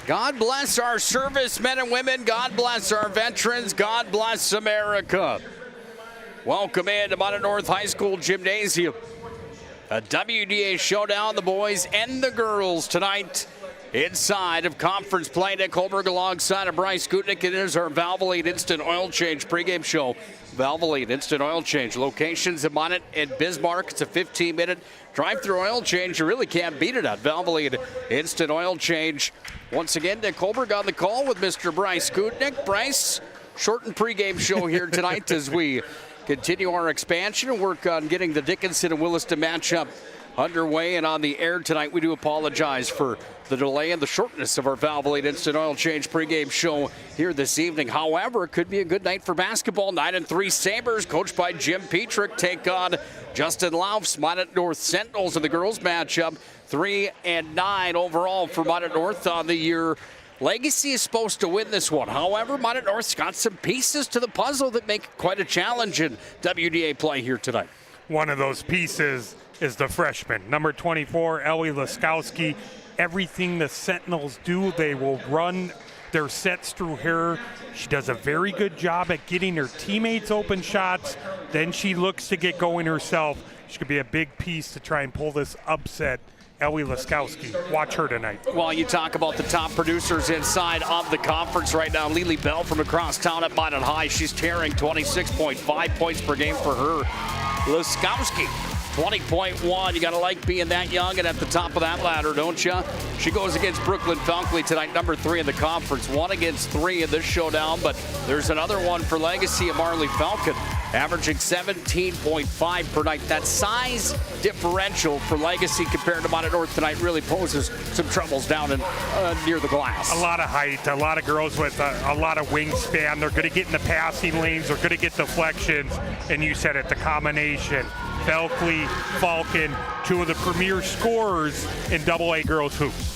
God bless our servicemen and women. God bless our veterans. God bless America. Welcome in to Minot North High School Gymnasium. A WDA showdown, the boys and the girls tonight inside of conference play. Nick HULBERG alongside of Bryce Gutnick. It is our Valvoline Instant Oil Change pregame show. Valvoline Instant Oil Change. Locations in Minot and Bismarck. It's a 15-minute drive-through oil change. You really can't beat it at Valvoline Instant Oil Change. Once again, Nick HULBERG on the call with Mr. Bryce Gutnick. Bryce, shortened pregame show here tonight as we continue our expansion and work on getting the Dickinson and Williston matchup underway and on the air tonight. We do apologize for the delay and the shortness of our Valvoline Instant Oil Change pregame show here this evening. However, it could be a good night for basketball. 9-3 Sabres, coached by Jim Petrick, take on Justin Lauf's Minot North Sentinels in the girls matchup. 3-9 overall for Minot North on the year. Legacy is supposed to win this one. However, Minot North's got some pieces to the puzzle that make quite a challenge in WDA play here tonight. One of those pieces is the freshman, number 24, Ellie Laskowski. Everything the Sentinels do, they will run their sets through her. She does a very good job at getting her teammates open shots. Then she looks to get going herself. She could be a big piece to try and pull this upset. Ellie Laskowski, watch her tonight. Well, you talk about the top producers inside of the conference right now. Lily Bell from across town at Minot High. She's tearing 26.5 points per game for her. Laskowski, 20.1. You got to like being that young and at the top of that ladder, don't you? She goes against Brooklyn Falkley tonight, number 3 in the conference. 1 against 3 in this showdown, but there's another one for Legacy of Marley Falcon, averaging 17.5 per night. That size differential for Legacy compared to Minot North tonight really poses some troubles down in near the glass. A lot of height, a lot of girls with a lot of wingspan. They're going to get in the passing lanes. They're going to get deflections. And you said it, the combination. Falkley, Falcon, 2 of the premier scorers in AA girls hoops.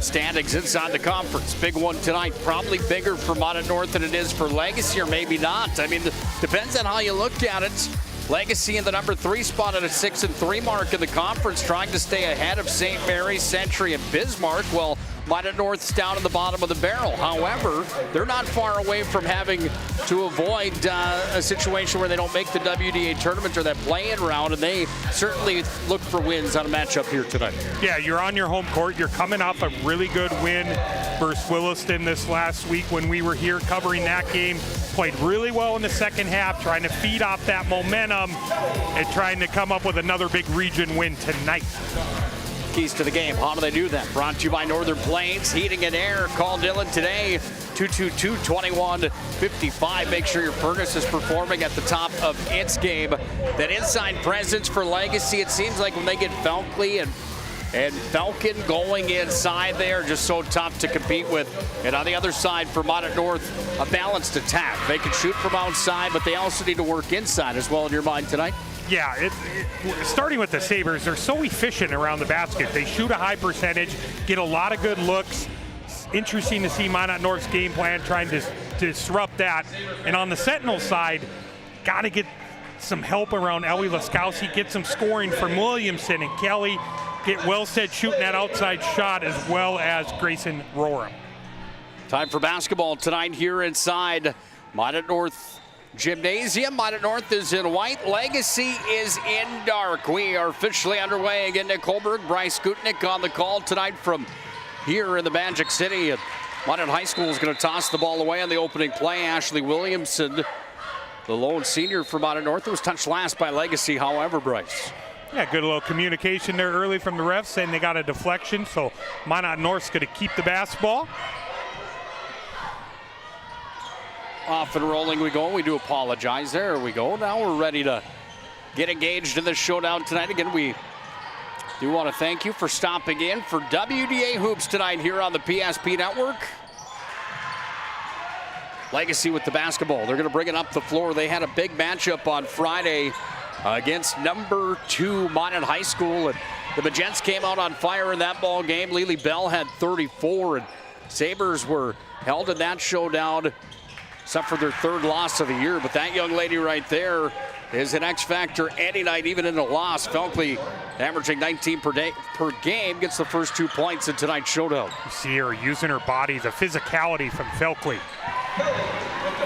Standings inside the conference. Big one tonight. Probably bigger for Minot North than it is for Legacy, or maybe not. I mean, depends on how you look at it. Legacy in the number 3 spot at a 6-3 mark in the conference, trying to stay ahead of St. Mary's, Century, and Bismarck. Well, Minot North's down in the bottom of the barrel. However, they're not far away from having to avoid a situation where they don't make the WDA tournament or that play-in round, and they certainly look for wins on a matchup here tonight. Yeah, you're on your home court. You're coming off a really good win versus Williston this last week when we were here covering that game. Played really well in the second half, trying to feed off that momentum and trying to come up with another big region win tonight. Keys to the game. How do they do that? Brought to you by Northern Plains Heating and Air. Call Dylan today, 222-2155. Make sure your furnace is performing at the top of its game. That inside presence for Legacy, it seems like when they get Falkley and Falcon going inside there, just so tough to compete with. And on the other side for Minot North, a balanced attack. They can shoot from outside, but they also need to work inside as well in your mind tonight. Yeah, starting with the Sabres, they're so efficient around the basket. They shoot a high percentage, get a lot of good looks. It's interesting to see Minot North's game plan trying to disrupt that. And on the Sentinel side, got to get some help around Ellie Laskowski, get some scoring from Williamson and Kelly, get Wellstead shooting that outside shot, as well as Grayson Roram. Time for basketball tonight here inside Minot North Gymnasium. Minot North is in white. Legacy is in dark. We are officially underway. Again, Nick HULBERG, Bryce Gutnick on the call tonight from here in the Magic City. And Minot High School is going to toss the ball away on the opening play. Ashley Williamson, the lone senior for Minot North, was touched last by Legacy. However, Bryce. Yeah, good little communication there early from the refs saying they got a deflection. So Minot North's going to keep the basketball. Off and rolling we go. We do apologize. There we go. Now we're ready to get engaged in this showdown tonight. Again, we do want to thank you for stopping in for WDA Hoops tonight here on the PSP Network. Legacy with the basketball. They're going to bring it up the floor. They had a big matchup on Friday against number 2 Minot High School. And the Magents came out on fire in that ball game. Lily Bell had 34, and Sabres were held in that showdown, except for their 3rd loss of the year. But that young lady right there is an X factor any night, even in a loss. Felkley, averaging 19 per game, gets the first 2 points in tonight's showdown. You see her using her body, the physicality from Felkley.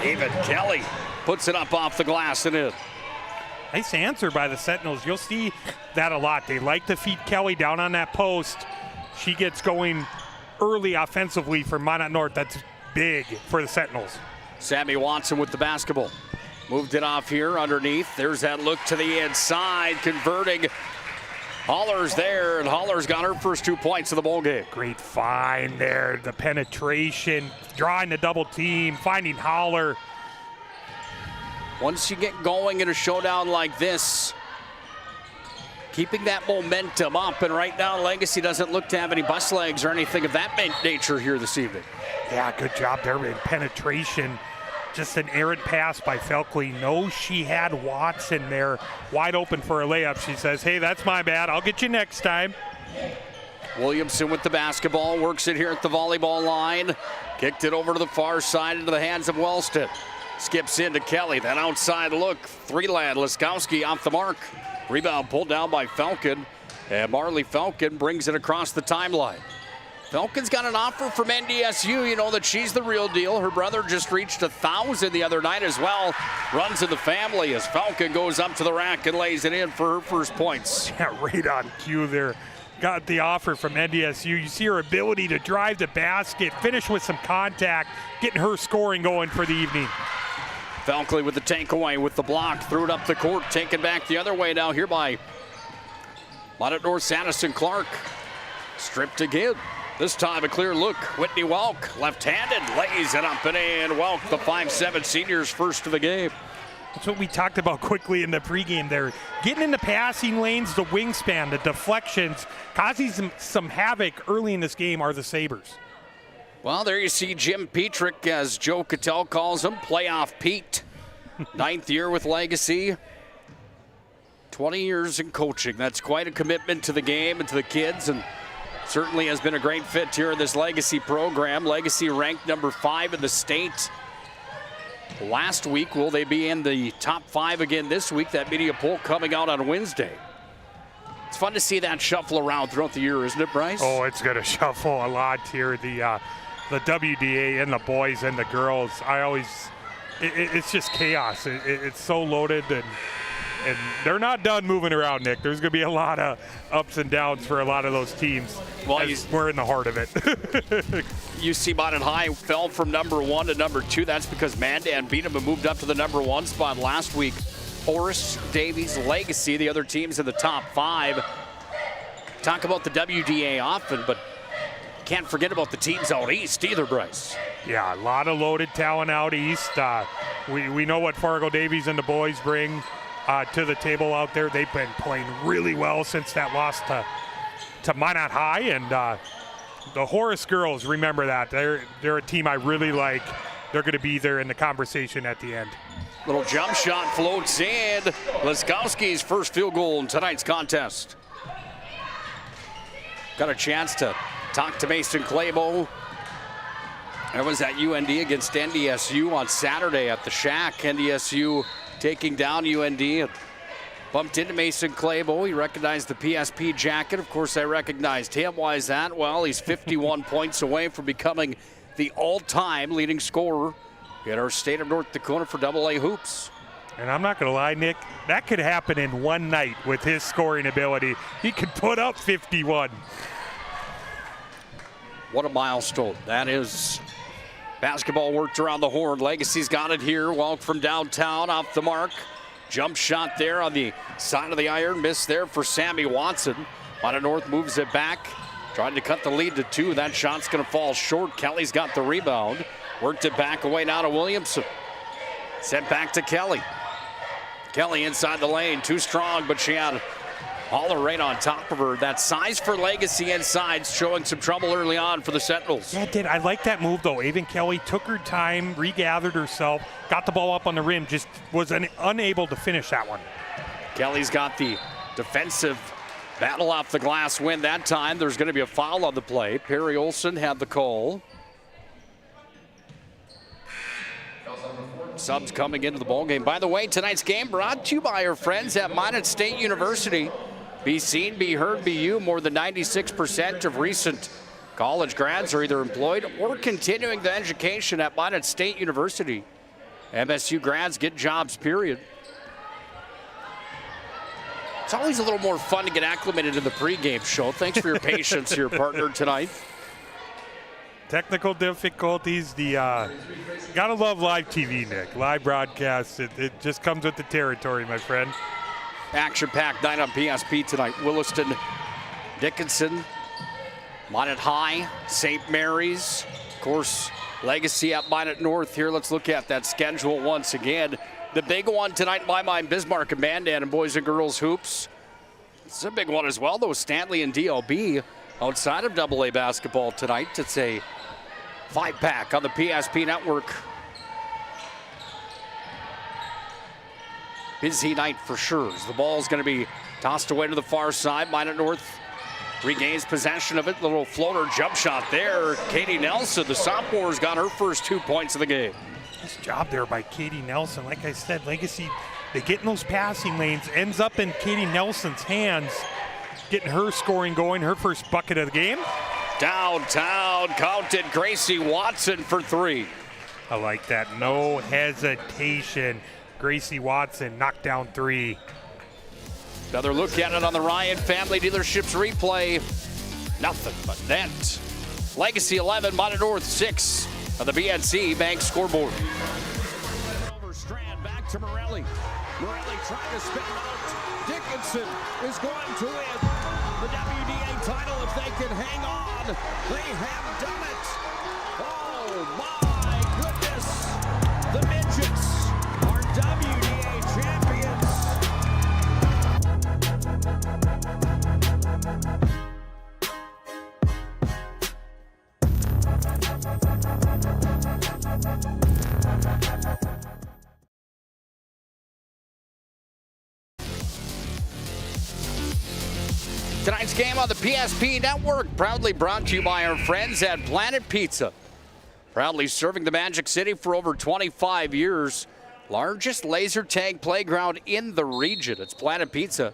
Even Kelly puts it up off the glass and in. Nice answer by the Sentinels. You'll see that a lot. They like to feed Kelly down on that post. She gets going early offensively for Minot North. That's big for the Sentinels. Sammy Watson with the basketball. Moved it off here underneath. There's that look to the inside, converting. Haller's there, and Haller's got her first 2 points of the ball game. Great find there, the penetration, drawing the double team, finding Haller. Once you get going in a showdown like this, keeping that momentum up, and right now Legacy doesn't look to have any bus legs or anything of that nature here this evening. Yeah, good job there in penetration. Just an errant pass by Felkley. Knows she had Watson there wide open for a layup. She says, hey, that's my bad. I'll get you next time. Williamson with the basketball, works it here at the volleyball line. Kicked it over to the far side into the hands of Wellston. Skips into Kelly, that outside look. Three-land, Laskowski off the mark. Rebound pulled down by Falcon, and Marley Falcon brings it across the timeline. Falcon's got an offer from NDSU. You know that she's the real deal. Her brother just reached 1,000 the other night as well. Runs in the family as Falcon goes up to the rack and lays it in for her first points. Yeah, right on cue there. Got the offer from NDSU. You see her ability to drive the basket, finish with some contact, getting her scoring going for the evening. Falkley with the takeaway with the block, threw it up the court, taken back the other way now here by Minot North Sanderson Clark. Stripped again. This time a clear look. Whitney Welk, left-handed, lays it up and in. Welk, the 5'7" senior's first of the game. That's what we talked about quickly in the pregame there. Getting in the passing lanes, the wingspan, the deflections, causing some havoc early in this game are the Sabres. Well, there you see Jim Petrick, as Joe Cattell calls him, playoff Pete. 9th year with Legacy. 20 years in coaching. That's quite a commitment to the game and to the kids, and certainly has been a great fit here in this Legacy program. Legacy ranked number 5 in the state last week. Will they be in the top 5 again this week? That media poll coming out on Wednesday. It's fun to see that shuffle around throughout the year, isn't it, Bryce? Oh, it's going to shuffle a lot here. The WDA and the boys and the girls, it's just chaos. It's so loaded, and they're not done moving around, Nick. There's going to be a lot of ups and downs for a lot of those teams. Well, we're in the heart of it. UC Minot High fell from number 1 to number 2. That's because Mandan beat them and moved up to the number 1 spot last week. Horace, Davies, Legacy, the other teams in the top 5. Talk about the WDA often, but can't forget about the teams out east either, Bryce. Yeah, a lot of loaded talent out east. We know what Fargo Davies and the boys bring to the table out there. They've been playing really well since that loss to Minot High, and the Horace girls, remember that. They're a team I really like. They're going to be there in the conversation at the end. Little jump shot floats in. Laskowski's first field goal in tonight's contest. Got a chance to talk to Mason Clabo. That was at UND against NDSU on Saturday at the Shack. NDSU taking down UND. And bumped into Mason Clabo. He recognized the PSP jacket. Of course, I recognized him. Why is that? Well, he's 51 points away from becoming the all-time leading scorer in our state of North Dakota for AA hoops. And I'm not going to lie, Nick, that could happen in one night with his scoring ability. He could put up 51. What a milestone. That is basketball worked around the horn. Legacy's got it here. Welk from downtown off the mark. Jump shot there on the side of the iron. Miss there for Sammy Watson. Minot North moves it back. Trying to cut the lead to 2. That shot's going to fall short. Kelly's got the rebound. Worked it back away now to Williamson. Sent back to Kelly. Kelly inside the lane. Too strong, but she had Haller right on top of her. That size for Legacy inside, showing some trouble early on for the Sentinels. Yeah, it did. I like that move, though. Avon Kelly took her time, regathered herself, got the ball up on the rim, just was unable to finish that one. Kelly's got the defensive battle off the glass win that time. There's going to be a foul on the play. Perry Olson had the call. Subs coming into the ballgame. By the way, tonight's game brought to you by our friends at Minot State University. Be seen, be heard, be you. More than 96% of recent college grads are either employed or continuing their education at Minot State University. MSU grads get jobs, period. It's always a little more fun to get acclimated to the pregame show. Thanks for your patience here, partner, tonight. Technical difficulties. Gotta love live TV, Nick. Live broadcast. It just comes with the territory, my friend. Action-packed night on PSP tonight. Williston, Dickinson, Minot High, St. Mary's, of course, Legacy at Minot North here. Let's look at that schedule once again. The big one tonight in my mind, Bismarck and Mandan and boys and girls hoops. It's a big one as well, though. Stanley and DLB outside of AA basketball tonight. It's a 5-pack on the PSP network. Busy night for sure. As the ball's going to be tossed away to the far side. Minot North regains possession of it. Little floater jump shot there. Katie Nelson, the sophomore's got her first 2 points of the game. Nice job there by Katie Nelson. Like I said, Legacy, they get in those passing lanes, ends up in Katie Nelson's hands, getting her scoring going, her first bucket of the game. Downtown counted Gracie Watson for 3. I like that. No hesitation. Gracie Watson knocked down 3. Another look at it on the Ryan Family Dealerships replay. Nothing but net. Legacy 11, Minot North 6 on the BNC Bank scoreboard. Over Strand, back to Morelli. Morelli trying to spin out. Dickinson is going to win the WDA title if they can hang on. They have done it. Oh my goodness. The Midgets are WDA champions. Tonight's game on the PSP Network, proudly brought to you by our friends at Planet Pizza. Proudly serving the Magic City for over 25 years. Largest laser tag playground in the region. It's Planet Pizza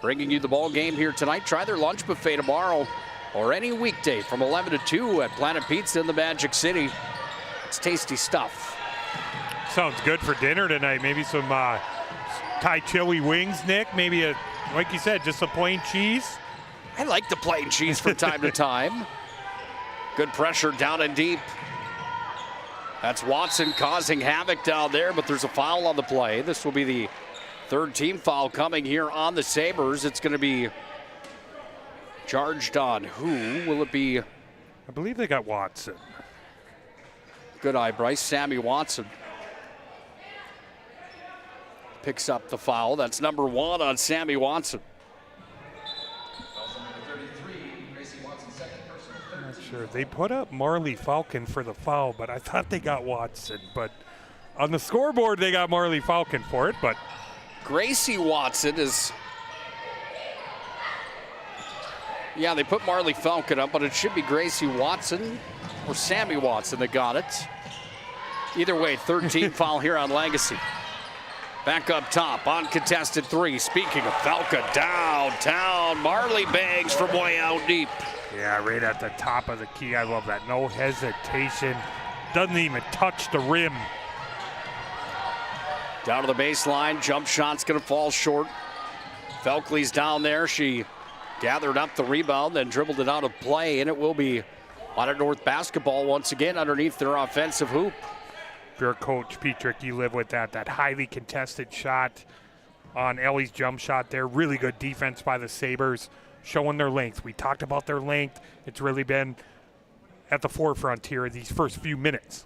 bringing you the ball game here tonight. Try their lunch buffet tomorrow or any weekday from 11 to 2 at Planet Pizza in the Magic City. It's tasty stuff. Sounds good for dinner tonight. Maybe some Thai chili wings, Nick. Maybe, like you said, just a plain cheese. I like the plain cheese from time to time. Good pressure down and deep. That's Watson causing havoc down there, but there's a foul on the play. This will be the third team foul coming here on the Sabres. It's going to be charged on who? Will it be? I believe they got Watson. Good eye, Bryce. Sammy Watson picks up the foul. That's number 1 on Sammy Watson. Not sure. They put up Marley Falcon for the foul, but I thought they got Watson. But on the scoreboard, they got Marley Falcon for it. But Gracie Watson is. Yeah, they put Marley Falcon up, but it should be Gracie Watson or Sammy Watson that got it. Either way, third team foul here on Legacy. Back up top, uncontested 3. Speaking of Falcon, downtown. Marley bangs from way out deep. yeah, right at the top of the key. I love that. No hesitation. Doesn't even touch the rim. Down to the baseline, jump shot's gonna fall short. Felkley's down there. She gathered up the rebound, then dribbled it out of play, and it will be Minot North basketball once again underneath their offensive hoop. If you're a coach, Petrick, you live with that. That highly contested shot on Ellie's jump shot there. Really good defense by the Sabres, showing their length. We talked about their length. It's really been at the forefront here these first few minutes.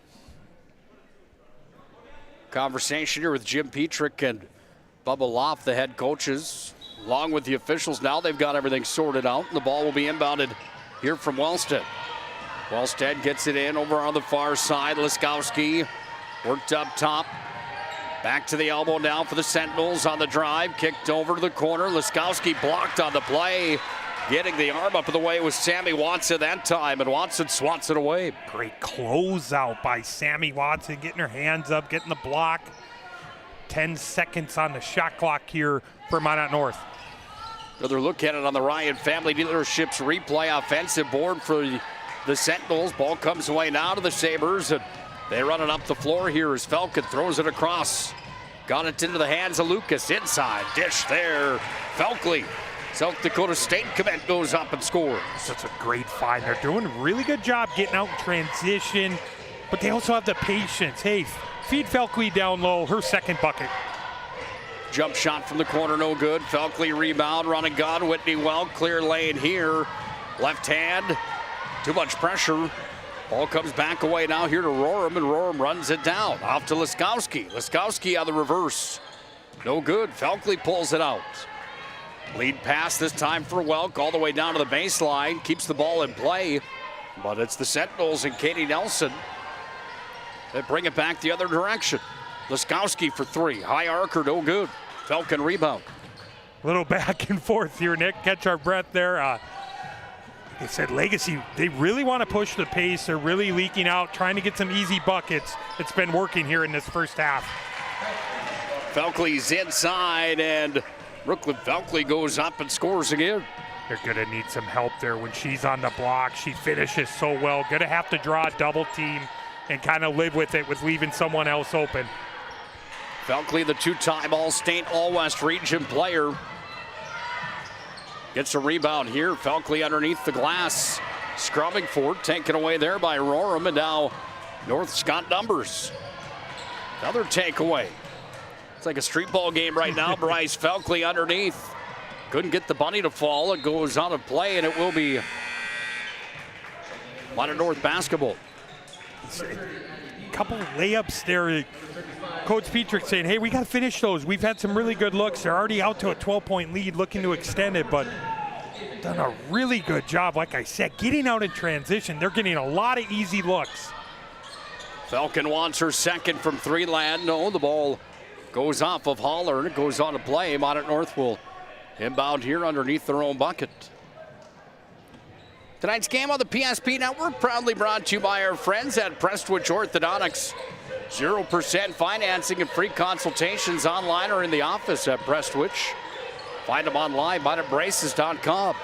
Conversation here with Jim Petrick and Bubba Loft, the head coaches, along with the officials. Now they've got everything sorted out, and the ball will be inbounded here from Wellstead. Wellstead gets it in over on the far side. Liskowski worked up top. Back to the elbow now for the Sentinels on the drive. Kicked over to the corner. Liskowski blocked on the play. Getting the arm up in the way was Sammy Watson that time, and Watson swats it away. Great closeout by Sammy Watson, getting her hands up, getting the block. 10 seconds on the shot clock here for Minot North. Another look at it on the Ryan Family Dealerships replay. Offensive board for the Sentinels. Ball comes away now to the Sabres, and they run it up the floor here as Falcon throws it across. Got it into the hands of Lucas. Inside, dish there. Falkley. South Dakota State commit goes up and scores. Such a great find. They're doing a really good job getting out in transition, but they also have the patience. Hey, feed Falkley down low, her second bucket. Jump shot from the corner, no good. Falkley rebound, run and gun. Whitney well, clear lane here. Left hand, too much pressure. Ball comes back away now here to Roram, and Roram runs it down. Off to Laskowski. Laskowski on the reverse. No good. Falkley pulls it out. Lead pass this time for Welk all the way down to the baseline. Keeps the ball in play, but it's the Sentinels and Katie Nelson that bring it back the other direction. Laskowski for three. High arcer, no good. Falcon rebound. A little back and forth here, Nick. Catch our breath there. They said Legacy, they really want to push the pace. They're really leaking out, trying to get some easy buckets. It's been working here in this first half. Falkley's inside, and Brooklyn Falkley goes up and scores again. They're going to need some help there when she's on the block. She finishes so well. Going to have to draw a double team and kind of live with it with leaving someone else open. Falkley, the two-time All-State, All-West Region player. Gets a rebound here. Falkley underneath the glass. Scrubbing for it. Taken away there by Roram, and now North's got numbers. Another takeaway. It's like a street ball game right now. Bryce Falkley underneath. Couldn't get the bunny to fall. It goes out of play, and it will be Minot North basketball. A couple of layups there. Coach Petrick saying, hey, we got to finish those. We've had some really good looks. They're already out to a 12-point lead, looking to extend it, but done a really good job, like I said, getting out in transition. They're getting a lot of easy looks. Falcon wants her second from three land. No, the ball goes off of Holler, and it goes on to play. Minot North will inbound here underneath their own bucket. Tonight's game on the PSP Network proudly brought to you by our friends at Prestwich Orthodontics. 0% financing and free consultations online or in the office at Prestwich. Find them online, BryCE.com.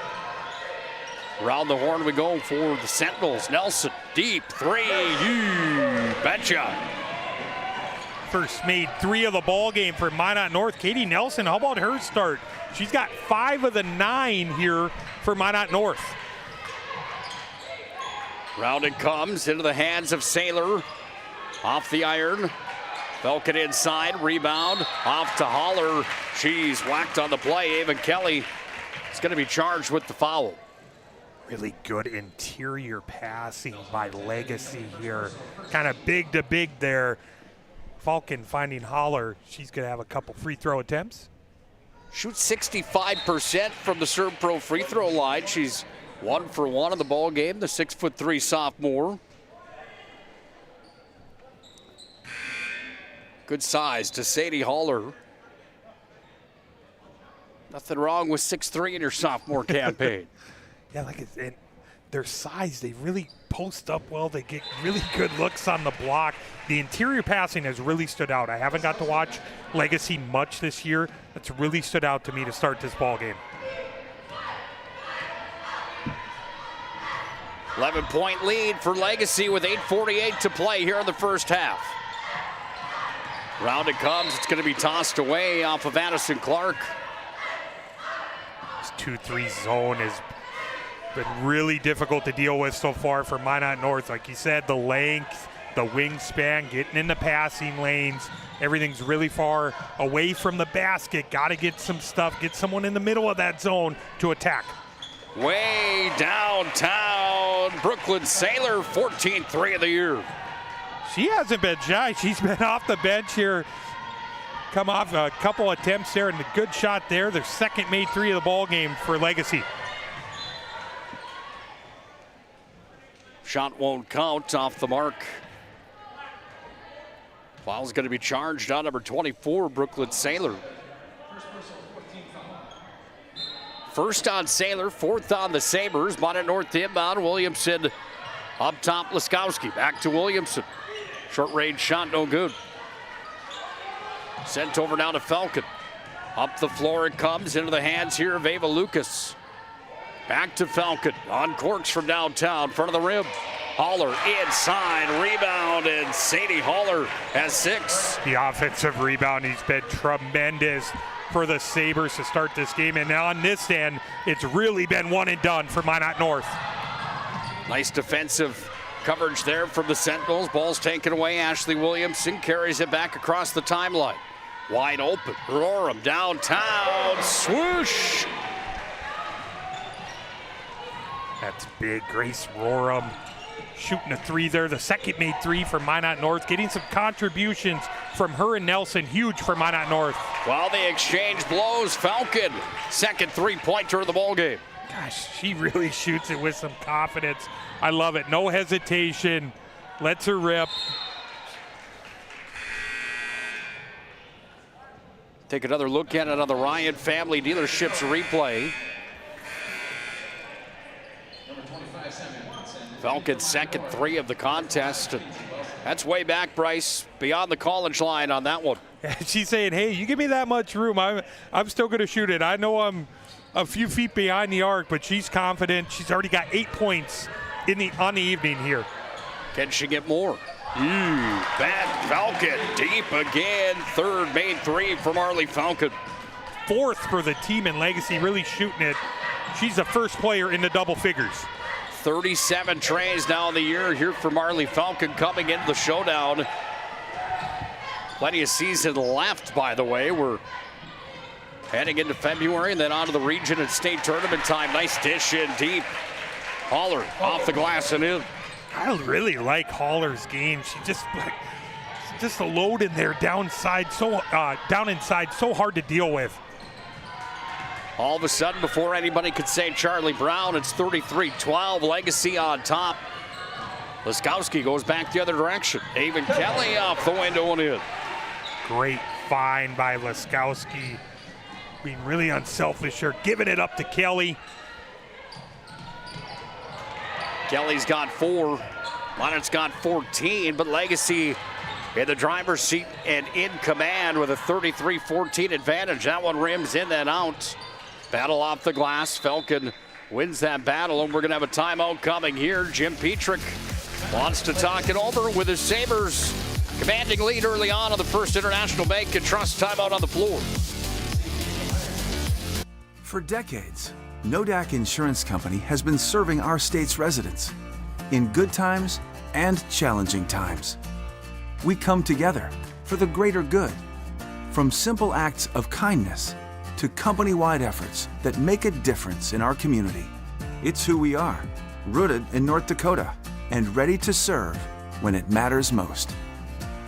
Around the horn we go for the Sentinels. Nelson, deep three, you betcha. First made three of the ball game for Minot North. Katie Nelson, how about her start? She's got 5 of the 9 here for Minot North. Round it comes into the hands of Saylor. Off the iron. Falcon inside, rebound. Off to Holler. She's whacked on the play. Ava Kelly is going to be charged with the foul. Really good interior passing by Legacy here. Kind of big to big there. Falcon finding Holler. She's going to have a couple free throw attempts. Shoots 65% from the Serve Pro free throw line. She's 1 for 1 in the ball game, the 6'3" sophomore. Good size to Sadie Holler. Nothing wrong with 6'3" in your sophomore campaign. Yeah, like it's, and their size, they really post up well. They get really good looks on the block. The interior passing has really stood out. I haven't got to watch Legacy much this year. That's really stood out to me to start this ball game. 11-point lead for Legacy with 8:48 to play here in the first half. Round it comes. It's going to be tossed away off of Addison Clark. This 2-3 zone has been really difficult to deal with so far for Minot North. Like you said, the length, the wingspan, getting in the passing lanes. Everything's really far away from the basket. Got to get some stuff, get someone in the middle of that zone to attack. Way downtown, Brooklyn Saylor, 14th three of the year. She hasn't been shy. She's been off the bench here. Come off a couple attempts there and a good shot there. Their second made three of the ball game for Legacy. Shot won't count, off the mark. Foul's going to be charged on number 24, Brooklyn Saylor. First on Sailor, fourth on the Sabres. Minot North inbound. Williamson up top. Laskowski back to Williamson. Short range shot, no good. Sent over now to Falcon. Up the floor it comes into the hands here of Ava Lucas. Back to Falcon on corks from downtown, front of the rim. Haller inside, rebound, and Sadie Haller has 6. The offensive rebound, he's been tremendous for the Sabres to start this game. And on this end, it's really been one and done for Minot North. Nice defensive coverage there from the Sentinels. Ball's taken away. Ashley Williamson carries it back across the timeline. Wide open. Roram downtown. Swoosh. That's big. Grace Roram shooting a 3 there. The second made 3 for Minot North. Getting some contributions from her and Nelson. Huge for Minot North. While the exchange blows, Falcon, second 3-pointer of the ballgame. Gosh, she really shoots it with some confidence. I love it. No hesitation. Lets her rip. Take another look at it on the Ryan Family Dealerships replay. Falcon's second 3 of the contest. That's way back, Bryce, beyond the college line on that one. She's saying, hey, you give me that much room, I'm still going to shoot it. I know I'm a few feet behind the arc, but she's confident. She's already got 8 points on the evening here. Can she get more? Bad Falcon, deep again. Third made 3 for Marley Falcon. 4th for the team in Legacy, really shooting it. She's the first player in the double figures. 37 trays now in the year here for Marley Falcon coming into the showdown. Plenty of season left, by the way. We're heading into February and then on to the region and state tournament time. Nice dish in deep. Haller off the glass and in. I really like Haller's game. She's just a load in there down inside, so hard to deal with. All of a sudden, before anybody could say Charlie Brown, it's 33-12, Legacy on top. Laskowski goes back the other direction. Avon Kelly off the window and in. Great find by Laskowski. Being really unselfish here, giving it up to Kelly. Kelly's got 4. Minot's got 14, but Legacy in the driver's seat and in command with a 33-14 advantage. That one rims in and out. Battle off the glass. Falcon wins that battle, and we're going to have a timeout coming here. Jim Petrick wants to talk it over with his Sabres. Commanding lead early on the First International Bank and Trust timeout on the floor. For decades, Nodak Insurance Company has been serving our state's residents in good times and challenging times. We come together for the greater good, from simple acts of kindness to company-wide efforts that make a difference in our community. It's who we are, rooted in North Dakota and ready to serve when it matters most.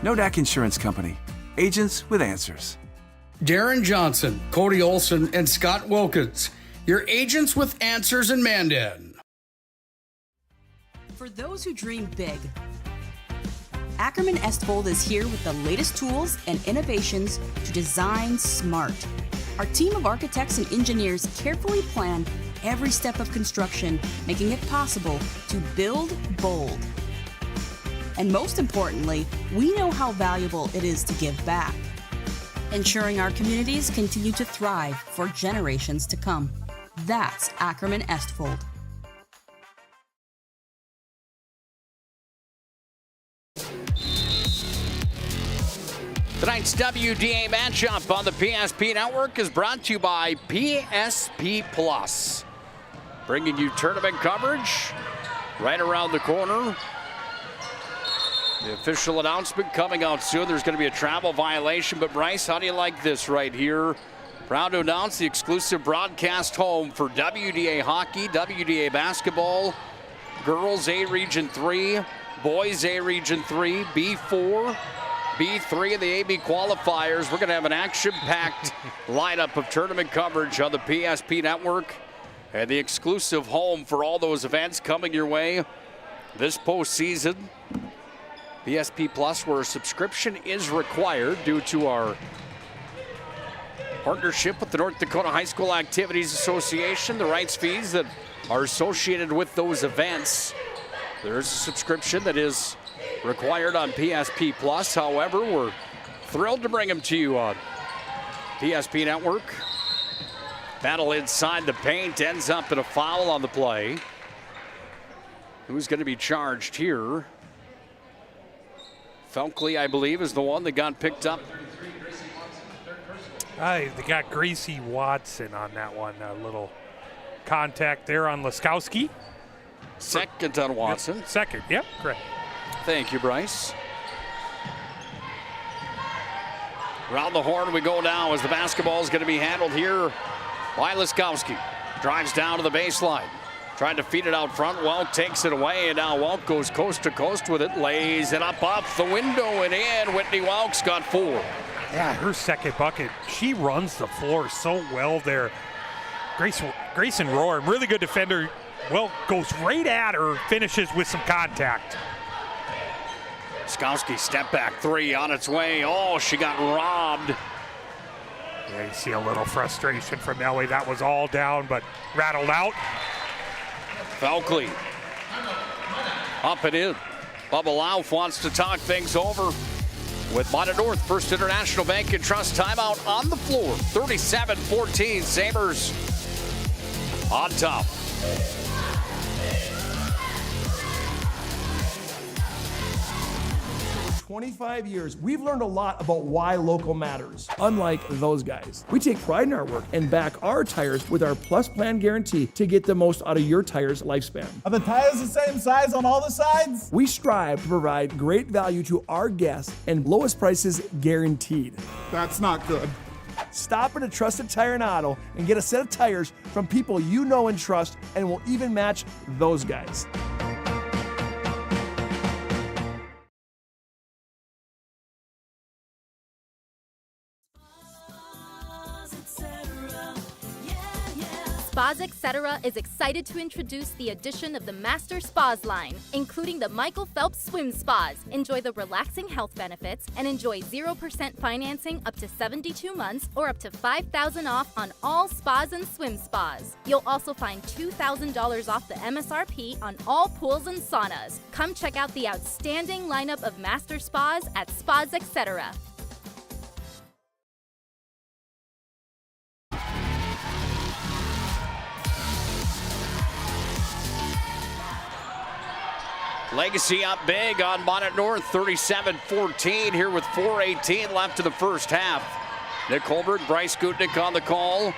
Nodak Insurance Company, agents with answers. Darren Johnson, Cody Olson, and Scott Wilkins, your agents with answers in Mandan. For those who dream big, Ackerman Estvold is here with the latest tools and innovations to design smart. Our team of architects and engineers carefully plan every step of construction, making it possible to build bold. And most importantly, we know how valuable it is to give back, ensuring our communities continue to thrive for generations to come. That's Ackerman Estvold. Tonight's WDA matchup on the PSP Network is brought to you by PSP Plus. Bringing you tournament coverage right around the corner. The official announcement coming out soon. There's going to be a travel violation, but Bryce, how do you like this right here? Proud to announce the exclusive broadcast home for WDA hockey, WDA basketball, girls A Region 3, boys A Region 3, B4, B3 in the AB qualifiers. We're going to have an action-packed lineup of tournament coverage on the PSP Network and the exclusive home for all those events coming your way this postseason. PSP Plus, where a subscription is required due to our partnership with the North Dakota High School Activities Association. The rights fees that are associated with those events. There's a subscription that is required on PSP Plus. However, we're thrilled to bring them to you on PSP Network. Battle inside the paint, ends up in a foul on the play. Who's going to be charged here? Felkley, I believe, is the one that got picked up. They got Gracie Watson on that one. A little contact there on Laskowski. Second on Watson. Yep. Second, yep, correct. Thank you, Bryce. Around the horn we go now as the basketball is going to be handled here by Laskowski. Drives down to the baseline. Trying to feed it out front. Welk takes it away, and now Welk goes coast to coast with it. Lays it up off the window and in. Whitney Welk's got 4. Yeah, her second bucket. She runs the floor so well there. Grayson Roar, really good defender. Welk goes right at her, finishes with some contact. Laskowski step back 3 on its way. Oh, she got robbed. Yeah, you see a little frustration from Ellie. That was all down, but rattled out. Felkley up and in. Bubba Lauf wants to talk things over with Minot North First International Bank and Trust timeout on the floor. 37-14, Sabres on top. 25 years, we've learned a lot about why local matters. Unlike those guys, we take pride in our work and back our tires with our Plus Plan guarantee to get the most out of your tire's lifespan. Are the tires the same size on all the sides? We strive to provide great value to our guests and lowest prices guaranteed. That's not good. Stop at a trusted tire and auto and get a set of tires from people you know and trust, and will even match those guys. Spas Etc. is excited to introduce the addition of the Master Spas line, including the Michael Phelps Swim Spas. Enjoy the relaxing health benefits and enjoy 0% financing up to 72 months or up to $5,000 off on all spas and swim spas. You'll also find $2,000 off the MSRP on all pools and saunas. Come check out the outstanding lineup of Master Spas at Spas Etc. Legacy up big on Minot North, 37-14 here with 4:18 left in the first half. Nick HULBERG, Bryce Gutnick on the call.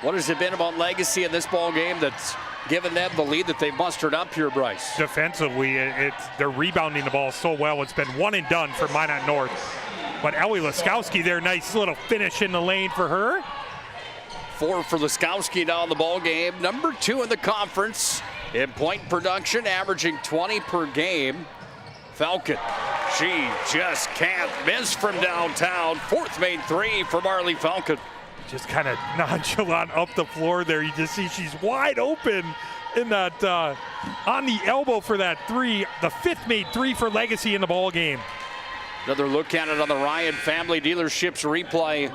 What has it been about Legacy in this ball game that's given them the lead that they've mustered up here, Bryce? Defensively, they're rebounding the ball so well. It's been one and done for Minot North. But Ellie Laskowski there, nice little finish in the lane for her. 4 for Laskowski now in the ball game. Number 2 in the conference in point production, averaging 20 per game. Falcon, she just can't miss from downtown. 4th made 3 for Marley Falcon. Just kind of nonchalant up the floor there. You just see she's wide open in that on the elbow for that 3. The 5th made 3 for Legacy in the ball game. Another look at it on the Ryan Family Dealerships replay.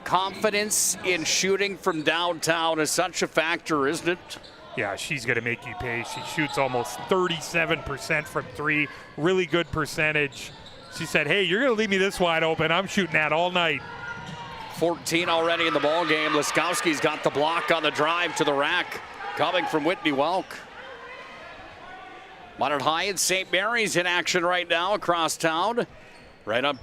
Confidence in shooting from downtown is such a factor, isn't it? Yeah, she's going to make you pay. She shoots almost 37% from 3. Really good percentage. She said, hey, you're going to leave me this wide open. I'm shooting that all night. 14 already in the ball game. Laskowski's got the block on the drive to the rack, coming from Whitney Welk. Minot High and St. Mary's in action right now across town. Right up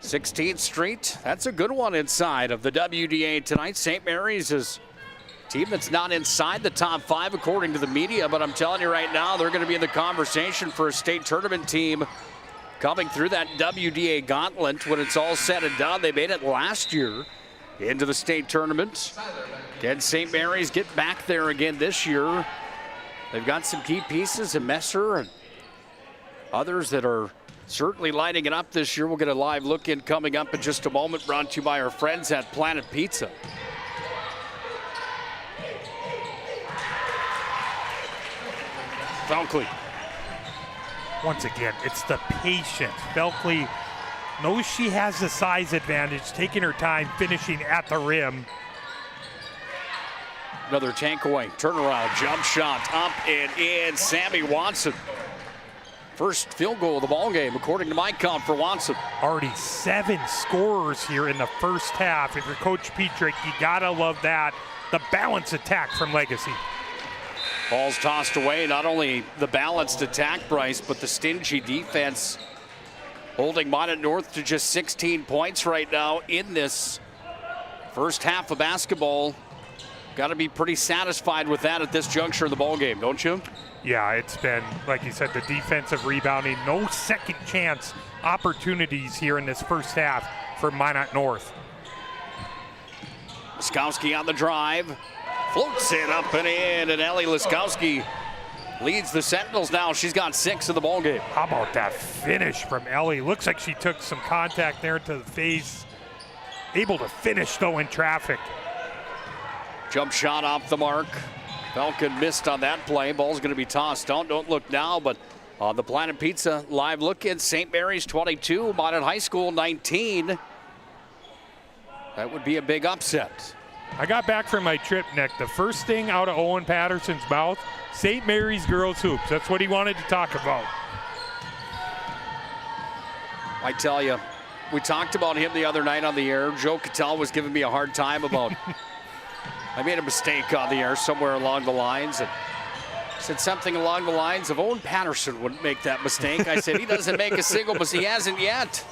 16th Street. That's a good one inside of the WDA tonight. St. Mary's is a team that's not inside the top 5 according to the media, but I'm telling you right now, they're going to be in the conversation for a state tournament team coming through that WDA gauntlet when it's all said and done. They made it last year into the state tournament. Can St. Mary's get back there again this year? They've got some key pieces in Messer and others that are certainly lighting it up this year. We'll get a live look in coming up in just a moment, brought to you by our friends at Planet Pizza. Felkley. Once again, it's the patience. Felkley knows she has the size advantage, taking her time, finishing at the rim. Another tank away, turnaround, jump shot, up and in. Sammy Watson. First field goal of the ball game, according to my count for Watson. Already 7 scorers here in the first half. If you're Coach Petrick, you gotta love that. The balance attack from Legacy. Ball's tossed away. Not only the balanced attack, Bryce, but the stingy defense, holding Minot North to just 16 points right now in this first half of basketball. Got to be pretty satisfied with that at this juncture of the ball game, don't you? Yeah, it's been, like you said, the defensive rebounding. No second chance opportunities here in this first half for Minot North. Laskowski on the drive. Floats it up and in, and Ellie Laskowski leads the Sentinels now. She's got 6 in the ball game. How about that finish from Ellie? Looks like she took some contact there to the face. Able to finish, though, in traffic. Jump shot off the mark. Falcon missed on that play. Ball's going to be tossed. Don't look now, but on the Planet Pizza live look in, St. Mary's 22, Minot High School 19. That would be a big upset. I got back from my trip, Nick. The first thing out of Owen Patterson's mouth, St. Mary's girls hoops. That's what he wanted to talk about. I tell you, we talked about him the other night on the air. Joe Cattell was giving me a hard time about I made a mistake on the air somewhere along the lines and said something along the lines of Owen Patterson wouldn't make that mistake. I said he doesn't make a single, but he hasn't yet.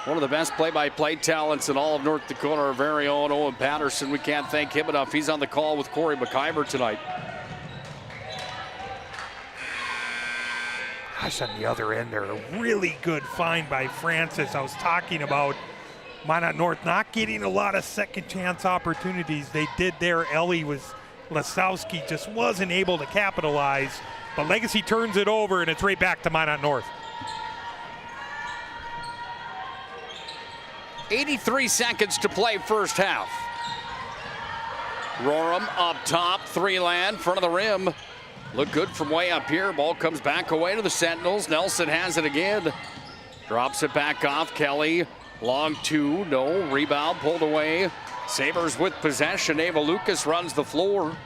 One of the best play-by-play talents in all of North Dakota, our very own Owen Patterson. We can't thank him enough. He's on the call with Corey McIver tonight. Gosh, on the other end there, a really good find by Francis. I was talking about Minot North not getting a lot of second chance opportunities. They did there. Lasowski just wasn't able to capitalize, but Legacy turns it over and it's right back to Minot North. 83 seconds to play first half. Roram up top, 3-land, front of the rim. Look good from way up here. Ball comes back away to the Sentinels. Nelson has it again. Drops it back off. Kelly, long 2, no. Rebound pulled away. Sabres with possession. Ava Lucas runs the floor.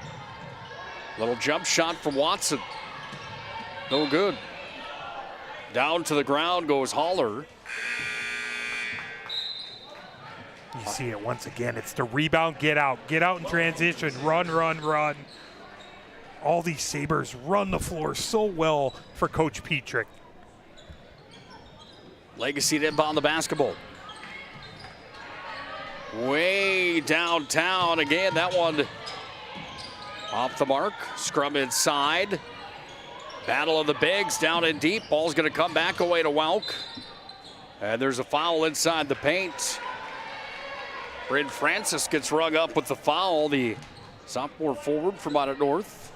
Little jump shot from Watson. No good. Down to the ground goes Haller. You see it once again. It's the rebound, get out in transition, run. All these Sabres run the floor so well for Coach Petrick. Legacy to inbound the basketball. Way downtown again. That one off the mark. Scrum inside. Battle of the bigs down in deep. Ball's going to come back away to Welk. And there's a foul inside the paint. Bryn Francis gets rung up with the foul, the sophomore forward from Minot North.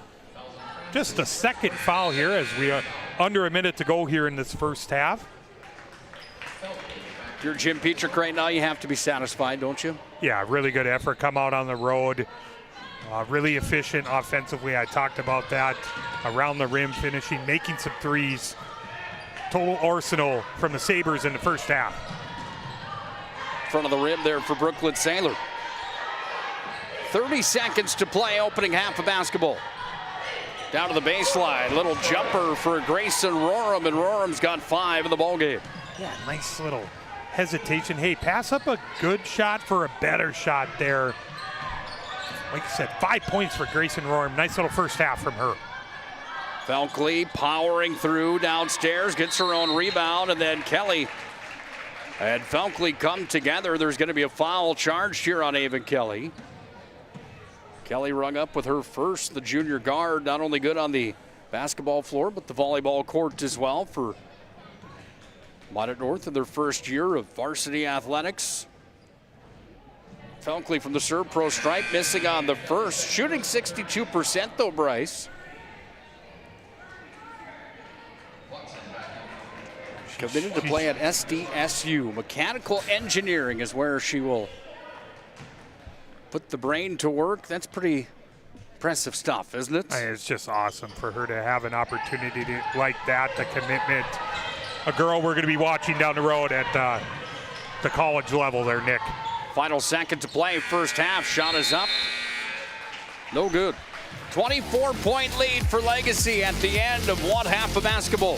Just a second foul here as we are under a minute to go here in this first half. If you're Jim Petrick right now, you have to be satisfied, don't you? Yeah, really good effort. Come out on the road. Really efficient offensively. I talked about that. Around the rim finishing, making some threes. Total arsenal from the Sabres in the first half. Front of the rim there for Brooklyn Saylor. 30 seconds to play, opening half of basketball. Down to the baseline, little jumper for Grayson Roram, and Roram's got 5 in the ballgame. Yeah, nice little hesitation. Hey, pass up a good shot for a better shot there. Like I said, 5 points for Grayson Roram. Nice little first half from her. Falkley powering through downstairs, gets her own rebound, and then Kelly and Falkley come together. There's going to be a foul charged here on Ava Kelly. Kelly rung up with her first, the junior guard, not only good on the basketball floor, but the volleyball court as well for Minot North in their first year of varsity athletics. Falkley from the serve pro stripe, missing on the first, shooting 62% though, Bryce. Committed to play at SDSU. Mechanical engineering is where she will put the brain to work. That's pretty impressive stuff, isn't it? It's just awesome for her to have an opportunity like that, the commitment. a girl we're going to be watching down the road at the college level there, Nick. Final second to play, first half. Shot is up. No good. 24-point lead for Legacy at the end of one half of basketball.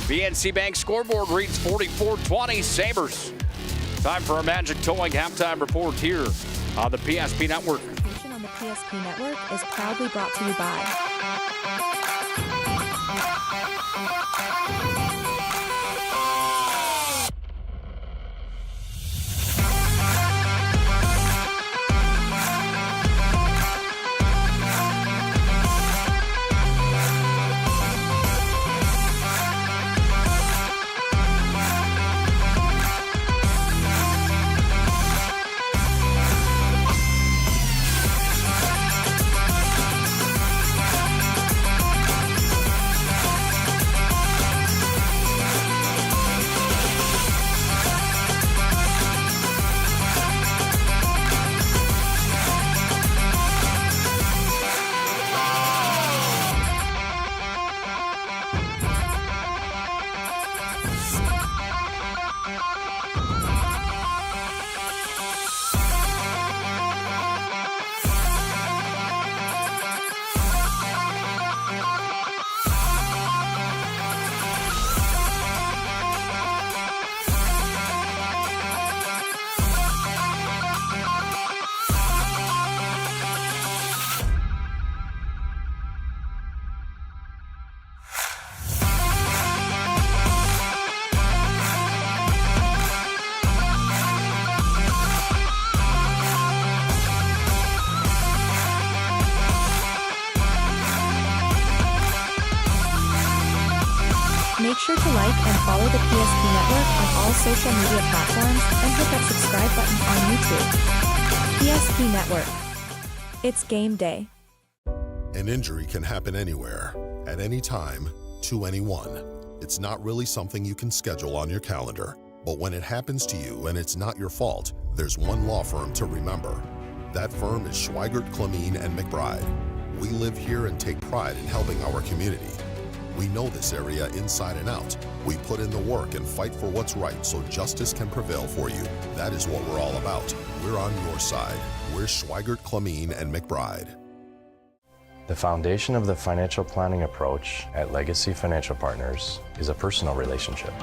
PNC Bank scoreboard reads 44-20 Sabres. Time for our Magic Towing halftime report here on the PSP Network. On the PSP Network is proudly brought to you by Make sure to like and follow the PSP Network on all social media platforms and hit that subscribe button on YouTube. PSP Network. It's game day. An injury can happen anywhere, at any time, to anyone. It's not really something you can schedule on your calendar. But when it happens to you and it's not your fault, there's one law firm to remember. That firm is Schweigert, Clemene, and McBride. We live here and take pride in helping our community. We know this area inside and out. We put in the work and fight for what's right so justice can prevail for you. That is what we're all about. We're on your side. We're Schweigert, Clemene, and McBride. The foundation of the financial planning approach at Legacy Financial Partners is a personal relationship.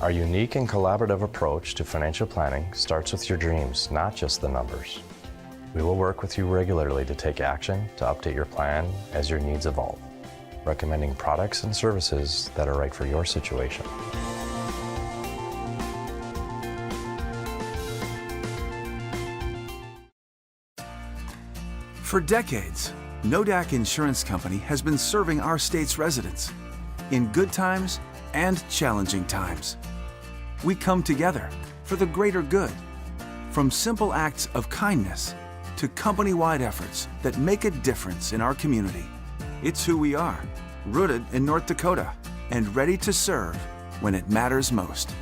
Our unique and collaborative approach to financial planning starts with your dreams, not just the numbers. We will work with you regularly to take action to update your plan as your needs evolve, recommending products and services that are right for your situation. For decades, Nodak Insurance Company has been serving our state's residents in good times and challenging times. We come together for the greater good, from simple acts of kindness to company-wide efforts that make a difference in our community. It's who we are, rooted in North Dakota and ready to serve when it matters most.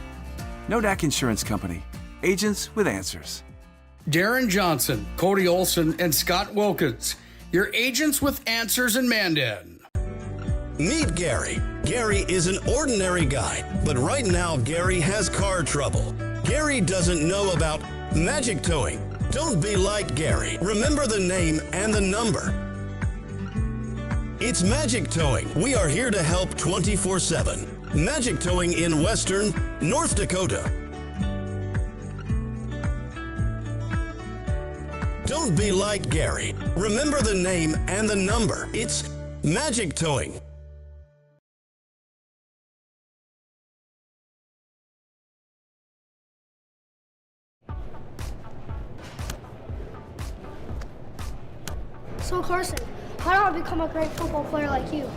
Nodak Insurance Company, agents with answers. Darren Johnson, Cody Olson, and Scott Wilkins, your agents with answers in Mandan. Meet Gary. Gary is an ordinary guy, but right now Gary has car trouble. Gary doesn't know about magic towing. Don't be like Gary. Remember the name and the number. It's Magic Towing. We are here to help 24/7. Magic Towing in Western North Dakota. Don't be like Gary. Remember the name and the number. It's Magic Towing. So Carson, how do I become a great football player like you?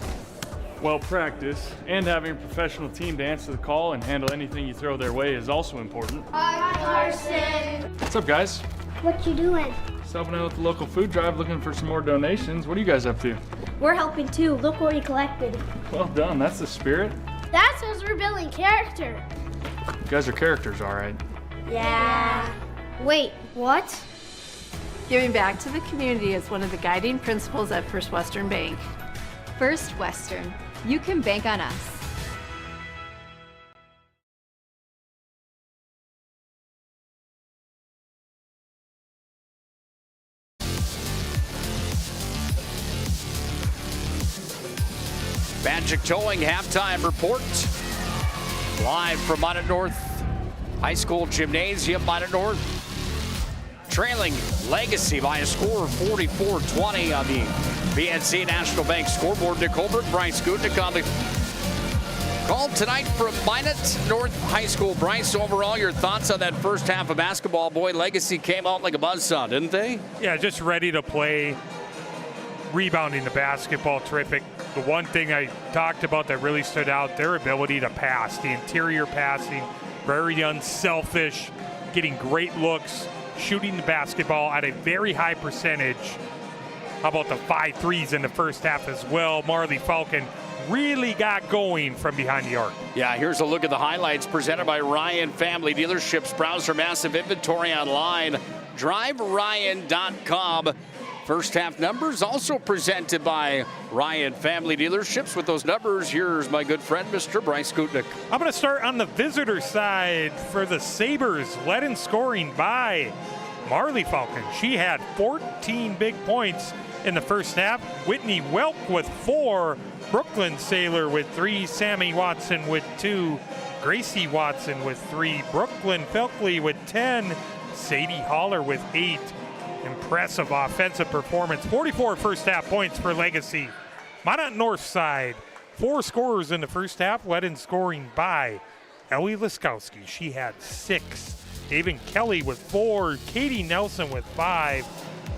Well, practice and having a professional team to answer the call and handle anything you throw their way is also important. Hi, Carson. What's up, guys? What you doing? Just helping out with the local food drive, looking for some more donations. What are you guys up to? We're helping too. Look what we collected. Well done. That's the spirit. That's because we're building character. You guys are characters, all right. Yeah. Wait, what? Giving back to the community is one of the guiding principles at First Western Bank. First Western. You can bank on us. Magic Towing halftime report. Live from Minot North High School Gymnasium, Minot North. Trailing Legacy by a score of 44-20 on the PNC National Bank scoreboard. Nick HULBERG, BRYCE GUTKNECHT on the call tonight from Minot North High School. BRYCE, overall, your thoughts on that first half of basketball? Boy, Legacy came out like a buzzsaw, didn't they? Yeah, just ready to play. Rebounding the basketball, terrific. The one thing I talked about that really stood out, their ability to pass, the interior passing, very unselfish, getting great looks, shooting the basketball at a very high percentage. How about the 5 threes in the first half as well? Marley Falcon really got going from behind the arc. Yeah, here's a look at the highlights presented by Ryan Family Dealerships. Browse our massive inventory online. DriveRyan.com. First half numbers also presented by Ryan Family Dealerships. With those numbers, here's my good friend, Mr. BRYCE GUTKNECHT. I'm going to start on the visitor side for the Sabres, led in scoring by Marley Falcon. She had 14 big points in the first half. Whitney Welk with 4, Brooklyn Saylor with 3, Sammy Watson with 2, Gracie Watson with 3, Brooklyn Felkley with 10, Sadie Haller with 8. Impressive offensive performance. 44 first half points for Legacy. Minot North side, 4 scorers in the first half, led in scoring by Ellie Liskowski. She had 6. David Kelly with 4. Katie Nelson with 5.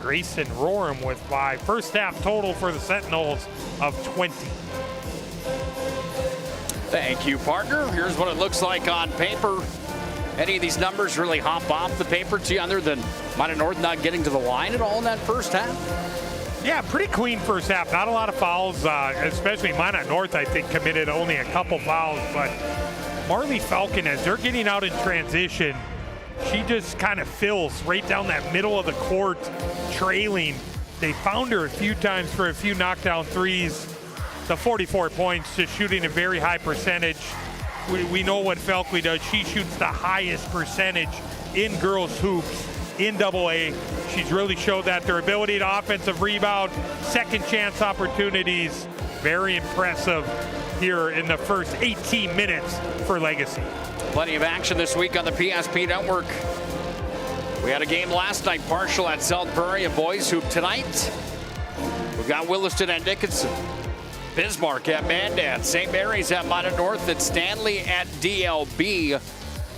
Grayson Roram with 5. First half total for the Sentinels of 20. Thank you, partner. Here's what it looks like on paper. Any of these numbers really hop off the paper to you other than Minot North not getting to the line at all in that first half? Yeah, pretty clean first half. Not a lot of fouls, especially Minot North, I think, committed only a couple fouls. But Marley Falcon, as they're getting out in transition, she just kind of fills right down that middle of the court, trailing. They found her a few times for a few knockdown threes. The 44 points, just shooting a very high percentage. We know what Felkley does. She shoots the highest percentage in girls hoops in AA. She's really showed that their ability to offensive rebound, second chance opportunities. Very impressive here in the first 18 minutes for Legacy. Plenty of action this week on the PSP Network. We had a game last night, partial at South Prairie, and boys hoop tonight. We've got Williston at Dickinson. Bismarck at Mandan, St. Mary's at Minot North, and Stanley at DLB.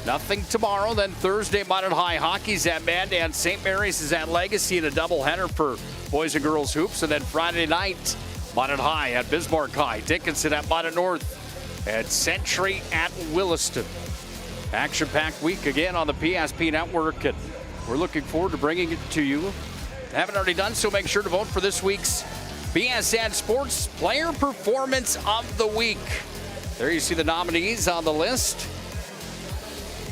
Nothing tomorrow. Then Thursday, Minot High hockey's at Mandan. St. Mary's is at Legacy in a doubleheader for boys and girls hoops. And then Friday night, Minot High at Bismarck High, Dickinson at Minot North, and Century at Williston. Action-packed week again on the PSP Network, and we're looking forward to bringing it to you. If you haven't already done so, make sure to vote for this week's BSN Sports Player Performance of the Week. There you see the nominees on the list.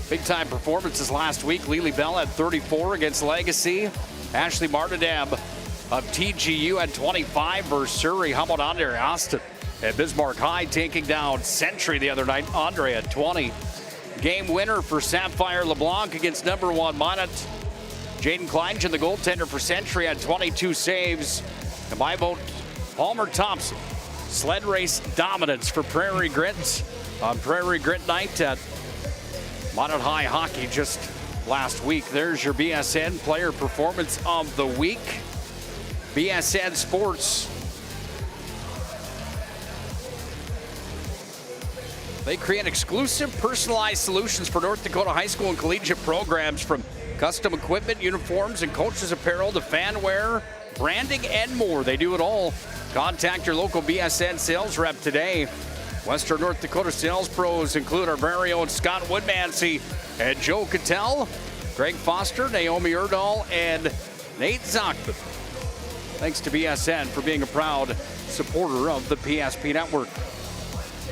Big-time performances last week. Lily Bell at 34 against Legacy. Ashley Martineb of TGU at 25 versus Surrey. How about Andre Austin at Bismarck High taking down Century the other night? Andre at 20. Game winner for Sapphire LeBlanc against number 1 Minot. Jaden Kleingen, the goaltender for Century, had 22 saves. And my vote, Palmer Thompson. Sled race dominance for Prairie Grit on Prairie Grit night at Minot High Hockey just last week. There's your BSN Player Performance of the Week. BSN Sports. They create exclusive, personalized solutions for North Dakota high school and collegiate programs, from custom equipment, uniforms, and coaches apparel to fan wear, branding, and more. They do it all. Contact your local BSN sales rep today. Western North Dakota sales pros include our very own Scott Woodmansey and Joe Cattell, Greg Foster, Naomi Erdahl, and Nate Zockman. Thanks to BSN for being a proud supporter of the PSP Network.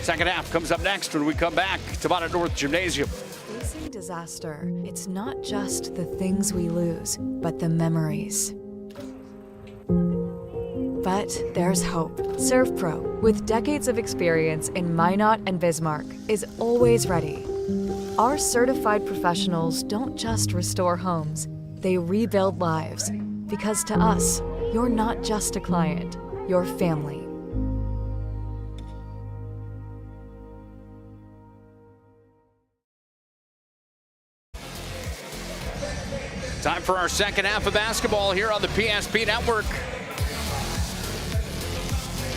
Second half comes up next when we come back to Minot North Gymnasium. Facing disaster, it's not just the things we lose, but the memories. But there's hope. ServPro, with decades of experience in Minot and Bismarck, is always ready. Our certified professionals don't just restore homes, they rebuild lives. Because to us, you're not just a client, you're family. Time for our second half of basketball here on the PSP Network.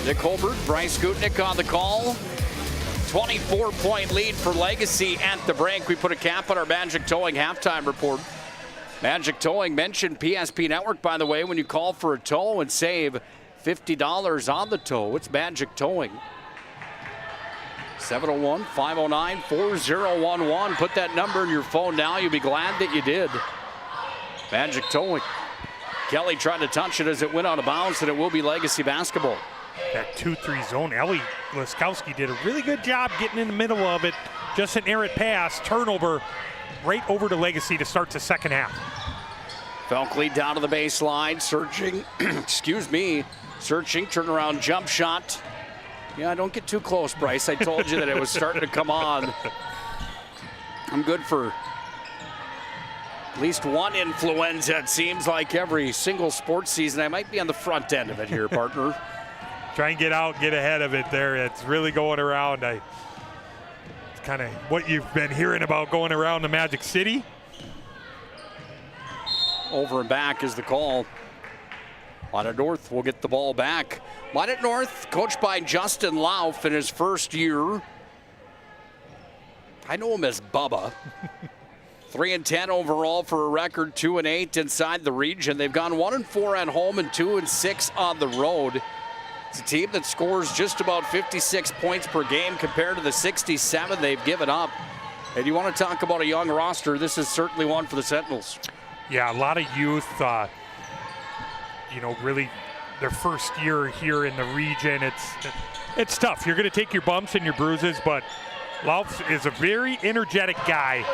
Nick Hulberg, Bryce GUTKNECHT on the call. 24-point lead for Legacy at the break. We put a cap on our Magic Towing halftime report. Magic Towing mentioned PSP Network, by the way, when you call for a tow and save $50 on the tow. It's Magic Towing. 701-509-4011. Put that number in your phone now. You'll be glad that you did. Magic Towing. Kelly tried to touch it as it went out of bounds, and it will be Legacy basketball. That 2-3 zone, Ellie Liskowski did a really good job getting in the middle of it. Just an errant pass, turnover, right over to Legacy to start the second half. Felkley down to the baseline, searching, searching, turnaround jump shot. Yeah, don't get too close, Bryce. I told you that it was starting to come on. I'm good for at least one influenza, it seems like, every single sports season. I might be on the front end of it here, partner. Try and get out, get ahead of it there. It's really going around. It's kind of what you've been hearing about going around the Magic City. Over and back is the call. Minot North will get the ball back. Minot North, coached by Justin Lauf in his first year. I know him as Bubba. 3-10 overall for a record, 2-8 inside the region. They've gone 1-4 at home and 2-6 on the road. It's a team that scores just about 56 points per game compared to the 67 they've given up. And you want to talk about a young roster, this is certainly one for the Sentinels. Yeah, a lot of youth, really their first year here in the region. It's tough. You're going to take your bumps and your bruises, but Lauf is a very energetic guy.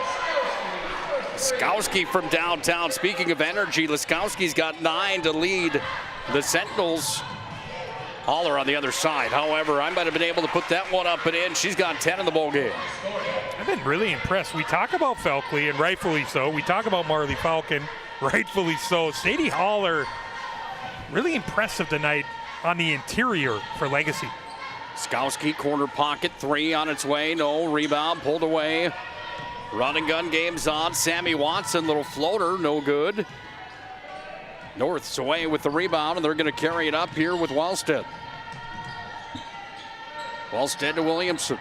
Liskowski from downtown. Speaking of energy, Liskowski's got 9 to lead the Sentinels. Haller on the other side. However, I might have been able to put that one up and in. She's got 10 in the ball game. I've been really impressed. We talk about Felkley, and rightfully so. We talk about Marley Falcon, rightfully so. Sadie Haller, really impressive tonight on the interior for Legacy. Skowski, corner pocket, 3 on its way. No, rebound, pulled away. Run and gun game's on. Sammy Watson, little floater, no good. North's away with the rebound, and they're going to carry it up here with Wellstead. Wellstead to Williamson.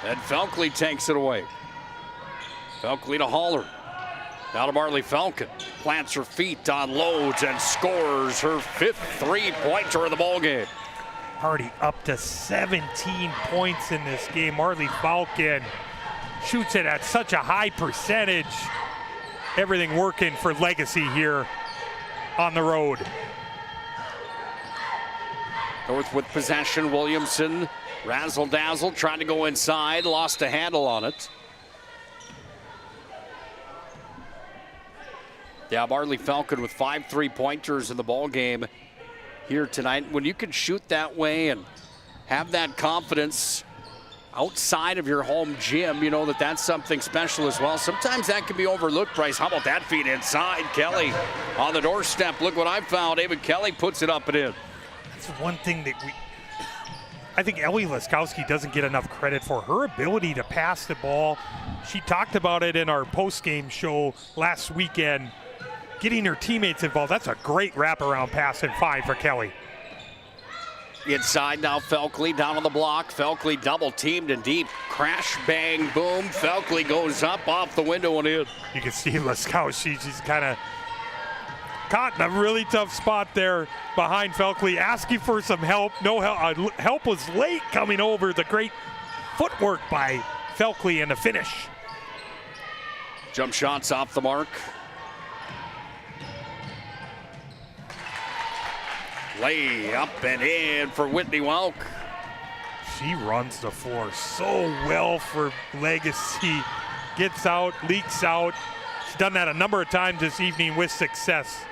And Felkley takes it away. Felkley to Haller. Now to Marley Falcon. Plants her feet on loads and scores her 5th three-pointer of the ballgame. Already up to 17 points in this game. Marley Falcon shoots it at such a high percentage. Everything working for Legacy here on the road. North with possession. Williamson razzle-dazzle, trying to go inside, lost a handle on it. Yeah, Marley Falcon with 5 three-pointers in the ball game here tonight. When you can shoot that way and have that confidence outside of your home gym, you know that's something special as well. Sometimes that can be overlooked, Bryce. How about that feed inside? Kelly on the doorstep. Look what I found. David Kelly puts it up and in. That's one thing that I think Ellie Liskowski doesn't get enough credit for. Her ability to pass the ball. She talked about it in our post-game show last weekend, getting her teammates involved. That's a great wraparound pass and 5 for Kelly. Inside now, Felkley down on the block. Felkley double teamed and deep. Crash, bang, boom. Felkley goes up off the window and in. You can see Liskowski, she's kind of caught in a really tough spot there behind Felkley, asking for some help. No help. Help was late coming over. The great footwork by Felkley and the finish. Jump shots off the mark. Lay up and in for Whitney Welk. She runs the floor so well for Legacy. Gets out, leaks out. She's done that a number of times this evening with success.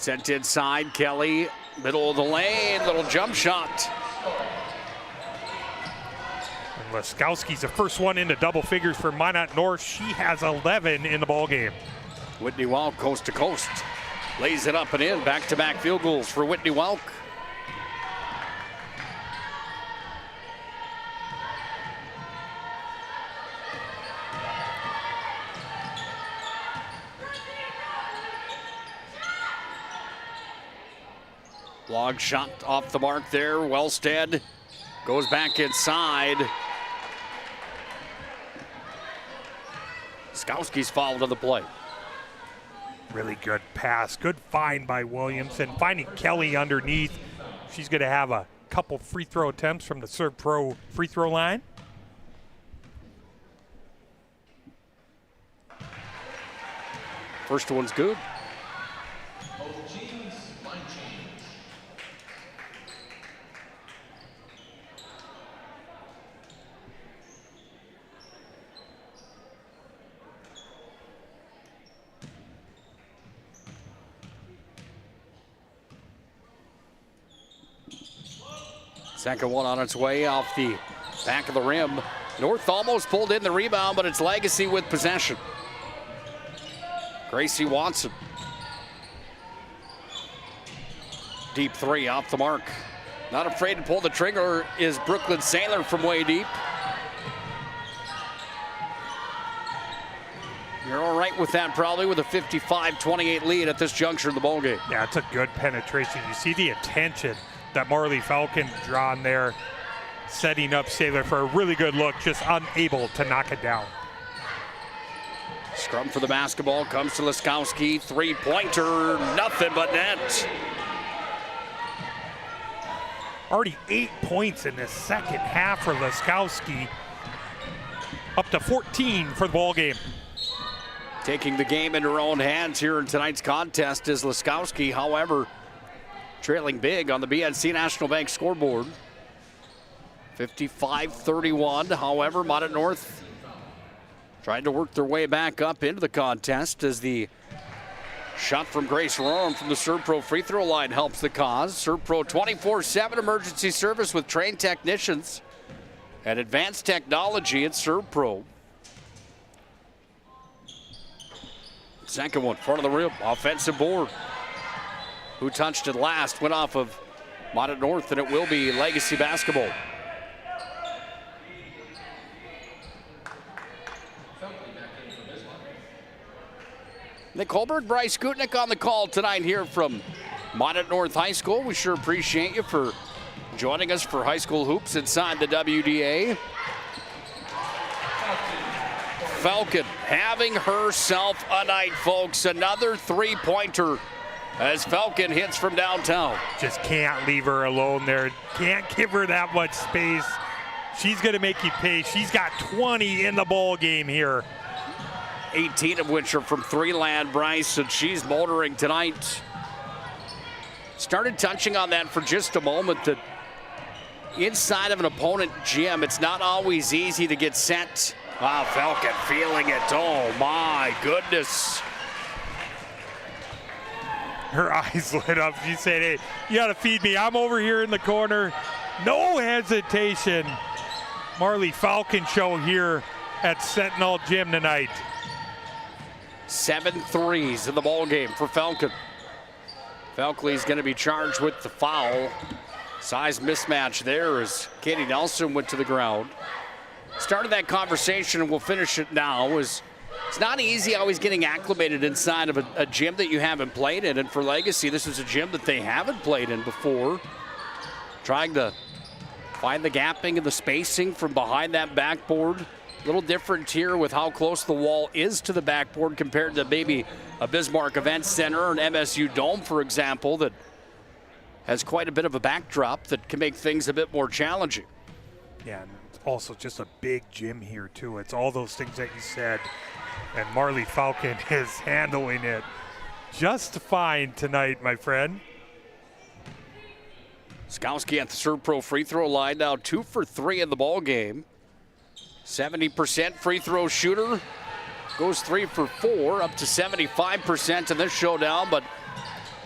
Sent inside, Kelly, middle of the lane, little jump shot. And Laskowski's the first one into double figures for Minot North. She has 11 in the ball game. Whitney Welk, coast to coast, lays it up and in. Back-to-back field goals for Whitney Welk. Long shot off the mark there. Wellstead goes back inside. Skowski's fouled on the play. Really good pass. Good find by Williamson. Finding Kelly underneath. She's going to have a couple free throw attempts from the Serve Pro free throw line. First one's good. Second one on its way off the back of the rim. North almost pulled in the rebound, but it's Legacy with possession. Gracie Watson. Deep three off the mark. Not afraid to pull the trigger is Brooklyn Sailor from way deep. You're all right with that probably with a 55-28 lead at this juncture in the ballgame. Yeah, it's a good penetration. You see the attention that Marley Falcon drawn there, setting up Sailor for a really good look, just unable to knock it down. Scrum for the basketball comes to Laskowski. Three-pointer, nothing but net. Already 8 points in the second half for Laskowski. Up to 14 for the ball game. Taking the game in her own hands here in tonight's contest is Laskowski. However, trailing big on the BNC National Bank scoreboard. 55-31. However, Minot North trying to work their way back up into the contest as the shot from Grace Roram from the Serve Pro free throw line helps the cause. Serve Pro 24/7 emergency service with trained technicians and advanced technology at Serve Pro. Second one, front of the rim, offensive board. Who touched it last went off of Minot North, and it will be Legacy basketball. Nick HULBERG, Bryce GUTKNECHT on the call tonight here from Minot North High School. We sure appreciate you for joining us for high school hoops inside the WDA. Falcon having herself a night, folks. Another three-pointer as Falcon hits from downtown. Just can't leave her alone there. Can't give her that much space. She's going to make you pay. She's got 20 in the ball game here. 18 of which are from three-land, Bryce, and she's motoring tonight. Started touching on that for just a moment, that inside of an opponent gym, it's not always easy to get set. Wow, Falcon feeling it. Oh, my goodness. Her eyes lit up. She said, hey, you got to feed me. I'm over here in the corner. No hesitation. Marley Falcon show here at Sentinel Gym tonight. 7 threes in the ball game for Falcon. Falkley's going to be charged with the foul. Size mismatch there as Katie Nelson went to the ground. Started that conversation, and we'll finish it now. It's not easy always getting acclimated inside of a gym that you haven't played in. And for Legacy, this is a gym that they haven't played in before. Trying to find the gapping and the spacing from behind that backboard. A little different here with how close the wall is to the backboard compared to maybe a Bismarck Event Center or an MSU Dome, for example, that has quite a bit of a backdrop that can make things a bit more challenging. Yeah, and it's also just a big gym here, too. It's all those things that you said. And Marley Falcon is handling it just fine tonight, my friend. Skowski at the Serve Pro free throw line now 2 for 3 in the ball game. 70% free throw shooter, goes 3 for 4, up to 75% in this showdown, but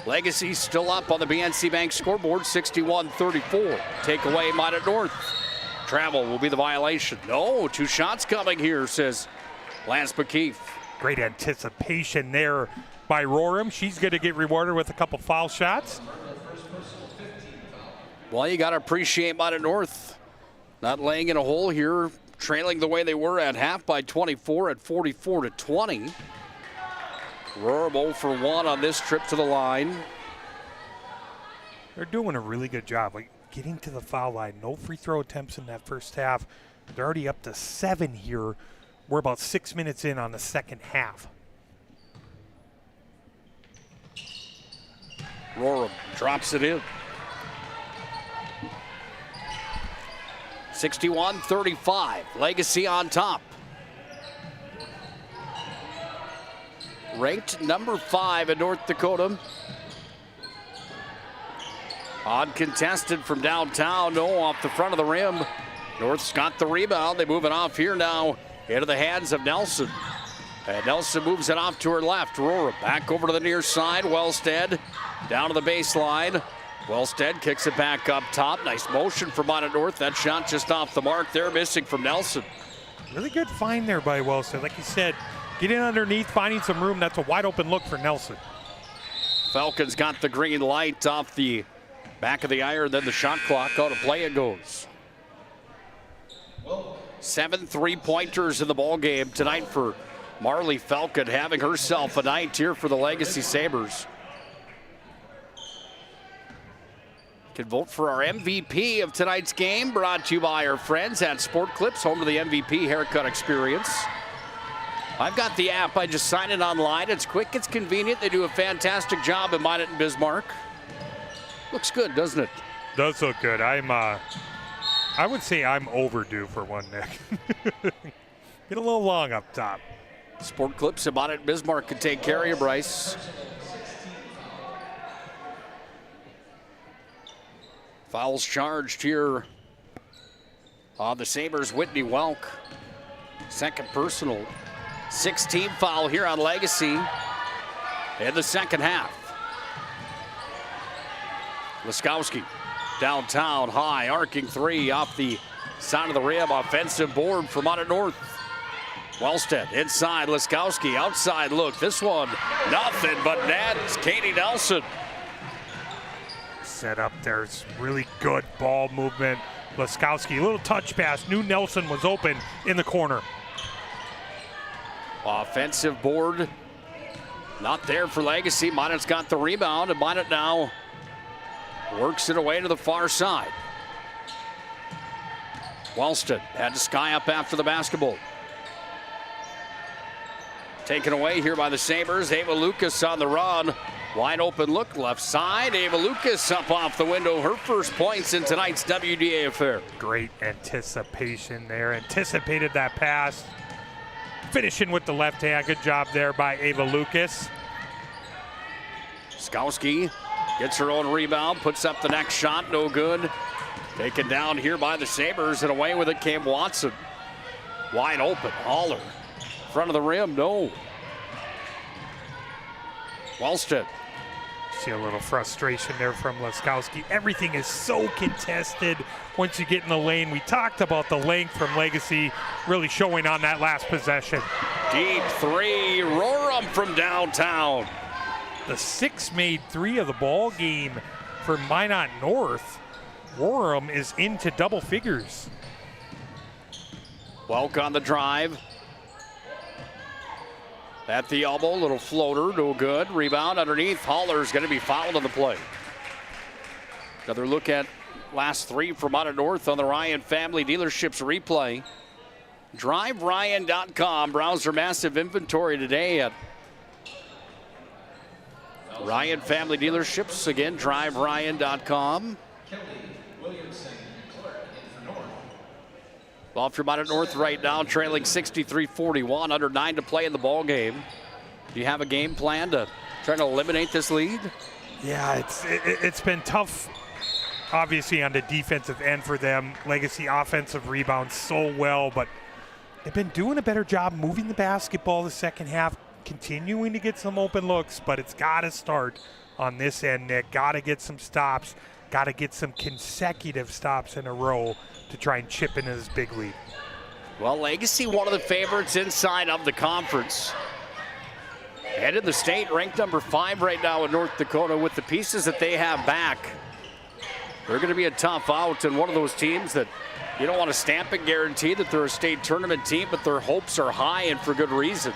Legacy still up on the BNC Bank scoreboard, 61-34. Take away Minot North. Travel will be the violation. No, 2 shots coming here, says Lance McKeith. Great anticipation there by Rorem. She's going to get rewarded with a couple foul shots. Well, you got to appreciate Minot North not laying in a hole here, trailing the way they were at half by 24 at 44-20. Rorem 0 for 1 on this trip to the line. They're doing a really good job, like getting to the foul line. No free throw attempts in that first half. They're already up to 7 here. We're about 6 minutes in on the second half. Rorem drops it in. 61-35. Legacy on top. Ranked number 5 in North Dakota. Uncontested from downtown. No, off the front of the rim. North's got the rebound. They move it off here now into the hands of Nelson. And Nelson moves it off to her left. Rorem back over to the near side. Wellstead down to the baseline. Wellstead kicks it back up top. Nice motion for Minot North. That shot just off the mark there, missing from Nelson. Really good find there by Wellstead. Like you said, get in underneath, finding some room. That's a wide open look for Nelson. Falcons got the green light off the back of the iron. Then the shot clock out of play it goes. 7 3-pointers in the ball game tonight for Marley Falcon, having herself a night here for the Legacy Sabres. You can vote for our MVP of tonight's game, brought to you by our friends at Sport Clips, home to the MVP haircut experience. I've got the app. I just sign it online. It's quick, it's convenient. They do a fantastic job in Minot and Bismarck. Looks good, doesn't it? Does look good. I would say I'm overdue for one, Nick. Get a little long up top. Sport Clips in Minot and Bismarck can take care of you, Bryce. Fouls charged here on the Sabres. Whitney Welk, second personal. 16 foul here on Legacy in the second half. Laskowski downtown, high, arcing 3 off the side of the rim. Offensive board from Minot North. Wellstead inside, Laskowski outside look. This one, nothing but net. It's Katie Nelson. Set up there's really good ball movement. Laskowski, a little touch pass. Knew Nelson was open in the corner. Offensive board, not there for Legacy. Minot's got the rebound, and Minot now works it away to the far side. Wellstead had to sky up after the basketball. Taken away here by the Sabres. Ava Lucas on the run. Wide open look left side. Ava Lucas up off the window. Her first points in tonight's WDA affair. Great anticipation there. Anticipated that pass. Finishing with the left hand. Good job there by Ava Lucas. Skowski gets her own rebound. Puts up the next shot. No good. Taken down here by the Sabres, and away with it came Watson. Wide open. Haller. Front of the rim. No. Wellstead. See a little frustration there from Laskowski. Everything is so contested once you get in the lane. We talked about the length from Legacy really showing on that last possession. Deep 3, Rorem from downtown. The 6 made 3 of the ball game for Minot North. Rorem is into double figures. Welk on the drive. At the elbow, little floater, no good. Rebound underneath. Haller's going to be fouled on the play. Another look at last 3 from Minot North on the Ryan Family Dealerships replay. DriveRyan.com. Browse their massive inventory today at Ryan Family Dealerships. Again, DriveRyan.com. Well, for Minot North right now, trailing 63-41, under 9 to play in the ball game. Do you have a game plan to try to eliminate this lead? Yeah, it's been tough, obviously, on the defensive end for them. Legacy offensive rebounds so well, but they've been doing a better job moving the basketball the second half, continuing to get some open looks, but it's got to start on this end, Nick. Got to get some stops, got to get some consecutive stops in a row to try and chip into this big lead. Well, Legacy, one of the favorites inside of the conference. Head in the state, ranked number 5 right now in North Dakota. With the pieces that they have back, they're going to be a tough out, and one of those teams that you don't want to stamp and guarantee that they're a state tournament team, but their hopes are high and for good reason.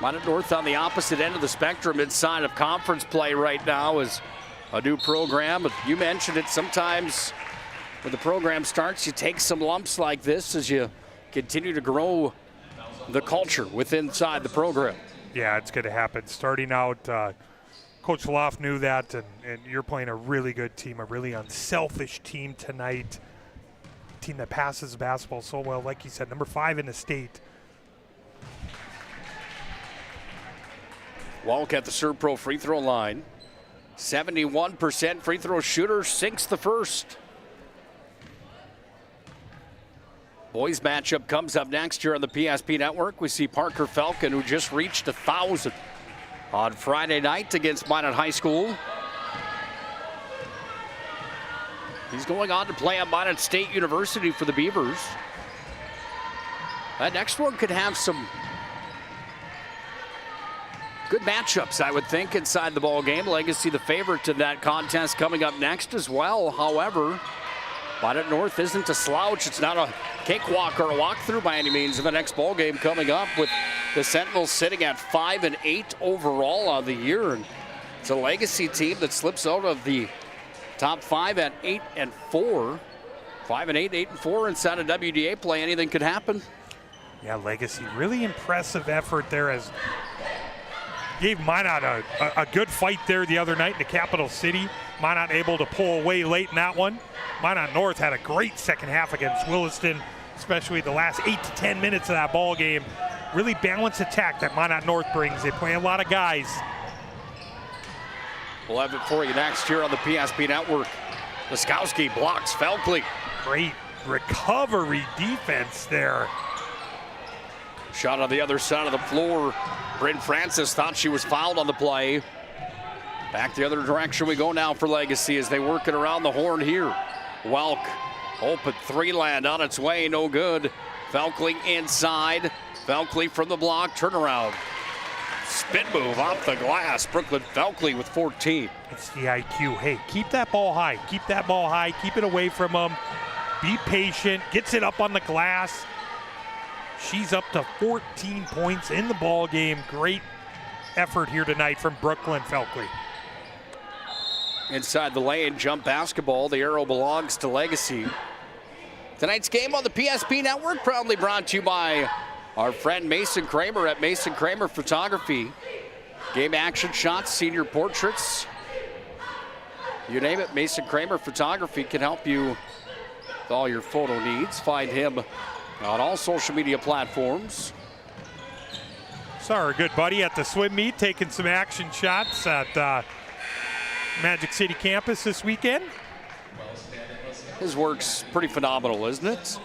Minot North on the opposite end of the spectrum inside of conference play right now is a new program. But you mentioned it, sometimes when the program starts, you take some lumps like this as you continue to grow the culture within inside the program. Yeah, it's going to happen. Starting out, Coach Loft knew that, and you're playing a really good team, a really unselfish team tonight. Team that passes the basketball so well, like you said, number 5 in the state. Walk at the Serve Pro free throw line. 71% free throw shooter, sinks the first. Boys matchup comes up next here on the PSP Network. We see Parker Falcon, who just reached 1,000 on Friday night against Minot High School. He's going on to play at Minot State University for the Beavers. That next one could have some good matchups, I would think, inside the ball game. Legacy the favorite in that contest coming up next as well. However, Minot North isn't a slouch. It's not a cakewalk or a walkthrough by any means in the next ball game coming up, with the Sentinels sitting at 5-8 overall on the year. And it's a Legacy team that slips out of the top 5 at 8-4. 5-8, 8-4 inside of WDA play. Anything could happen. Yeah, Legacy, really impressive effort there, as gave Minot a good fight there the other night in the capital city. Minot able to pull away late in that one. Minot North had a great second half against Williston, especially the last 8 to 10 minutes of that ball game. Really balanced attack that Minot North brings. They play a lot of guys. We'll have it for you next year on the PSP Network. Laskowski blocks Felkley. Great recovery defense there. Shot on the other side of the floor. Bryn Francis thought she was fouled on the play. Back the other direction we go now for Legacy as they work it around the horn here. Welk, open three, land on its way, no good. Felkley inside. Felkley from the block, turnaround. Spin move off the glass. Brooklyn Felkley with 14. It's the IQ. Hey, keep that ball high. Keep that ball high. Keep it away from them. Be patient. Gets it up on the glass. She's up to 14 points in the ball game. Great effort here tonight from Brooklyn Felkley. Inside the lane, jump basketball. The arrow belongs to Legacy. Tonight's game on the PSP Network proudly brought to you by our friend Mason Kramer at Mason Kramer Photography. Game action shots, senior portraits. You name it, Mason Kramer Photography can help you with all your photo needs. Find him on all social media platforms. Saw our good buddy at the swim meet taking some action shots at Magic City campus this weekend. His work's pretty phenomenal, isn't it?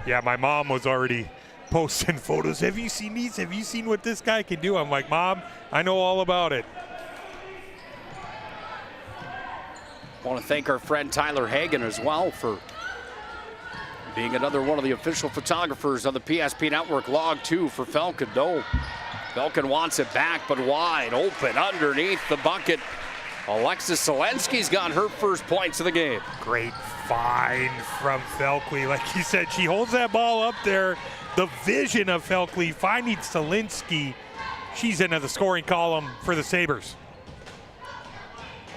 Yeah, my mom was already posting photos. Have you seen these? Have you seen what this guy can do? I'm like, Mom, I know all about it. I want to thank our friend Tyler Hagan as well for being another one of the official photographers on the PSP Network. Log 2 for Falcon. No. Falcon wants it back, but wide open underneath the bucket. Alexis Selensky's got her first points of the game. Great find from Felkley. Like you said, she holds that ball up there. The vision of Felkley finding Selensky. She's into the scoring column for the Sabres.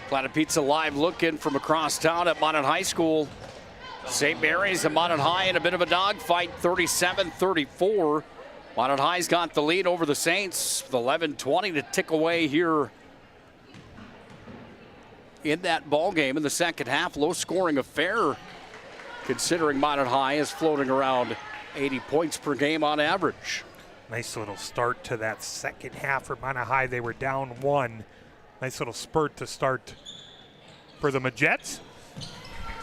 Planet Pizza Live looking from across town at Minot High School. St. Mary's and Minot High in a bit of a dogfight, 37-34. Minot High's got the lead over the Saints with 11:20 to tick away here in that ball game in the second half. Low scoring affair, considering Minot High is floating around 80 points per game on average. Nice little start to that second half for Minot High. They were down 1. Nice little spurt to start for the Majets.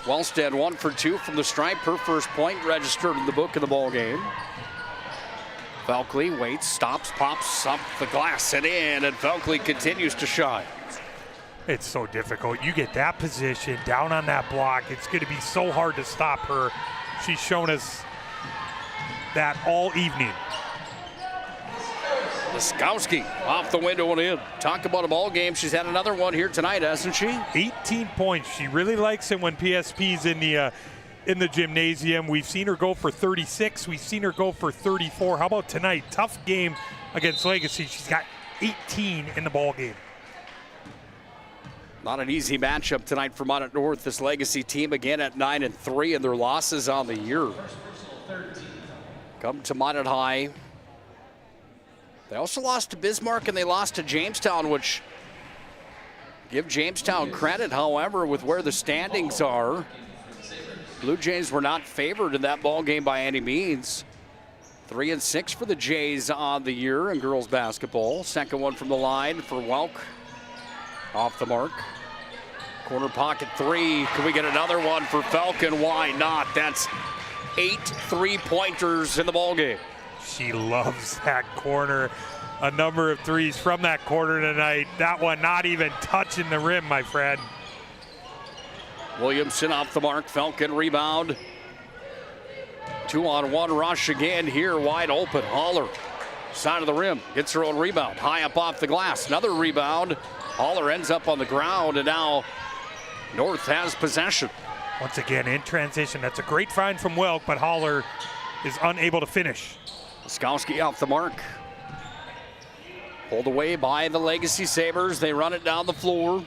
Wellstead 1 for 2 from the stripe. Her first point registered in the book of the ball game. Felkley waits, stops, pops up the glass and in, and Felkley continues to shine. It's so difficult. You get that position down on that block. It's going to be so hard to stop her. She's shown us that all evening. Laskowski off the window and in. Talk about a ball game. She's had another one here tonight, hasn't she? 18 points. She really likes it when PSP's in the gymnasium. We've seen her go for 36. We've seen her go for 34. How about tonight? Tough game against Legacy. She's got 18 in the ball game. Not an easy matchup tonight for Minot North. This Legacy team again at 9-3, and their losses on the year come to Minot High. They also lost to Bismarck and they lost to Jamestown, which give Jamestown credit. However, with where the standings are, Blue Jays were not favored in that ball game by any means. 3-6 for the Jays on the year in girls basketball. Second one from the line for Welk. Off the mark. Corner pocket three. Can we get another one for Falcon? Why not? That's 8 3-pointers in the ball game. She loves that corner. A number of threes from that corner tonight. That one not even touching the rim, my friend. Williamson off the mark. Falcon rebound. 2-on-1 rush again here. Wide open. Haller. Side of the rim. Gets her own rebound. High up off the glass. Another rebound. Haller ends up on the ground, and now North has possession. Once again, in transition. That's a great find from Welk, but Haller is unable to finish. Laskowski off the mark. Pulled away by the Legacy Sabres. They run it down the floor.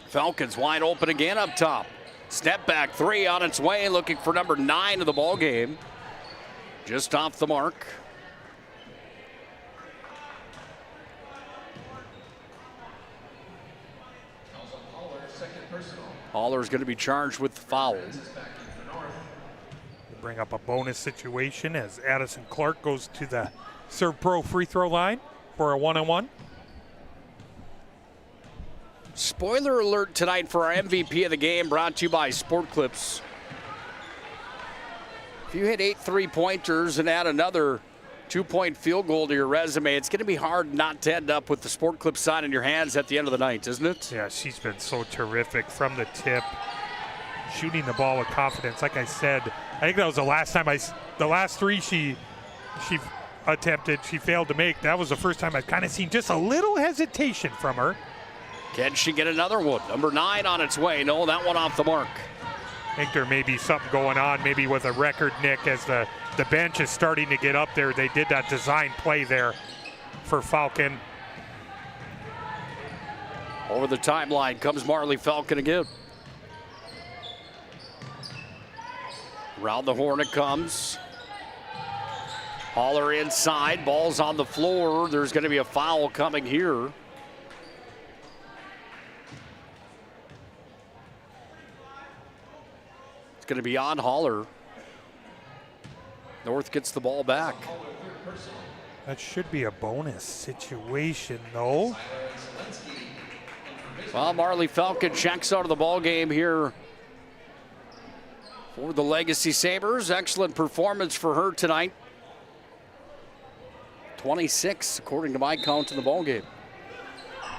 Falcons wide open again up top. Step back three on its way, looking for number 9 of the ball game. Just off the mark. Haller's going to be charged with the foul. Bring up a bonus situation as Addison Clark goes to the Serve Pro free throw line for a 1-on-1. Spoiler alert tonight for our MVP of the game, brought to you by Sport Clips. If you hit 8 3-pointers and add another 2-point field goal to your resume, it's going to be hard not to end up with the Sport Clip sign in your hands at the end of the night, isn't it? Yeah, she's been so terrific from the tip, shooting the ball with confidence. Like I said, I think that was the last time the last three she attempted, she failed to make. That was the first time I've kind of seen just a little hesitation from her. Can she get another one? Number 9 on its way. No, that one off the mark. I think there may be something going on, maybe with a record, Nick, as the bench is starting to get up there. They did that design play there for Falcon. Over the timeline comes Marley Falcon again. Around the horn it comes. Haller inside, ball's on the floor. There's going to be a foul coming here. It's going to be on Haller. North gets the ball back. That should be a bonus situation, though. Well, Marley Falcon checks out of the ball game here for the Legacy Sabres. Excellent performance for her tonight. 26, according to my count, in the ball game.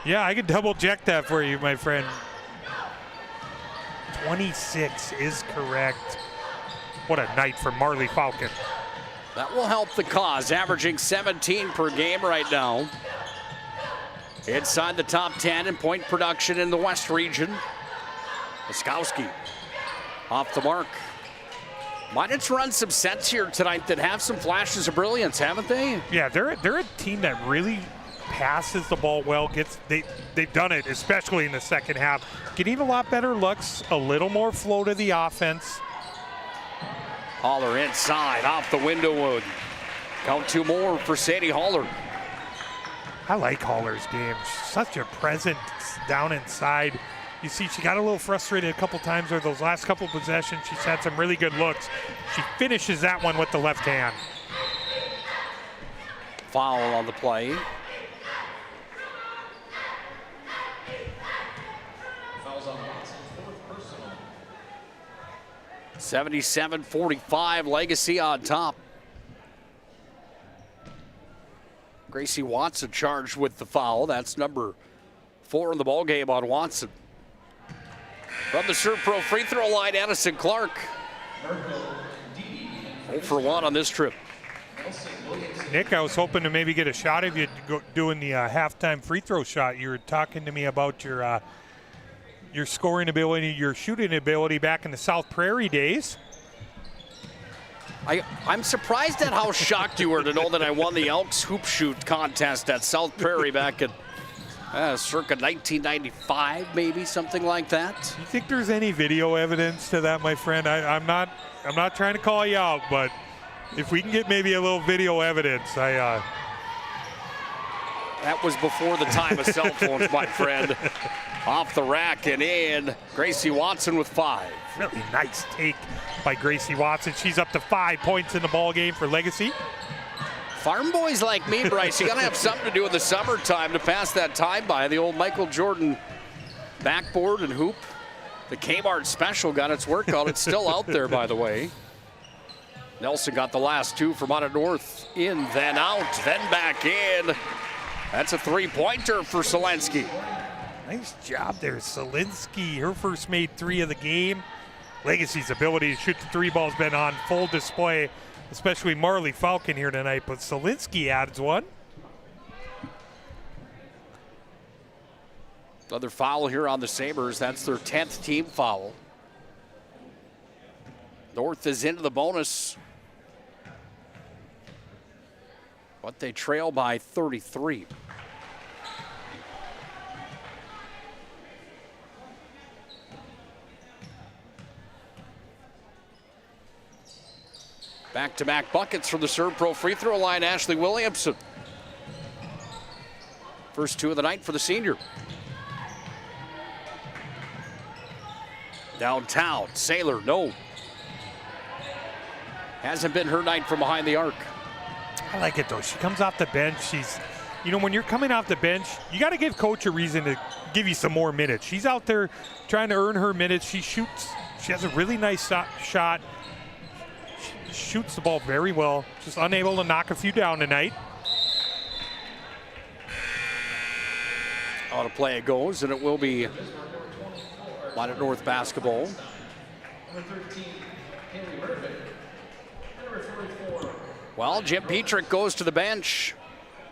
Yeah, I can double check that for you, my friend. 26 is correct. What a night for Marley Falcon. That will help the cause, averaging 17 per game right now. Inside the top 10 in point production in the West region. Laskowski off the mark. Minot's run some sets here tonight that have some flashes of brilliance, haven't they? Yeah, they're a team that really passes the ball well. They've done it, especially in the second half. Getting a lot better looks, a little more flow to the offense. Haller inside, off the window wood. Count 2 more for Sadie Haller. I like Haller's game. She's such a presence down inside. You see, she got a little frustrated a couple times over those last couple possessions. She's had some really good looks. She finishes that one with the left hand. Foul on the play. Fouls on Watson, 4th personal. 77-45, Legacy on top. Gracie Watson charged with the foul. That's number 4 in the ballgame on Watson. From the Serve Pro free throw line, Addison Clark. 0 for 1 on this trip. Nick, I was hoping to maybe get a shot of you doing the halftime free throw shot. You were talking to me about your scoring ability, your shooting ability back in the South Prairie days. I'm surprised at how shocked you were to know that I won the Elks hoop shoot contest at South Prairie back in circa 1995, maybe something like that. You think there's any video evidence to that, my friend? I'm not trying to call you out, but if we can get maybe a little video evidence, That was before the time of cell phones, my friend. Off the rack and in. Gracie Watson with 5. Really nice take by Gracie Watson. She's up to 5 points in the ball game for Legacy. Farm boys like me, Bryce, you got to have something to do in the summertime to pass that time by. The old Michael Jordan backboard and hoop. The Kmart special got its workout. It's still out there, by the way. Nelson got the last 2 from Minot North. In, then out, then back in. That's a 3-pointer for Selensky. Nice job there, Selensky. Her first made 3 of the game. Legacy's ability to shoot the 3 ball's been on full display, especially Marley Falcon here tonight, but Selensky adds 1. Another foul here on the Sabres. That's their 10th team foul. North is into the bonus, but they trail by 33. Back-to-back buckets from the Serve Pro free throw line, Ashley Williamson. First 2 of the night for the senior. Downtown, Saylor, no. Hasn't been her night from behind the arc. I like it though. She comes off the bench. When you're coming off the bench, you got to give coach a reason to give you some more minutes. She's out there trying to earn her minutes. She shoots. She has a really nice shot. She shoots the ball very well. Just unable to knock a few down tonight. On a play it goes, and it will be Minot North basketball. Well, Jim Petrick goes to the bench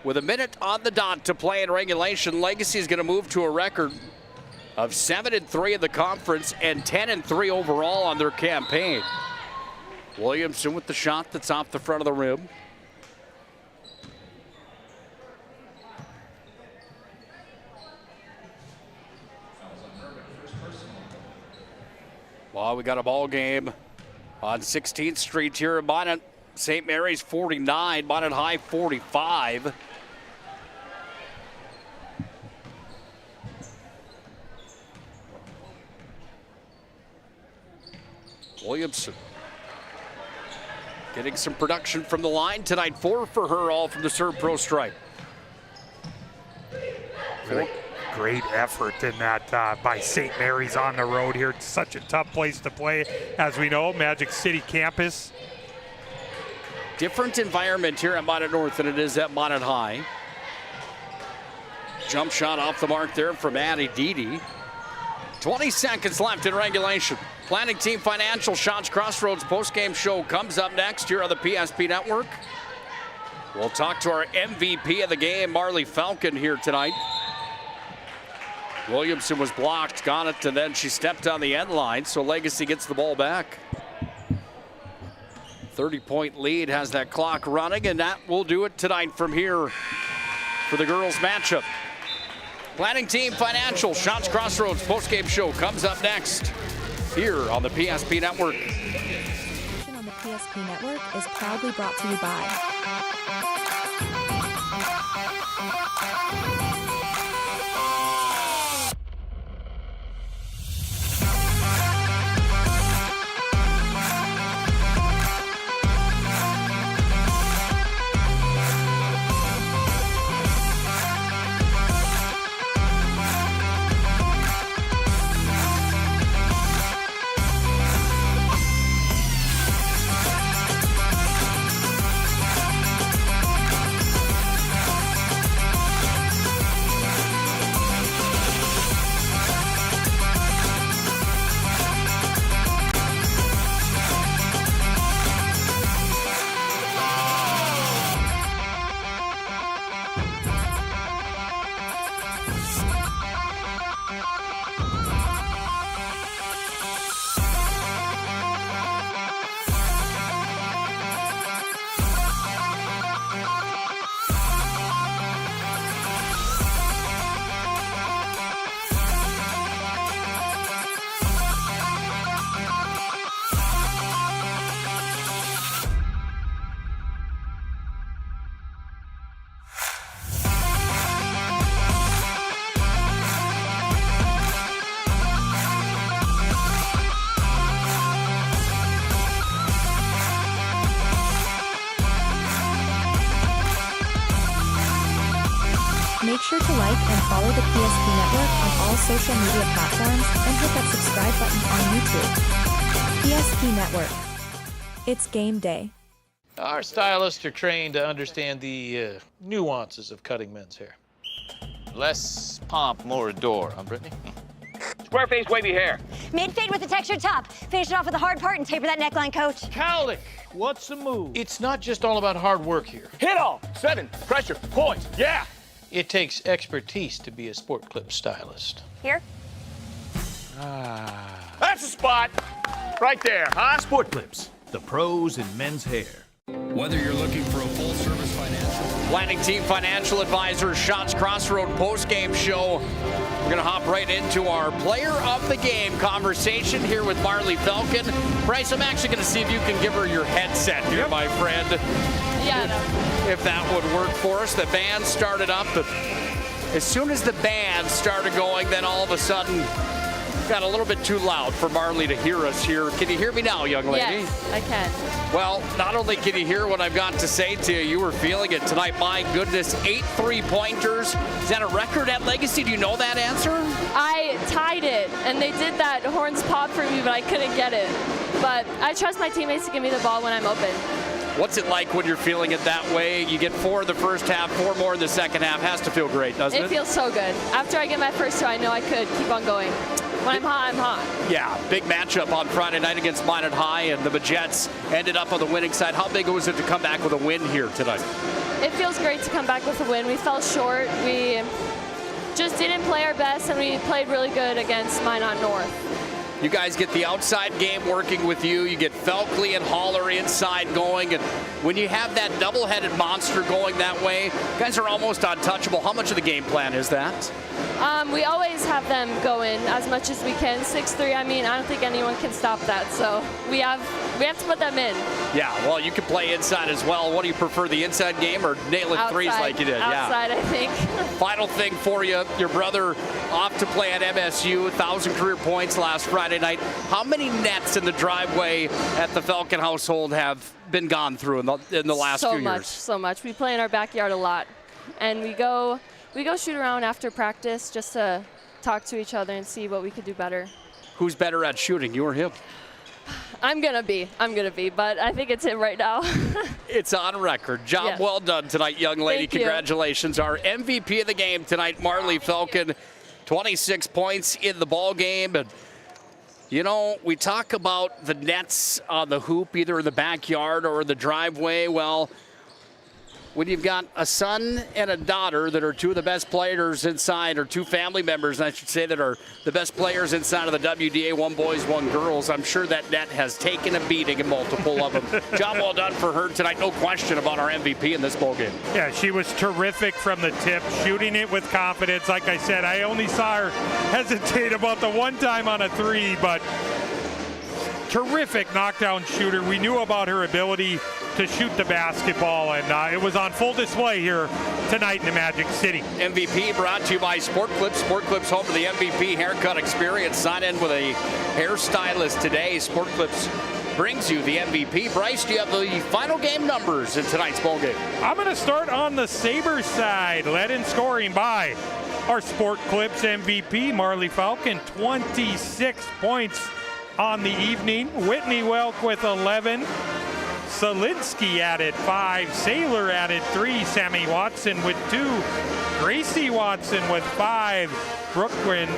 with a minute on the dot to play in regulation. Legacy is going to move to a record of 7-3 in the conference and 10-3 overall on their campaign. Williamson with the shot that's off the front of the rim. Well, we got a ball game on 16th Street here in Minot. St. Mary's 49, Minot High 45. Williamson getting some production from the line tonight. 4 for her, all from the Serve Pro stripe. Really great effort in that by St. Mary's on the road here. It's such a tough place to play, as we know, Magic City campus. Different environment here at Minot North than it is at Minot High. Jump shot off the mark there from Addie Dede. 20 seconds left in regulation. Planning Team Financial Shots Crossroads postgame show comes up next here on the PSP Network. We'll talk to our MVP of the game, Marley Falcon, here tonight. Williamson was blocked, got it, and then she stepped on the end line, so Legacy gets the ball back. 30-point lead has that clock running, and that will do it tonight from here for the girls matchup. Planning Team Financial Shots Crossroads postgame show comes up next here on the PSP Network. On the PSP Network is proudly brought to you by like and follow the PSP Network on all social media platforms and hit that subscribe button on YouTube. PSP Network. It's game day. Our stylists are trained to understand the nuances of cutting men's hair. Less pomp, more adore, huh, Brittany? Square face, wavy hair. Mid-fade with a textured top. Finish it off with a hard part and taper that neckline, coach. Cowlick, what's the move? It's not just all about hard work here. Hit all. 7. Pressure. Points. Yeah. It takes expertise to be a sport clip stylist. Here? That's the spot. Right there, huh? Sport Clips, the pros in men's hair. Whether you're looking for a full-service financial Planning Team Financial Advisors, Shots Crossroad post-game show. We're going to hop right into our player of the game conversation here with Marley Falcon. Bryce, I'm actually going to see if you can give her your headset here, my friend. Yeah. If that would work for us. The band started up, but as soon as the band started going, then all of a sudden got a little bit too loud for Marley to hear us here. Can you hear me now, young lady? Yes, I can. Well, not only can you hear what I've got to say to you, you were feeling it tonight. My goodness, 8 3-pointers. Is that a record at Legacy? Do you know that answer? I tied it, and they did that horns pop for me, but I couldn't get it. But I trust my teammates to give me the ball when I'm open. What's it like when you're feeling it that way? You get 4 in the first half, 4 more in the second half. Has to feel great, doesn't it? It feels so good. After I get my first two, I know I could keep on going. When I'm hot, I'm hot. Yeah, big matchup on Friday night against Minot High, and the Jets ended up on the winning side. How big was it to come back with a win here tonight? It feels great to come back with a win. We fell short. We just didn't play our best, and we played really good against Minot North. You guys get the outside game working with you. You get Felkley and Haller inside going. And when you have that double-headed monster going that way, guys are almost untouchable. How much of the game plan is that? We always have them going as much as we can. 6'3", I mean, I don't think anyone can stop that. So we have to put them in. Yeah, well, you can play inside as well. What do you prefer, the inside game or nailing threes like you did? Outside, yeah. I think. Final thing for you, your brother off to play at MSU, 1,000 career points last Friday night. How many nets in the driveway at the Falcon household have been gone through in the last few years? So much. We play in our backyard a lot. And we go shoot around after practice just to talk to each other and see what we could do better. Who's better at shooting, you or him? I'm gonna be, but I think it's him right now. It's on record. Job well done tonight, young lady. Thank Congratulations. Our MVP of the game tonight, Marley Falcon, 26 points in the ball game. And you know, we talk about the nets on the hoop, either in the backyard or in the driveway. Well, when you've got a son and a daughter that are two of the best players inside, or two family members, I should say, that are the best players inside of the WDA, one boys, one girls, I'm sure that net has taken a beating in multiple of them. Job well done for her tonight. No question about our MVP in this ball game. Yeah, she was terrific from the tip, shooting it with confidence. Like I said, I only saw her hesitate about the one time on a three, but terrific knockdown shooter. We knew about her ability to shoot the basketball, and it was on full display here tonight in the Magic City. MVP brought to you by Sport Clips. Sport Clips, home to the MVP haircut experience. Sign in with a hairstylist today. Sport Clips brings you the MVP. Bryce, do you have the final game numbers in tonight's ball game? I'm going to start on the Sabres side. Led in scoring by our Sport Clips MVP, Marley Falcon, 26 points on the evening. Whitney Welk with 11. Solinsky added 5. Saylor added 3. Sammy Watson with 2. Gracie Watson with 5. Brooklyn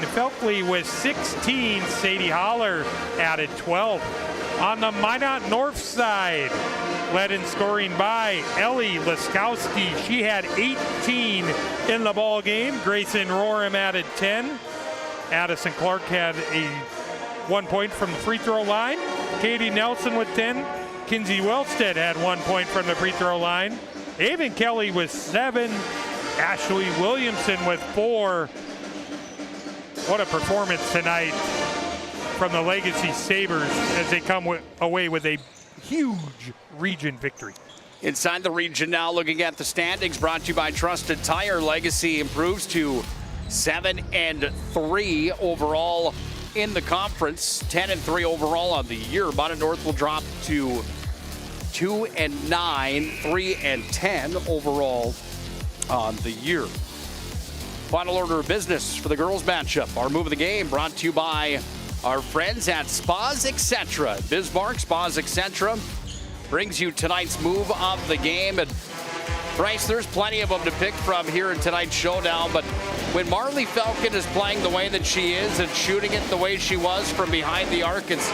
Felkley with 16. Sadie Holler added 12. On the Minot North side, led in scoring by Ellie Laskowski. She had 18 in the ball game. Grayson Roram added 10. Addison Clark had 1 point from the free throw line. Katie Nelson with 10. Kinsey Wellstead had 1 point from the free throw line. Avon Kelly with 7. Ashley Williamson with 4. What a performance tonight from the Legacy Sabres as they come away with a huge region victory. Inside the region now, looking at the standings, brought to you by Trusted Tire. Legacy improves to 7-3 overall in the conference, 10-3 overall on the year. Minot North will drop to 2-9, 3-10 overall on the year. Final order of business for the girls matchup. Our move of the game brought to you by our friends at Spas Etc. Bismarck Spas Etc. brings you tonight's move of the game. And Bryce, there's plenty of them to pick from here in tonight's showdown, but when Marley Falcon is playing the way that she is and shooting it the way she was from behind the arc, it's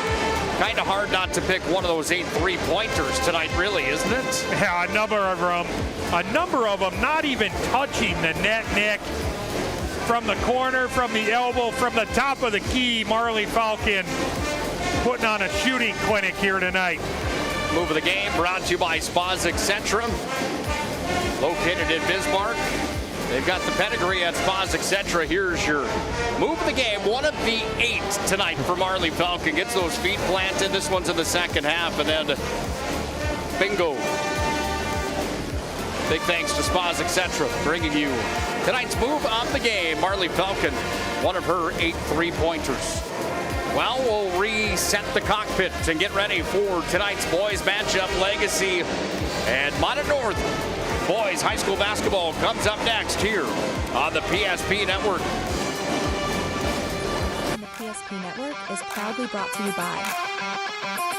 kind of hard not to pick one of those 8 3-pointers tonight, really, isn't it? Yeah, a number of them not even touching the net, Nick. From the corner, from the elbow, from the top of the key, Marley Falcon putting on a shooting clinic here tonight. Move of the game brought to you by Spas Etc. Located in Bismarck. They've got the pedigree at Spas Etc. Here's your move of the game. One of the 8 tonight for Marley Falcon. Gets those feet planted. This one's in the second half, and then bingo. Big thanks to Spas Etc. bringing you tonight's move of the game. Marley Falcon, one of her 8 3-pointers. Well, we'll reset the cockpit and get ready for tonight's boys matchup. Legacy and Minot North boys high school basketball comes up next here on the PSP Network. And the PSP Network is proudly brought to you by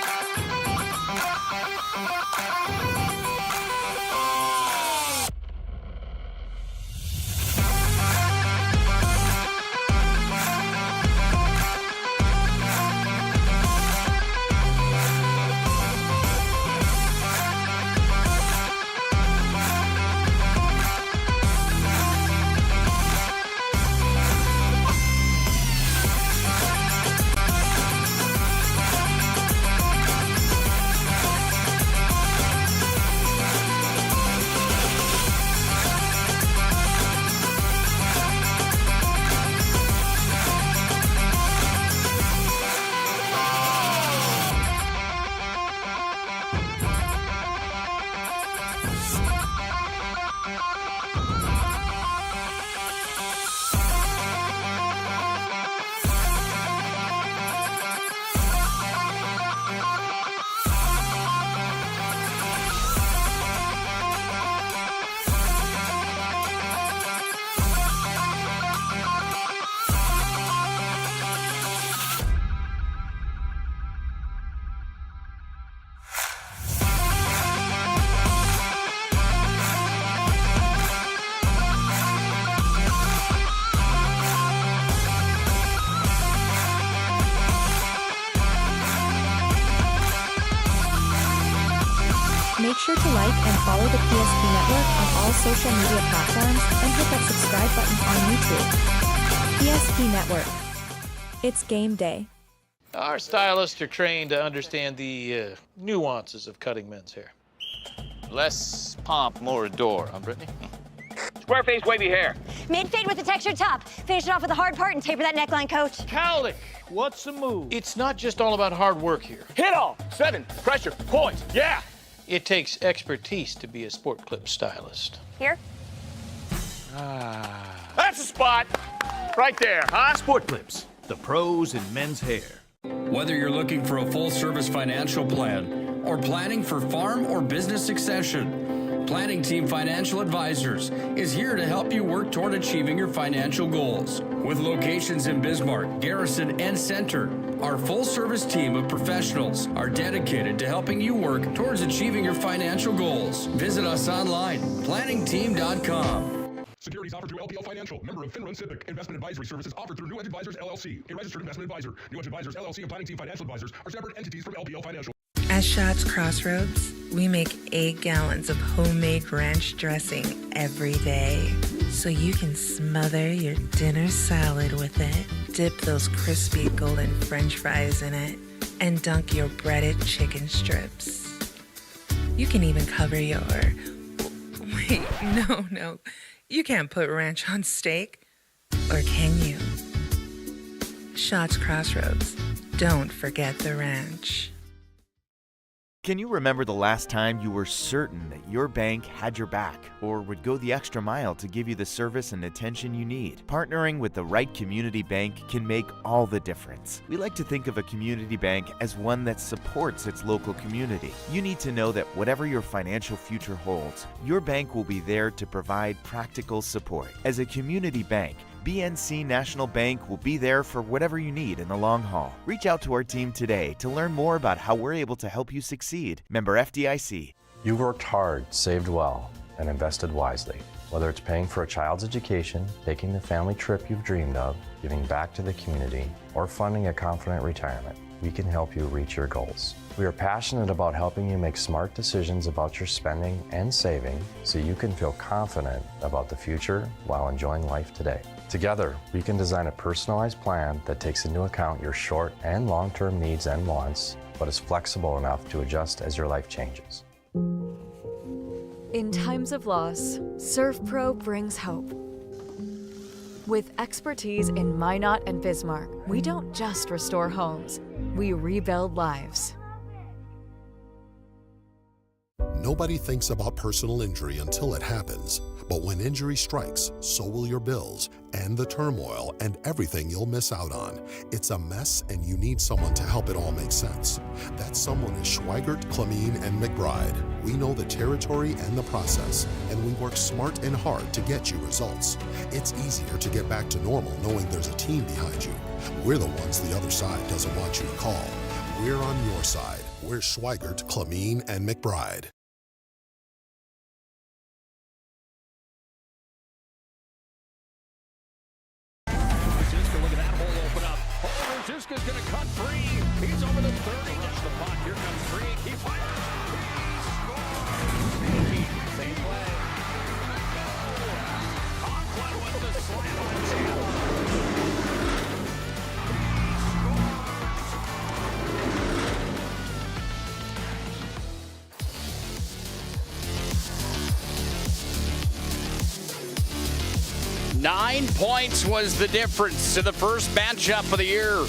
Make sure to like and follow the PSP Network on all social media platforms and hit that subscribe button on YouTube. PSP Network. It's game day. Our stylists are trained to understand the nuances of cutting men's hair. Less pomp, more adore. Huh, Brittany? Square face, wavy hair. Mid-fade with a textured top. Finish it off with the hard part and taper that neckline, coach. Cowlick, what's the move? It's not just all about hard work here. Hit off. 7. Pressure. Point. Yeah. It takes expertise to be a sport clip stylist. Here? That's the spot. Right there, huh? Sport Clips, the pros in men's hair. Whether you're looking for a full-service financial plan or planning for farm or business succession, Planning Team Financial Advisors is here to help you work toward achieving your financial goals. With locations in Bismarck, Garrison, and Center, our full-service team of professionals are dedicated to helping you work towards achieving your financial goals. Visit us online, planningteam.com. Securities offered through LPL Financial, member of FINRA Civic. Investment advisory services offered through New Edge Advisors, LLC, a registered investment advisor. New Edge Advisors, LLC, and Planning Team Financial Advisors are separate entities from LPL Financial. At Shots Crossroads, we make 8 gallons of homemade ranch dressing every day, so you can smother your dinner salad with it, dip those crispy golden French fries in it, and dunk your breaded chicken strips. You can even cover your... Wait, no. You can't put ranch on steak, or can you? Shots Crossroads. Don't forget the ranch. Can you remember the last time you were certain that your bank had your back or would go the extra mile to give you the service and attention you need? Partnering with the right community bank can make all the difference. We like to think of a community bank as one that supports its local community. You need to know that whatever your financial future holds, your bank will be there to provide practical support. As a community bank, BNC National Bank will be there for whatever you need in the long haul. Reach out to our team today to learn more about how we're able to help you succeed. Member FDIC. You've worked hard, saved well, and invested wisely. Whether it's paying for a child's education, taking the family trip you've dreamed of, giving back to the community, or funding a confident retirement, we can help you reach your goals. We are passionate about helping you make smart decisions about your spending and saving so you can feel confident about the future while enjoying life today. Together, we can design a personalized plan that takes into account your short and long-term needs and wants, but is flexible enough to adjust as your life changes. In times of loss, ServPro brings hope. With expertise in Minot and Bismarck, we don't just restore homes, we rebuild lives. Nobody thinks about personal injury until it happens. But when injury strikes, so will your bills and the turmoil and everything you'll miss out on. It's a mess and you need someone to help it all make sense. That someone is Schweigert, Clemene, and McBride. We know the territory and the process, and we work smart and hard to get you results. It's easier to get back to normal knowing there's a team behind you. We're the ones the other side doesn't want you to call. We're on your side. We're Schweigert, Clemene, and McBride. Ziska's going to cut free. He's over the 30. That's the puck. Here comes Freak. He fires. He scores. Same play. Conklin with the slam on his head. He 9 points was the difference in the first matchup of the year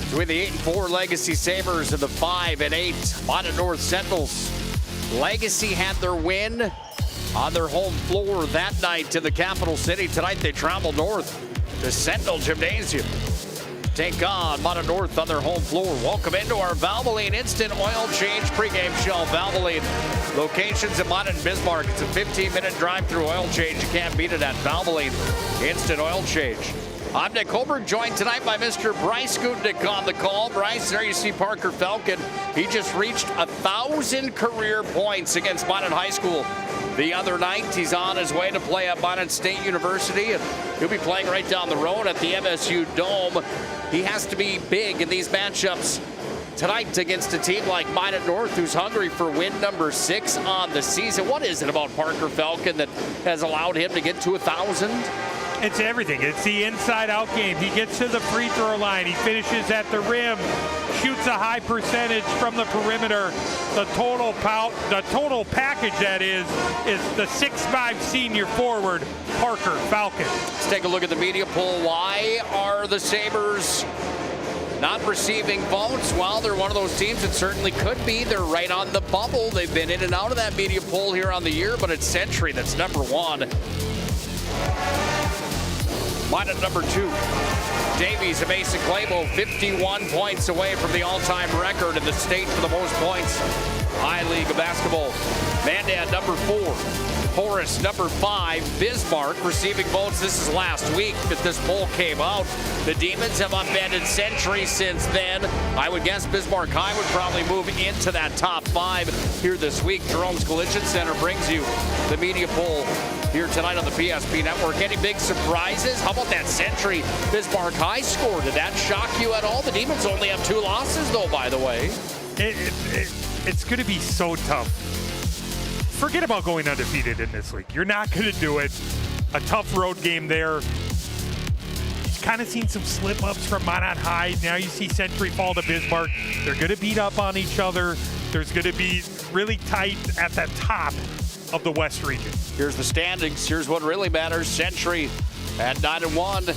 between the 8-4 Legacy Sabres and the 5-8 Minot North Sentinels. Legacy had their win on their home floor that night in the capital city. Tonight they travel north to Sentinel Gymnasium. Take on Minot North on their home floor. Welcome into our Valvoline Instant Oil Change pregame show. Valvoline locations in Minot and Bismarck. It's a 15-minute drive-through oil change. You can't beat it at Valvoline Instant Oil Change. I'm Nick HULBERG, joined tonight by Mr. Bryce GUTKNECHT on the call. Bryce, there you see Parker Falcon. He just reached 1,000 career points against Minot High School the other night. He's on his way to play at Minot State University, and he'll be playing right down the road at the MSU Dome. He has to be big in these matchups tonight against a team like Minot North, who's hungry for win number 6 on the season. What is it about Parker Falcon that has allowed him to get to 1,000? It's everything. It's the inside-out game. He gets to the free throw line. He finishes at the rim, shoots a high percentage from the perimeter. The total package, that is the 6'5" senior forward, Parker Falcon. Let's take a look at the media poll. Why are the Sabres not receiving votes? Well, they're one of those teams that certainly could be. They're right on the bubble. They've been in and out of that media poll here on the year, but it's Century that's number 1. Minot number 2. Davies and Mason Clabo, 51 points away from the all-time record in the state for the most points. High League of Basketball. Mandan number 4. Horace number 5. Bismarck receiving votes. This is last week that this poll came out. The Demons have upended Century since then. I would guess Bismarck High would probably move into that top 5 here this week. Jerome's Collision Center brings you the media poll here tonight on the PSP Network. Any big surprises? How about that Century Bismarck High score? Did that shock you at all? The Demons only have 2 losses, though, by the way. It's going to be so tough. Forget about going undefeated in this league. You're not going to do it. A tough road game there. You've kind of seen some slip-ups from Minot High. Now you see Century fall to Bismarck. They're going to beat up on each other. There's going to be really tight at the top of the West region. Here's the standings. Here's what really matters. Century at 9-1.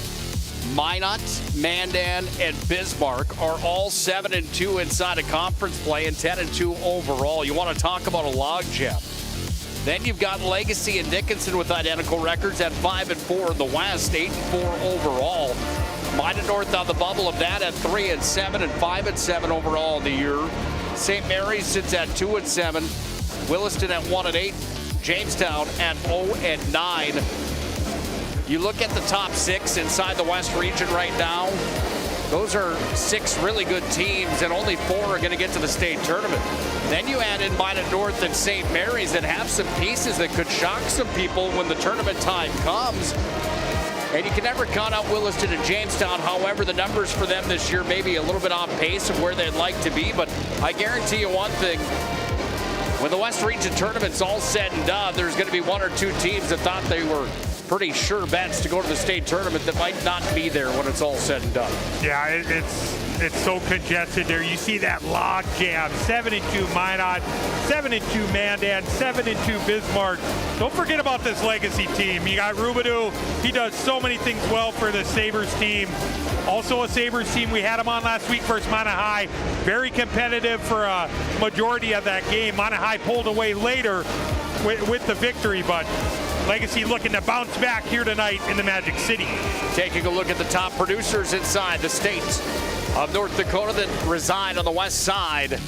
Minot, Mandan, and Bismarck are all 7-2 inside of conference play and 10-2 overall. You want to talk about a logjam. Then you've got Legacy and Dickinson with identical records at 5-4 in the West, 8-4 overall. Minot North on the bubble of that at 3-7 and 5-7 overall in the year. St. Mary's sits at 2-7. Williston at 1-8. Jamestown at 0-9. You look at the top 6 inside the West region right now. Those are 6 really good teams, and only 4 are going to get to the state tournament. Then you add in Minot North and St. Mary's that have some pieces that could shock some people when the tournament time comes. And you can never count out Williston and Jamestown. However, the numbers for them this year may be a little bit off pace of where they'd like to be. But I guarantee you one thing. When the West Region tournament's all said and done, there's going to be 1 or 2 teams that thought they were pretty sure bets to go to the state tournament that might not be there when it's all said and done. Yeah, it's so congested there. You see that log jam. 7-2 Minot, 7-2 Mandan, 7-2 Bismarck. Don't forget about this Legacy team. You got Rubidoux. He does so many things well for the Sabres team. Also a Sabres team, we had him on last week versus Minot High. Very competitive for a majority of that game. Minot High pulled away later with the victory, but Legacy looking to bounce back here tonight in the Magic City. Taking a look at the top producers inside the state of North Dakota that reside on the west side.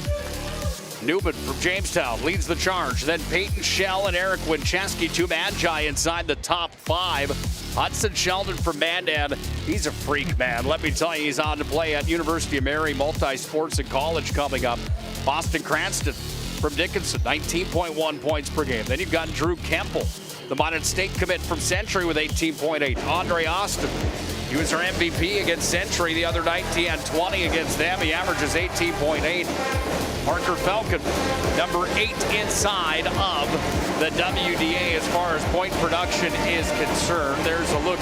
Newman from Jamestown leads the charge. Then Peyton Shell and Eric Winchesky, 2 Magi inside the top 5. Hudson Sheldon from Mandan. He's a freak, man. Let me tell you, he's on to play at University of Mary Multi-Sports and College coming up. Boston Cranston from Dickinson, 19.1 points per game. Then you've got Drew Kemple, the Minot State commit from Century with 18.8. Andre Austin, he was our MVP against Century the other night. He had 20 against them. He averages 18.8. Parker Falcon, number 8 inside of the WDA as far as point production is concerned. There's a look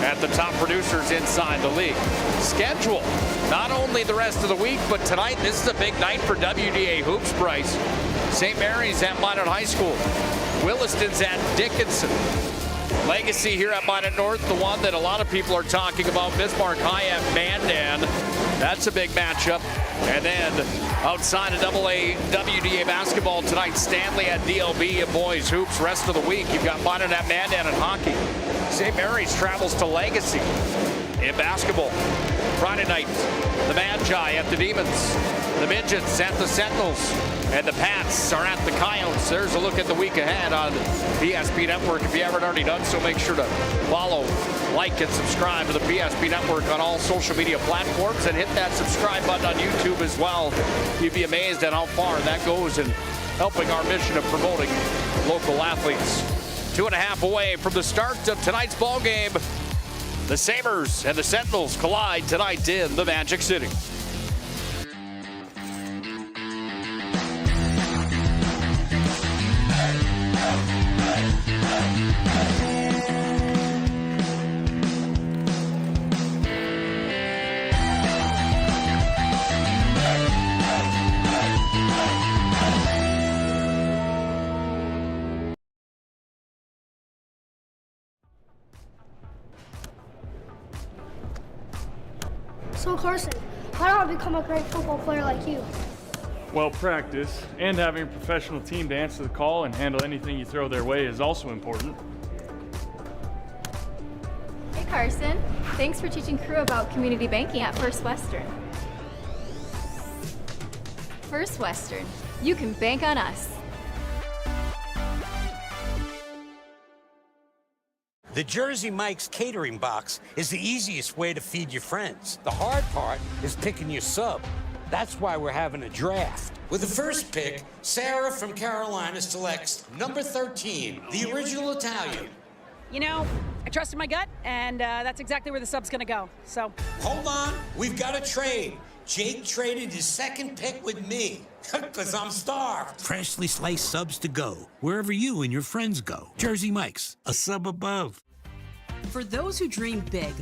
at the top producers inside the league. Schedule, not only the rest of the week, but tonight, this is a big night for WDA hoops, Bryce. St. Mary's at Minot High School. Williston's at Dickinson. Legacy here at Minot North, the one that a lot of people are talking about. Bismarck High at Mandan. That's a big matchup. And then outside of AA WDA basketball tonight, Stanley at DLB and boys hoops. Rest of the week, you've got Minot at Mandan and hockey. St. Mary's travels to Legacy in basketball. Friday night, the Magi at the Demons. The Midgets at the Sentinels. And the Pats are at the Coyotes. There's a look at the week ahead on PSP Network. If you haven't already done so, make sure to follow, like, and subscribe to the PSP Network on all social media platforms, and hit that subscribe button on YouTube as well. You'd be amazed at how far that goes in helping our mission of promoting local athletes. 2.5 away from the start of tonight's ball game. The Sabres and the Sentinels collide tonight in the Magic City. So Carson, how do I become a great football player like you? Well, practice and having a professional team to answer the call and handle anything you throw their way is also important. Hey Carson, thanks for teaching crew about community banking at First Western. First Western, you can bank on us. The Jersey Mike's catering box is the easiest way to feed your friends. The hard part is picking your sub. That's why we're having a draft. With the first pick, Sarah from Carolina selects number 13, the original Italian. You know, I trusted my gut, and that's exactly where the sub's gonna go, so. Hold on, we've got a trade. Jake traded his second pick with me, because I'm starved. Freshly sliced subs to go, wherever you and your friends go. Jersey Mike's, a sub above. For those who dream big,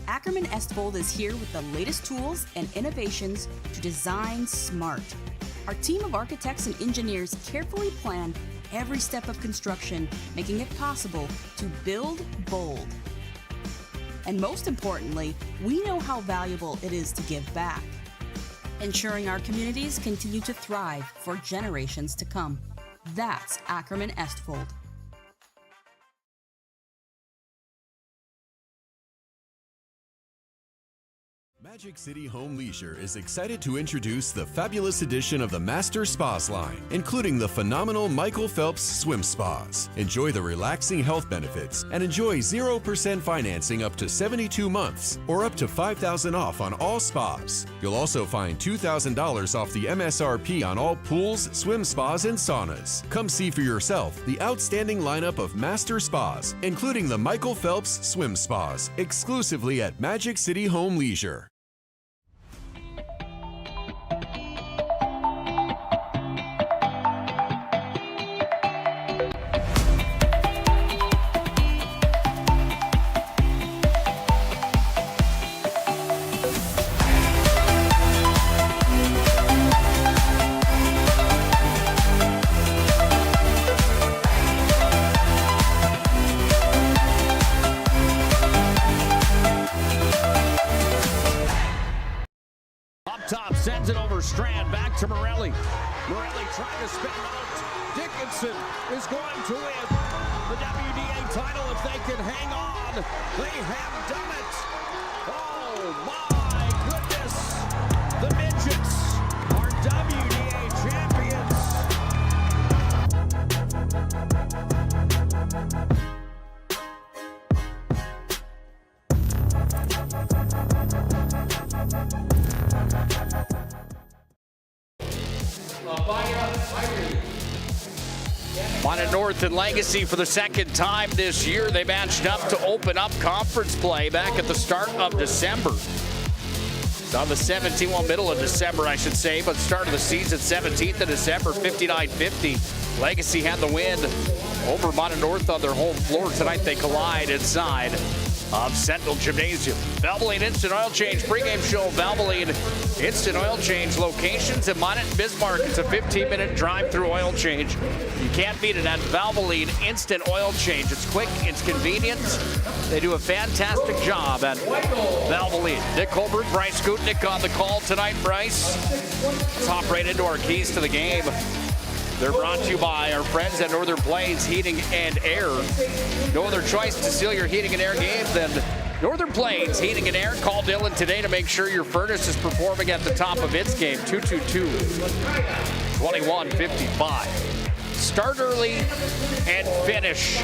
Ackerman Estvold is here with the latest tools and innovations to design smart. Our team of architects and engineers carefully plan every step of construction, making it possible to build bold. And most importantly, we know how valuable it is to give back, ensuring our communities continue to thrive for generations to come. That's Ackerman Estfold. Magic City Home Leisure is excited to introduce the fabulous edition of the Master Spas line, including the phenomenal Michael Phelps Swim Spas. Enjoy the relaxing health benefits and enjoy 0% financing up to 72 months or up to $5,000 off on all spas. You'll also find $2,000 off the MSRP on all pools, swim spas, and saunas. Come see for yourself the outstanding lineup of Master Spas, including the Michael Phelps Swim Spas, exclusively at Magic City Home Leisure. Top sends it over Strand, back to Morelli. Morelli trying to spin out. Dickinson is going to win the WDA title if they can hang on. They have done it. Oh my goodness. The Midgets are WDA champions. Minot North and Legacy for the second time this year. They matched up to open up conference play back at the start of December. It's on the 17th, well, middle of December, I should say, but start of the season, 17th of December, 59-50. Legacy had the win over Minot North on their home floor. Tonight they collide inside of Sentinel Gymnasium. Valvoline Instant Oil Change pregame show. Valvoline Instant Oil Change locations in Minot and Bismarck. It's a 15-minute drive-through oil change. You can't beat it at Valvoline Instant Oil Change. It's quick, it's convenient. They do a fantastic job at Valvoline. Nick HULBERG, Bryce GUTKNECHT on the call tonight. Bryce, let's hop right into our keys to the game. They're brought to you by our friends at Northern Plains Heating and Air. No other choice to seal your heating and air game than Northern Plains Heating and Air. Call Dylan today to make sure your furnace is performing at the top of its game. 222-2155. Start early and finish.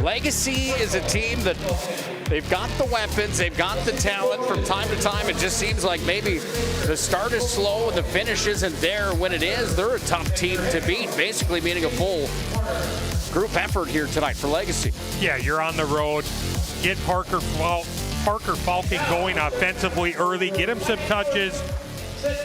Legacy is a team that they've got the weapons, they've got the talent. From time to time, it just seems like maybe the start is slow and the finish isn't there. When it is, they're a tough team to beat, basically meaning a full group effort here tonight for Legacy. Yeah, you're on the road. Get Parker Falcon going offensively early. Get him some touches.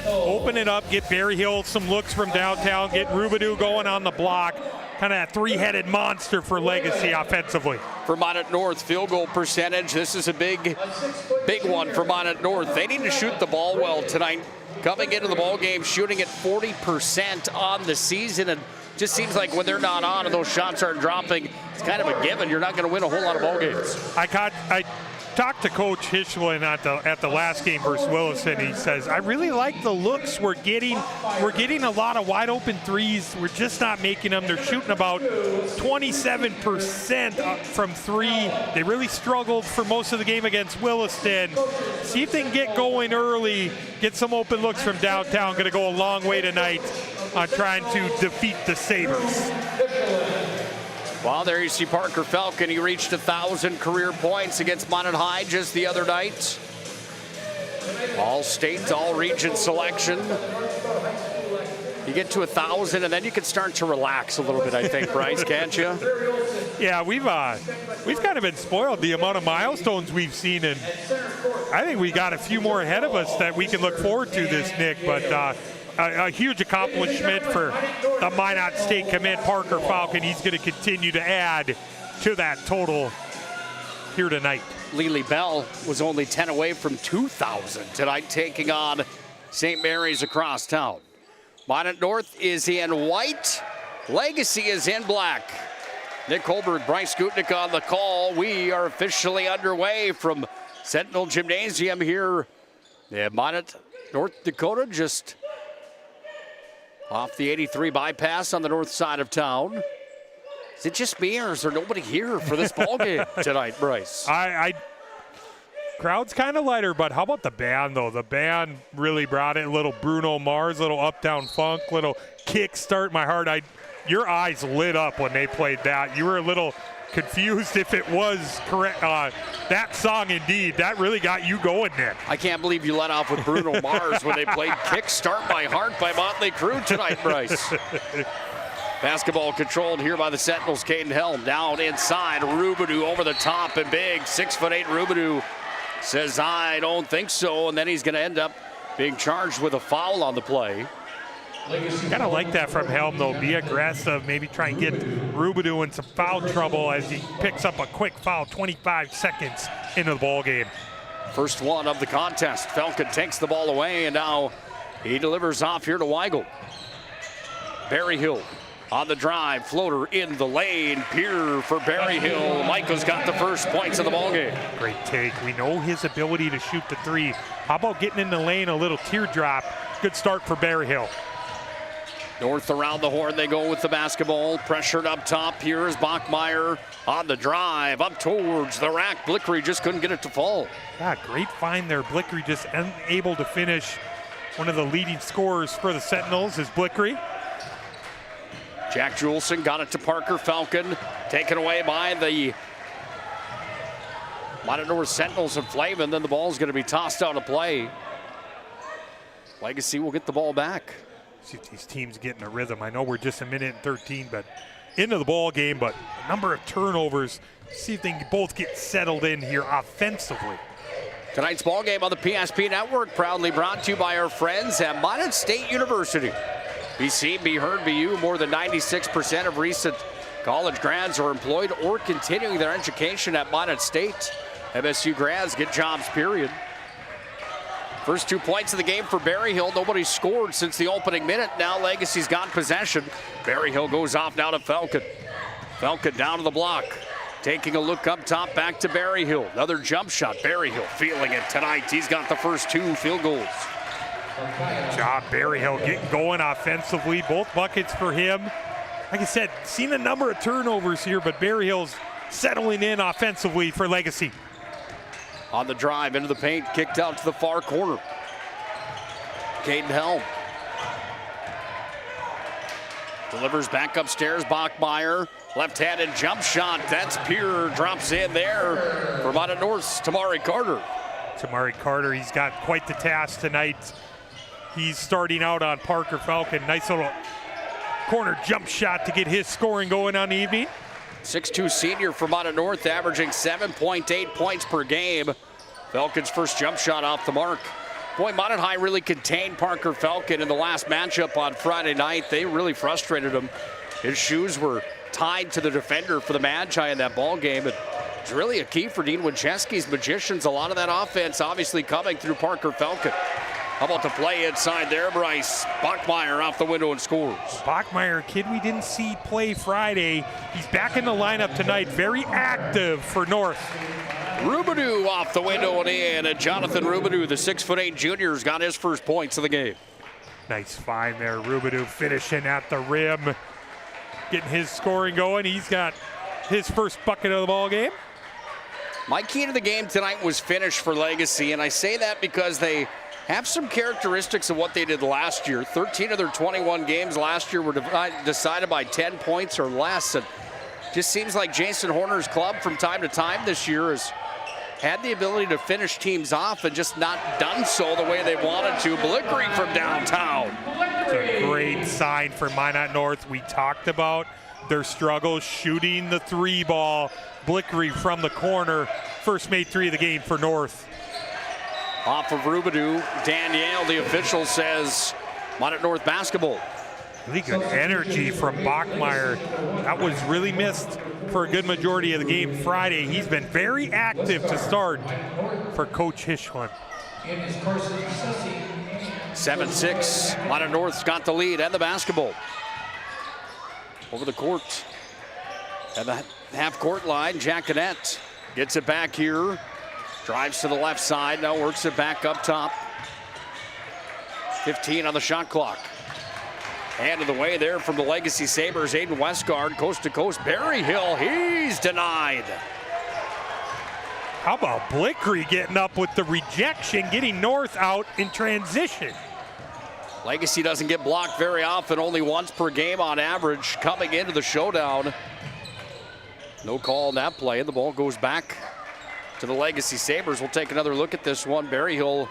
Open it up. Get Barry Hill some looks from downtown. Get Rubidou going on the block. Kind of that three-headed monster for Legacy offensively. For Minot North, field goal percentage. This is a big one for Minot North. They need to shoot the ball well tonight. Coming into the ball game, shooting at 40% on the season, and just seems like when they're not on and those shots aren't dropping, it's kind of a given. You're not going to win a whole lot of ball games. I talked to Coach Hischlin at the last game versus Williston. He says, I really like the looks we're getting. We're getting a lot of wide open threes. We're just not making them. They're shooting about 27% from three. They really struggled for most of the game against Williston. See if they can get going early, get some open looks from downtown. Going to go a long way tonight on trying to defeat the Sabres. Well, there you see Parker Falcon. He reached 1,000 career points against Minot High just the other night. All-state, all-region selection. You get to 1,000, and then you can start to relax a little bit, I think, Bryce, can't you? Yeah, we've kind of been spoiled the amount of milestones we've seen, and I think we got a few more ahead of us that we can look forward to this, Nick, but a huge accomplishment for the Minot State commit, Parker Falcon. He's going to continue to add to that total here tonight. Lily Bell was only 10 away from 2,000 tonight, taking on St. Mary's across town. Minot North is in white. Legacy is in black. Nick Holberg, Bryce Gutknecht on the call. We are officially underway from Sentinel Gymnasium here in Minot, North Dakota, just off the 83 bypass on the north side of town. Is it just me, or is there nobody here for this ball game tonight, Bryce? Crowd's kind of lighter, but how about the band, though? The band really brought it. A little Bruno Mars, little Uptown Funk, little Kickstart My Heart. Your eyes lit up when they played that. You were a little confused if it was correct. That song, indeed, that really got you going, Nick. I can't believe you let off with Bruno Mars when they played Kickstart My Heart by Motley Crue tonight, Bryce. Basketball controlled here by the Sentinels. Caden Helm down inside. Rubidoux over the top and big. 6'8" Rubidoux says, I don't think so. And then he's going to end up being charged with a foul on the play. Kind of like that from Helm, though. Be aggressive, maybe try and get Rubidoux in some foul trouble as he picks up a quick foul 25 seconds into the ball game. First one of the contest. Falcon takes the ball away, and now he delivers off here to Weigel. Berryhill on the drive, floater in the lane. Peer for Berryhill. Michael's got the first points of the ball game. Great take. We know his ability to shoot the three. How about getting in the lane, a little teardrop? Good start for Berryhill. North around the horn, they go with the basketball. Pressured up top. Here is Bachmeyer on the drive. Up towards the rack. Blickery just couldn't get it to fall. Yeah, great find there. Blickery just unable to finish. One of the leading scorers for the Sentinels is Blickery. Jack Juleson got it to Parker Falcon. Taken away by the Minot North Sentinels of Flame, and then the ball is going to be tossed out of play. Legacy will get the ball back. See if these teams get in a rhythm. I know we're just a minute and 13, but into the ball game, but a number of turnovers. See if they can both get settled in here offensively. Tonight's ball game on the PSP Network, proudly brought to you by our friends at Minot State University. Be seen, be heard, be you. More than 96% of recent college grads are employed or continuing their education at Minot State. MSU grads get jobs, period. First 2 points of the game for Berryhill. Nobody scored since the opening minute. Now Legacy's got possession. Berryhill goes off now to Falcon. Falcon down to the block. Taking a look up top, back to Berryhill. Another jump shot. Berryhill feeling it tonight. He's got the first 2 field goals. Good job, Berryhill getting going offensively. Both buckets for him. Like I said, seen a number of turnovers here, but Berryhill's settling in offensively for Legacy. On the drive into the paint, kicked out to the far corner. Caden Helm delivers back upstairs. Bachmeyer, left-handed jump shot. That's pure. Drops in there for Minot North's Tamari Carter. Tamari Carter, he's got quite the task tonight. He's starting out on Parker Falcon. Nice little corner jump shot to get his scoring going on the evening. 6'2" senior for Minot North, averaging 7.8 points per game. Falcon's first jump shot off the mark. Boy, Minot High really contained Parker Falcon in the last matchup on Friday night. They really frustrated him. His shoes were tied to the defender for the Magi in that ball game. And it's really a key for Dean Winchesky's Magicians. A lot of that offense obviously coming through Parker Falcon. How about the play inside there, Bryce? Bachmeyer off the window and scores. Bachmeyer, a kid we didn't see play Friday. He's back in the lineup tonight, very active for North. Rubidoux off the window and in, and Jonathan Rubidoux, the 6'8" junior's got his first points of the game. Nice find there, Rubidoux finishing at the rim, getting his scoring going. He's got his first bucket of the ball game. My key to the game tonight was finish for Legacy, and I say that because they have some characteristics of what they did last year. 13 of their 21 games last year were decided by 10 points or less. And just seems like Jason Horner's club from time to time this year has had the ability to finish teams off and just not done so the way they wanted to. Blickery from downtown. It's a great sign for Minot North. We talked about their struggles shooting the 3 ball. Blickery from the corner. First made 3 of the game for North. Off of Rubidoux, Danielle, the official, says Minot North basketball. Really good energy from Bachmeyer. That was really missed for a good majority of the game Friday. He's been very active to start for Coach Hishwan. 7-6, Minot North's got the lead and the basketball. Over the court. At the half-court line, GUTKNECHT gets it back here. Drives to the left side, now works it back up top. 15 on the shot clock. Hand of the way there from the Legacy Sabres, Aiden Westgard, coast to coast. Berryhill, he's denied. How about Blickery getting up with the rejection, getting North out in transition? Legacy doesn't get blocked very often, only once per game on average coming into the showdown. No call on that play. The ball goes back to the Legacy Sabres. We'll take another look at this one. Berryhill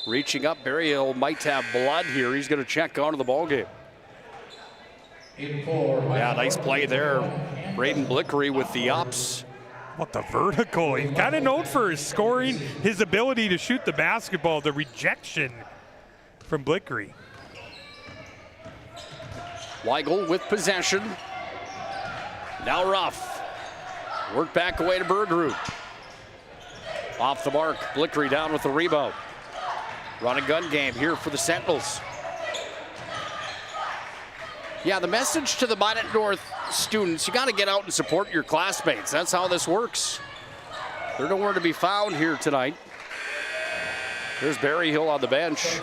reaching up. Berryhill might have blood here. He's going to check onto the ball game. Yeah, nice play there. Braden Blickery with the ups. What the vertical. He's kind of known for his scoring, his ability to shoot the basketball, the rejection from Blickery. Weigel with possession. Now Ruff. Work back away to Bergerud. Off the mark, Blickery down with the rebound. Run and gun game here for the Sentinels. Yeah, the message to the Minot North students, you got to get out and support your classmates. That's how this works. They're nowhere to be found here tonight. There's Berryhill on the bench.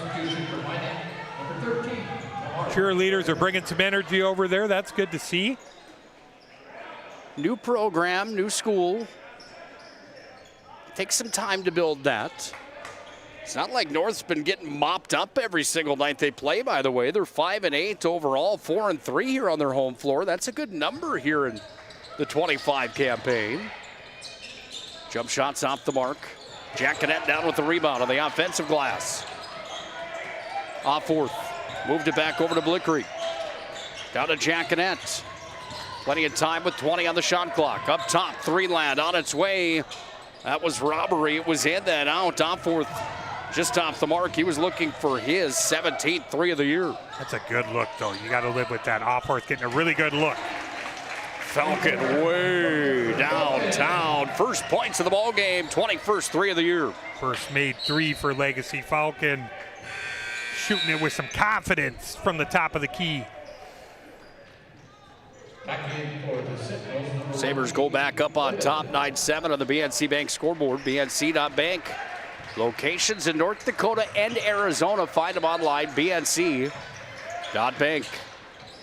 Cheerleaders are bringing some energy over there. That's good to see. New program, new school. Takes some time to build that. It's not like North's been getting mopped up every single night they play, by the way. They're 5-8 overall, 4-3 here on their home floor. That's a good number here in the 25 campaign. Jump shots off the mark. GUTKNECHT down with the rebound on the offensive glass. Off fourth. Moved it back over to Blickery. Down to GUTKNECHT. Plenty of time with 20 on the shot clock. Up top, three land on its way. That was robbery. It was in, then out. Off fourth, just off the mark. He was looking for his 17th three of the year. That's a good look, though. You got to live with that. Offworth getting a really good look. Falcon way downtown. First points of the ball game. 21st three of the year. First made three for Legacy Falcon. Shooting it with some confidence from the top of the key. Sabres go back up on top, 9-7 on the BNC Bank scoreboard. BNC.bank. Locations in North Dakota and Arizona. Find them online, BNC.bank.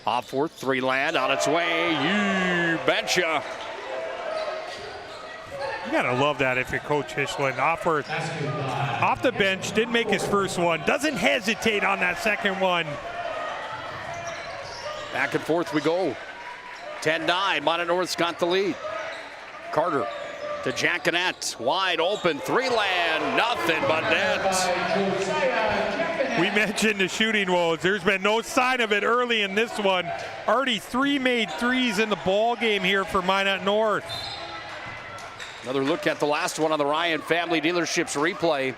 Off fourth, three land on its way. You betcha. You gotta love that if you're Coach Hischlin. Offworth off the bench, didn't make his first one. Doesn't hesitate on that second one. Back and forth we go. 10-9, Minot North's got the lead. Carter to GUTKNECHT, wide open, three land, nothing but net. We mentioned the shooting woes. There's been no sign of it early in this one. Already three made threes in the ball game here for Minot North. Another look at the last one on the Ryan Family Dealerships replay.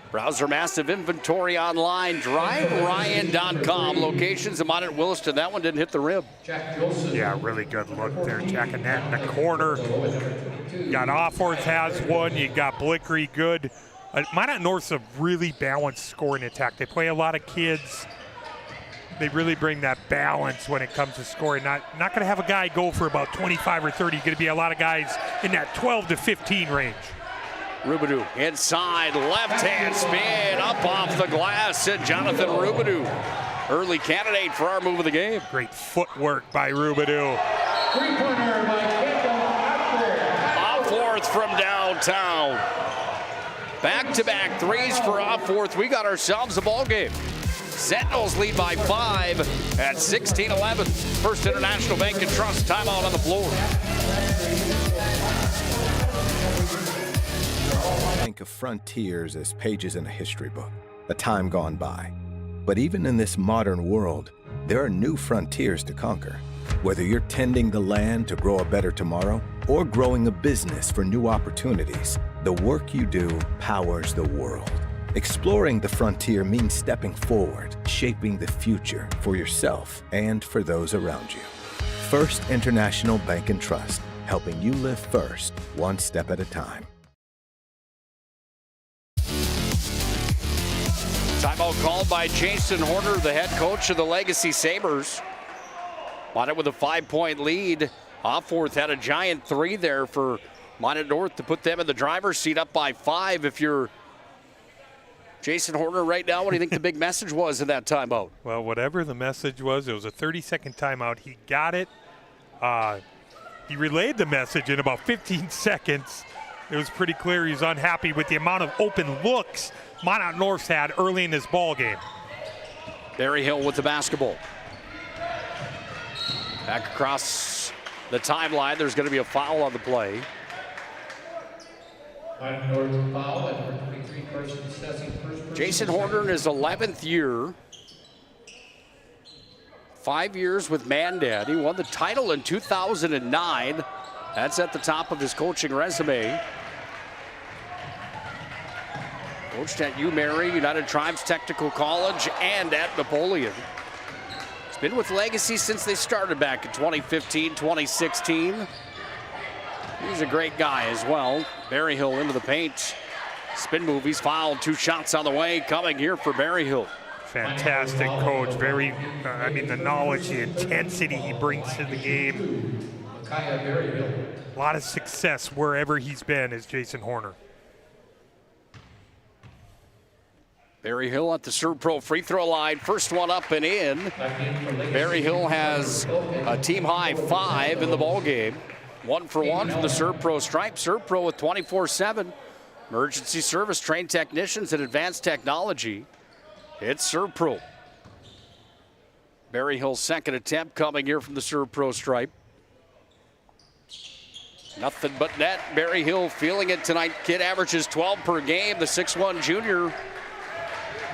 Browse their massive inventory online, driveryan.com. Locations in Minot, Williston. That one didn't hit the rim. Yeah, really good look there. GUTKNECHT in the corner. You got Offworth has one. You got Blickery good. Minot North's a really balanced scoring attack. They play a lot of kids. They really bring that balance when it comes to scoring. Not going to have a guy go for about 25 or 30. Going to be a lot of guys in that 12 to 15 range. Rubidoux inside, left-hand spin, up off the glass, and Jonathan Rubidoux. Early candidate for our move of the game. Great footwork by Rubidoux. Offworth from downtown. Back-to-back threes for Offworth. We got ourselves a ball game. Sentinels lead by 5 at 16-11. First International Bank and Trust timeout on the floor. Think of frontiers as pages in a history book, a time gone by. But even in this modern world, there are new frontiers to conquer. Whether you're tending the land to grow a better tomorrow or growing a business for new opportunities, the work you do powers the world. Exploring the frontier means stepping forward, shaping the future for yourself and for those around you. First International Bank and Trust, helping you live first, one step at a time. Timeout called by Jason Horner, the head coach of the Legacy Sabres. Minot with a 5-point lead Offworth had a giant 3 there for Minot North to put them in the driver's seat, up by 5. If you're Jason Horner right now, what do you think the big message was in that timeout? Well, whatever the message was, it was a 30-second timeout. He got it. He relayed the message in about 15 seconds. It was pretty clear he was unhappy with the amount of open looks Minot North's had early in this ball game. Berryhill with the basketball. Back across the timeline. There's going to be a foul on the play. Jason Horner in his 11th year. 5 years with Mandan. He won the title in 2009. That's at the top of his coaching resume. Coached at UMary, United Tribes Technical College, and at Napoleon. He's been with Legacy since they started back in 2015, 2016. He's a great guy as well. Berryhill into the paint. Spin move, he's fouled. 2 shots on the way coming here for Berryhill. Fantastic coach. Very, the knowledge, the intensity he brings to the game. A lot of success wherever he's been is Jason Horner. Berryhill at the Servpro free throw line. First one up and in. Berryhill has a team high 5 in the ball game. 1 for 1 from the Servpro stripe. Servpro with 24/7 emergency service, trained technicians, and advanced technology. It's Servpro. Berryhill's second attempt coming here from the Servpro stripe. Nothing but net. Berryhill feeling it tonight. Kid averages 12 per game. The 6'1 junior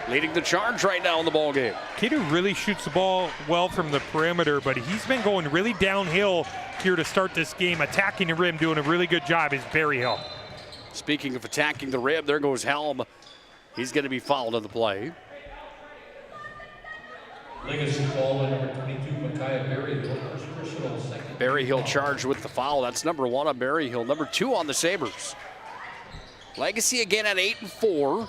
leading the charge right now in the ball game. Kid who really shoots the ball well from the perimeter, but he's been going really downhill here to start this game. Attacking the rim, doing a really good job is Berryhill. Speaking of attacking the rim, there goes Helm. He's going to be fouled on the play. Legacy ball number 22, Micaiah Berryhill. Berryhill charged with the foul. That's number 1 on Berryhill. Number 2 on the Sabres. Legacy again at 8-4.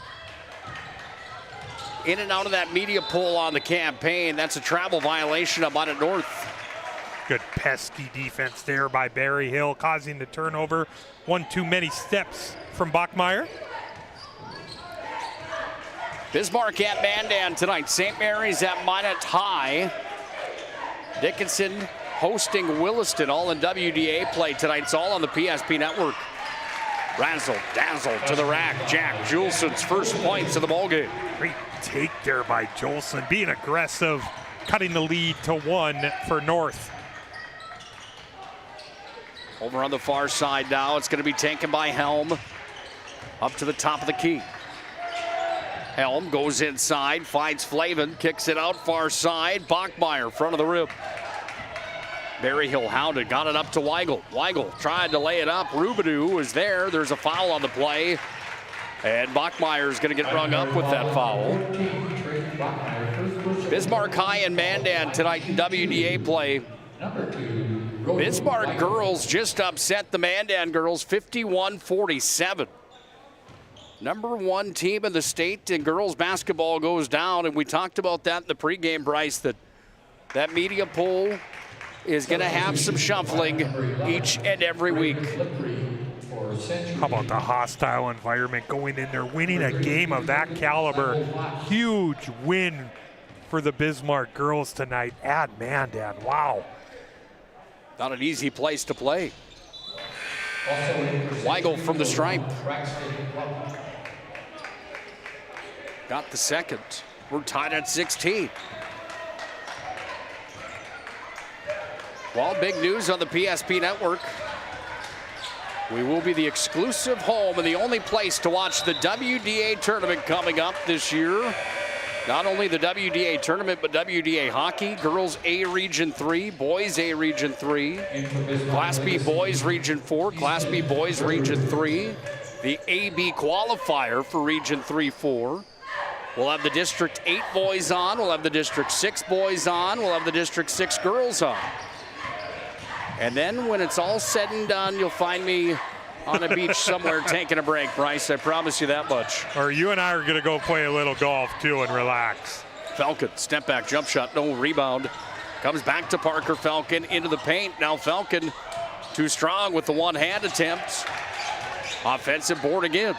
In and out of that media pull on the campaign. That's a travel violation on Minot North. Good pesky defense there by Berryhill, causing the turnover. 1 too many steps from Bachmeyer. Bismarck at Mandan tonight. St. Mary's at Minot High. Dickinson hosting Williston, all in WDA play tonight. It's all on the PSP network. Razzle, dazzle to the rack. Jack Juleson's first points of the ballgame. Great take there by Jolson, being aggressive, cutting the lead to 1 for North. Over on the far side now, it's going to be taken by Helm. Up to the top of the key. Helm goes inside, finds Flavin, kicks it out far side. Bachmeyer, front of the rim. Berryhill hounded, got it up to Weigel. Weigel tried to lay it up. Rubidoux was there. There's a foul on the play. And Bachmeyer is going to get rung up with that foul. Bismarck High and Mandan tonight in WDA play. Bismarck girls just upset the Mandan girls 51-47. Number 1 team in the state in girls basketball goes down, and we talked about that in the pregame, Bryce, that media poll is going to have some shuffling each and every week. How about the hostile environment going in there, winning a game of that caliber? Huge win for the Bismarck girls tonight at Mandan. Wow. Not an easy place to play. Weigel from the stripe. Got the second. We're tied at 16. Well, big news on the PSP network. We will be the exclusive home and the only place to watch the WDA tournament coming up this year. Not only the WDA tournament, but WDA hockey, girls A Region 3, boys A Region 3, Class B boys Region 4, Class B boys Region 3, the AB qualifier for Region 3-4. We'll have the District 8 boys on, we'll have the District 6 boys on, we'll have the District 6 girls on. And then when it's all said and done, you'll find me on a beach somewhere taking a break, Bryce. I promise you that much. Or you and I are going to go play a little golf, too, and relax. Falcon, step back, jump shot, no rebound. Comes back to Parker Falcon into the paint. Now Falcon too strong with the one-hand attempt. Offensive board again.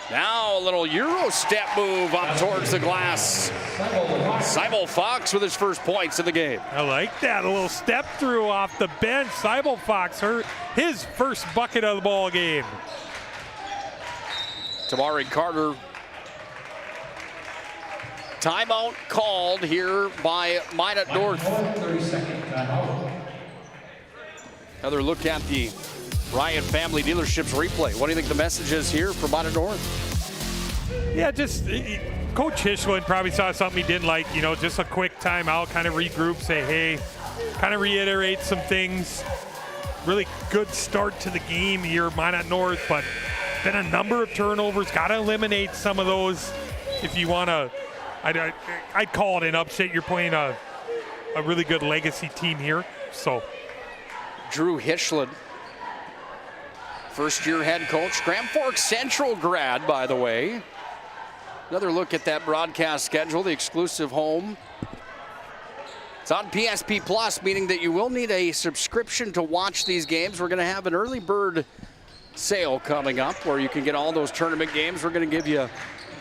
Now a little Euro step move up towards the glass. Seibel Fox with his first points in the game. I like that, a little step through off the bench. Seibel Fox hurt his first bucket of the ball game. Tamari Carter. Timeout called here by Minot North. 30-second timeout. Another look at the Ryan Family Dealerships replay. What do you think the message is here from Minot North? Yeah, just Coach Hishland probably saw something he didn't like, you know, just a quick timeout, kind of regroup, say, hey, kind of reiterate some things. Really good start to the game here, Minot North, but been a number of turnovers. Got to eliminate some of those if you want to. I'd call it an upset. You're playing a really good legacy team here. So, Drew Hishland, first-year head coach, Grand Forks Central grad, by the way. Another look at that broadcast schedule, the exclusive home. It's on PSP Plus, meaning that you will need a subscription to watch these games. We're going to have an early bird sale coming up where you can get all those tournament games. We're going to give you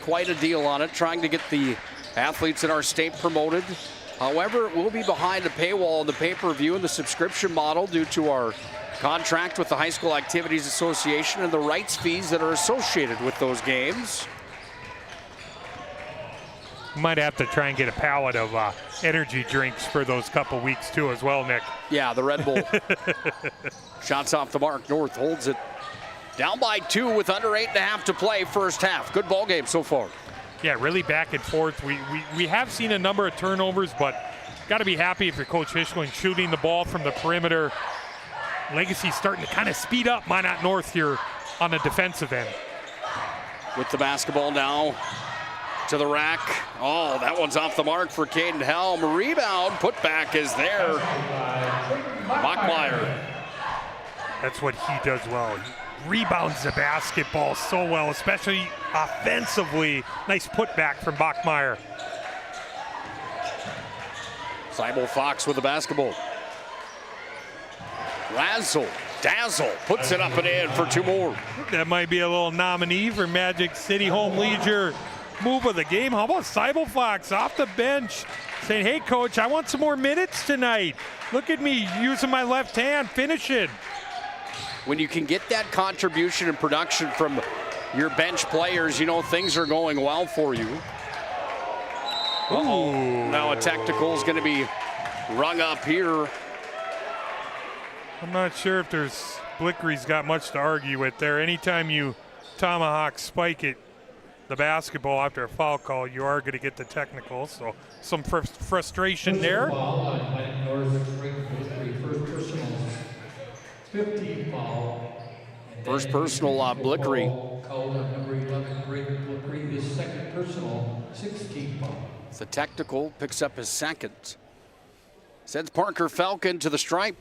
quite a deal on it, trying to get the athletes in our state promoted. However, it will be behind a paywall in the pay-per-view and the subscription model due to our contract with the High School Activities Association and the rights fees that are associated with those games. Might have to try and get a pallet of energy drinks for those couple weeks too as well, Nick. Yeah, the Red Bull. Shots off the mark. North holds it. Down by 2 with under 8.5 to play first half. Good ball game so far. Yeah, really back and forth. We have seen a number of turnovers, but got to be happy if you're Coach Hishland shooting the ball from the perimeter. Legacy starting to kind of speed up Minot North here on the defensive end. With the basketball now to the rack. Oh, that one's off the mark for Caden Helm. Rebound, putback is there. Bachmeier. That's what he does well. He rebounds the basketball so well, especially offensively. Nice putback from Bachmeier. Seibel Fox with the basketball. Dazzle puts it up and in for 2 more. That might be a little nominee for Magic City Home Leisure move of the game. How about Seibel Fox off the bench saying, hey, coach, I want some more minutes tonight. Look at me using my left hand, finishing. When you can get that contribution and production from your bench players, you know things are going well for you. Now a technical is going to be rung up here. I'm not sure if Blickery's got much to argue with there. Anytime you tomahawk spike it, the basketball after a foul call, you are going to get the technical. So some frustration there. First personal Blickery. Number 11, Blickery, his second personal, 16 foul. The technical picks up his second. Sends Parker Falcon to the stripe.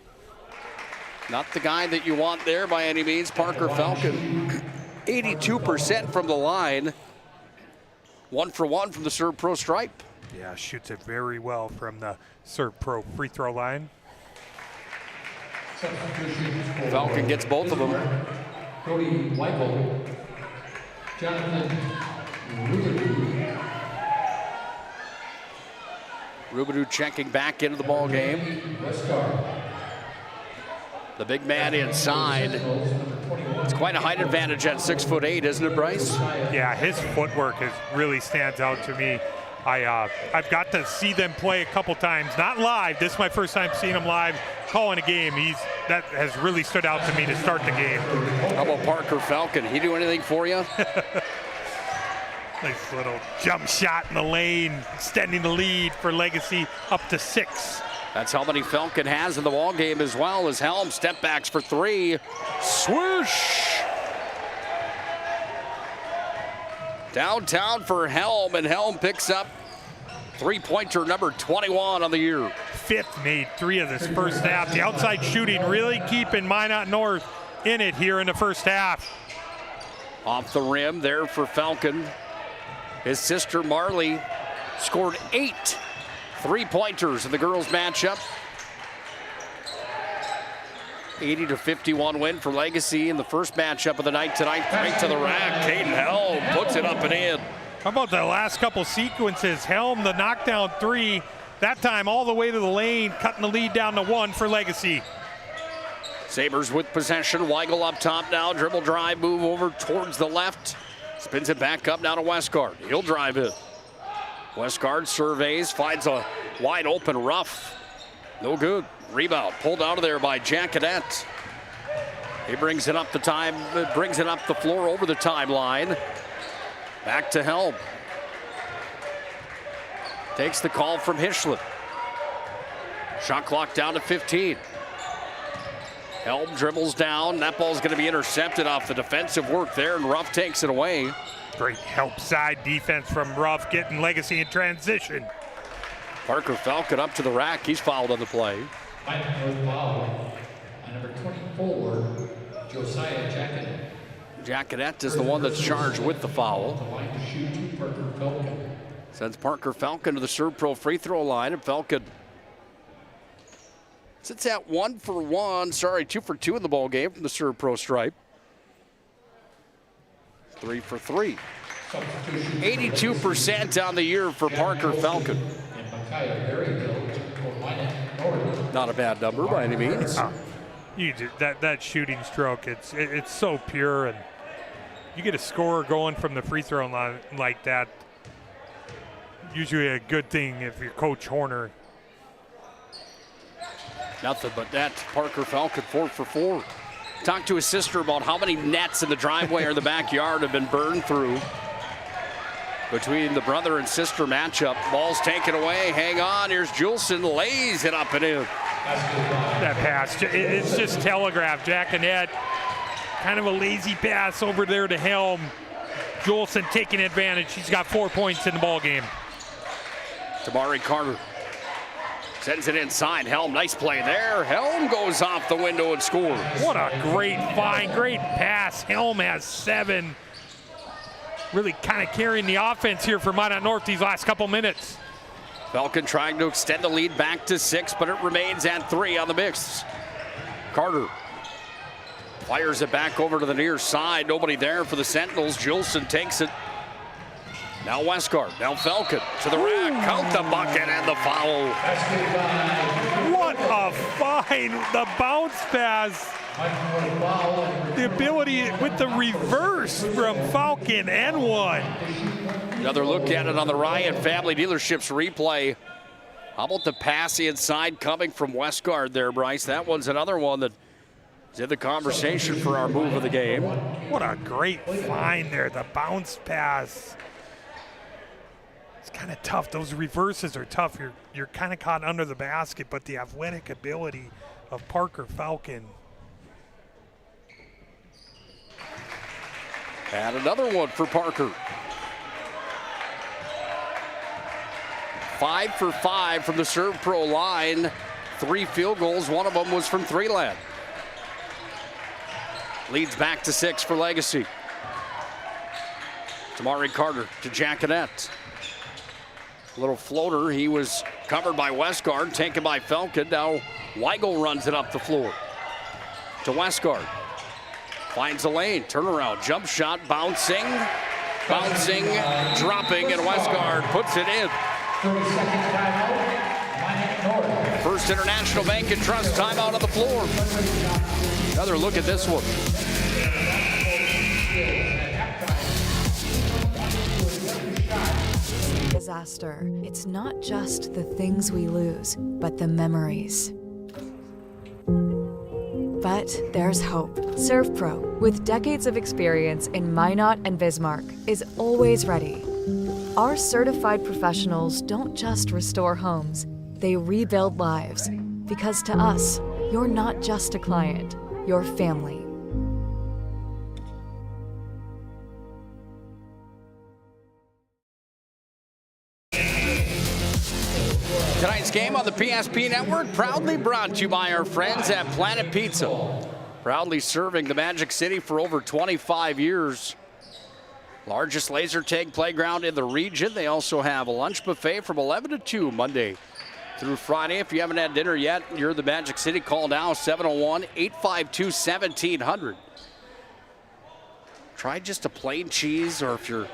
Not the guy that you want there by any means. Parker Falcon, 82% from the line. 1 for 1 from the Serve Pro stripe. Yeah, shoots it very well from the Serve Pro free throw line. Falcon gets both of them. Cody Weigel, Jonathan Rubadu checking back into the ball game. The big man inside. It's quite a height advantage at 6'8", isn't it, Bryce? Yeah, his footwork really stands out to me. I've got to see them play a couple times, not live. This is my first time seeing him live, calling a game. That has really stood out to me to start the game. How about Parker Falcon? He do anything for you? Nice little jump shot in the lane, extending the lead for Legacy up to 6. That's how many Falcon has in the ball game as well as Helm. Step backs for 3. Swoosh! Downtown for Helm, and Helm picks up three-pointer number 21 on the year. Fifth made 3 of this first half. The outside shooting really keeping Minot North in it here in the first half. Off the rim there for Falcon. His sister Marley scored 8 3-pointers in the girls matchup. 80-51 win for Legacy in the first matchup of the night tonight. Right to the rack. Caden Helm puts it up and in. How about the last couple sequences? Helm, the knockdown 3, that time all the way to the lane, cutting the lead down to 1 for Legacy. Sabres with possession. Weigel up top now. Dribble drive, move over towards the left. Spins it back up now to Westgard. He'll drive it. Westgard surveys, finds a wide open rough. No good. Rebound pulled out of there by Jacquenet. He brings it up the floor over the timeline. Back to Helm. Takes the call from Hischlin. Shot clock down to 15. Helm dribbles down. That ball's going to be intercepted off the defensive work there, and Ruff takes it away. Great help side defense from Ruff, getting Legacy in transition. Parker Falcon up to the rack. He's fouled on the play. Foul on number 24, Josiah Jacquenet. Jacquenet is the one that's charged with the foul. The line to shoot to Parker Falcon. Sends Parker Falcon to the ServPro free throw line, and Falcon sits at 2 for 2 in the ball game from the ServPro stripe. 3 for 3. 82% on the year for Parker Falcon. Not a bad number by any means. That shooting stroke, it's so pure, and you get a scorer going from the free throw line like that. Usually a good thing if you're Coach Horner. Nothing but that. Parker Falcon 4 for 4. Talked to his sister about how many nets in the driveway or the backyard have been burned through between the brother and sister matchup. Ball's taken away. Hang on. Here's Juleson. Lays it up and in. That pass, it's just telegraphed. Jacquenet, kind of a lazy pass over there to Helm. Juleson taking advantage. He's got 4 points in the ball game. Tamari Carter sends it inside. Helm, nice play there. Helm goes off the window and scores. What a great find, great pass. Helm has 7. Really kind of carrying the offense here for Minot North these last couple minutes. Falcon trying to extend the lead back to 6, but it remains at 3 on the mix. Carter fires it back over to the near side. Nobody there for the Sentinels. Juleson takes it. Now Westgard, now Falcon to the rack. Count the bucket and the foul. What a find. The bounce pass. The ability with the reverse from Falcon and 1. Another look at it on the Ryan Family Dealerships replay. How about the pass inside coming from Westgard there, Bryce? That one's another one that is in the conversation for our move of the game. What a great find there. The bounce pass. It's kind of tough. Those reverses are tough. You're kind of caught under the basket, but the athletic ability of Parker Falcon. And another one for Parker. 5 for 5 from the ServPro line. 3 field goals. One of them was from 3-land. Leads back to 6 for Legacy. Tamari Carter to Jacquenet. Little floater. He was covered by Westgard, taken by Falcon. Now Weigel runs it up the floor to Westgard. Finds a lane, turnaround, jump shot, bouncing, dropping, and Westgard puts it in. 30-second timeout. First International Bank and Trust timeout on the floor. Another look at this one. Disaster. It's not just the things we lose, but the memories. But there's hope. ServPro, with decades of experience in Minot and Bismarck, is always ready. Our certified professionals don't just restore homes, they rebuild lives. Because to us, you're not just a client, you're family. Tonight's game on the PSP Network proudly brought to you by our friends at Planet Pizza. Proudly serving the Magic City for over 25 years. Largest laser tag playground in the region. They also have a lunch buffet from 11 to 2 Monday through Friday. If you haven't had dinner yet, you're in the Magic City. Call now, 701-852-1700. Try just a plain cheese, or if you're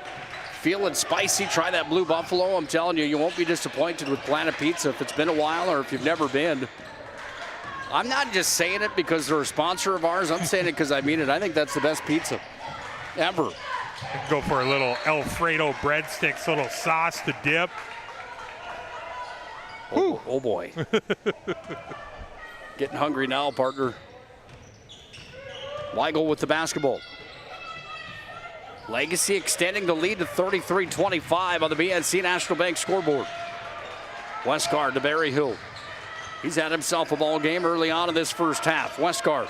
feeling spicy, try that Blue Buffalo. I'm telling you, you won't be disappointed with Planet Pizza if it's been a while or if you've never been. I'm not just saying it because they're a sponsor of ours. I'm saying it because I mean it. I think that's the best pizza ever. Go for a little Alfredo breadsticks, little sauce to dip. Oh boy. Getting hungry now, partner. Weigel with the basketball. Legacy extending the lead to 33-25 on the BNC National Bank scoreboard. Westgard to Berryhill. He's had himself a ball game early on in this first half. Westgard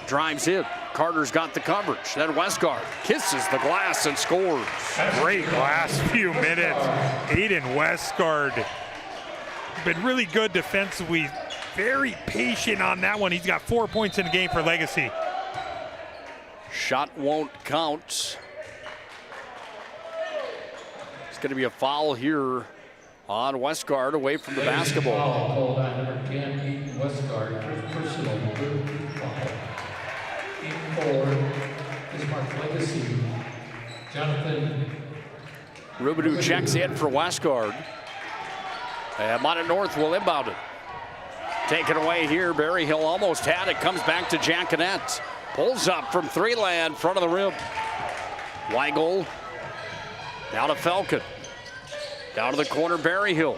drives in. Carter's got the coverage. Then Westgard kisses the glass and scores. Great last few minutes. Aiden Westgard been really good defensively. Very patient on that one. He's got 4 points in the game for Legacy. Shot won't count. It's going to be a foul here on Westgard away from the basketball. Foul called on number 10, Aiden Westgard, personal, third foul. In forward, Bismarck Legacy, Jonathan. Rubidoux checks in for Westgard. And Minot North will inbound it. Taken away here, Berryhill almost had it. Comes back to Jacquinette. Pulls up from three land, front of the rim. Weigel down to Falcon. Down to the corner, Berryhill.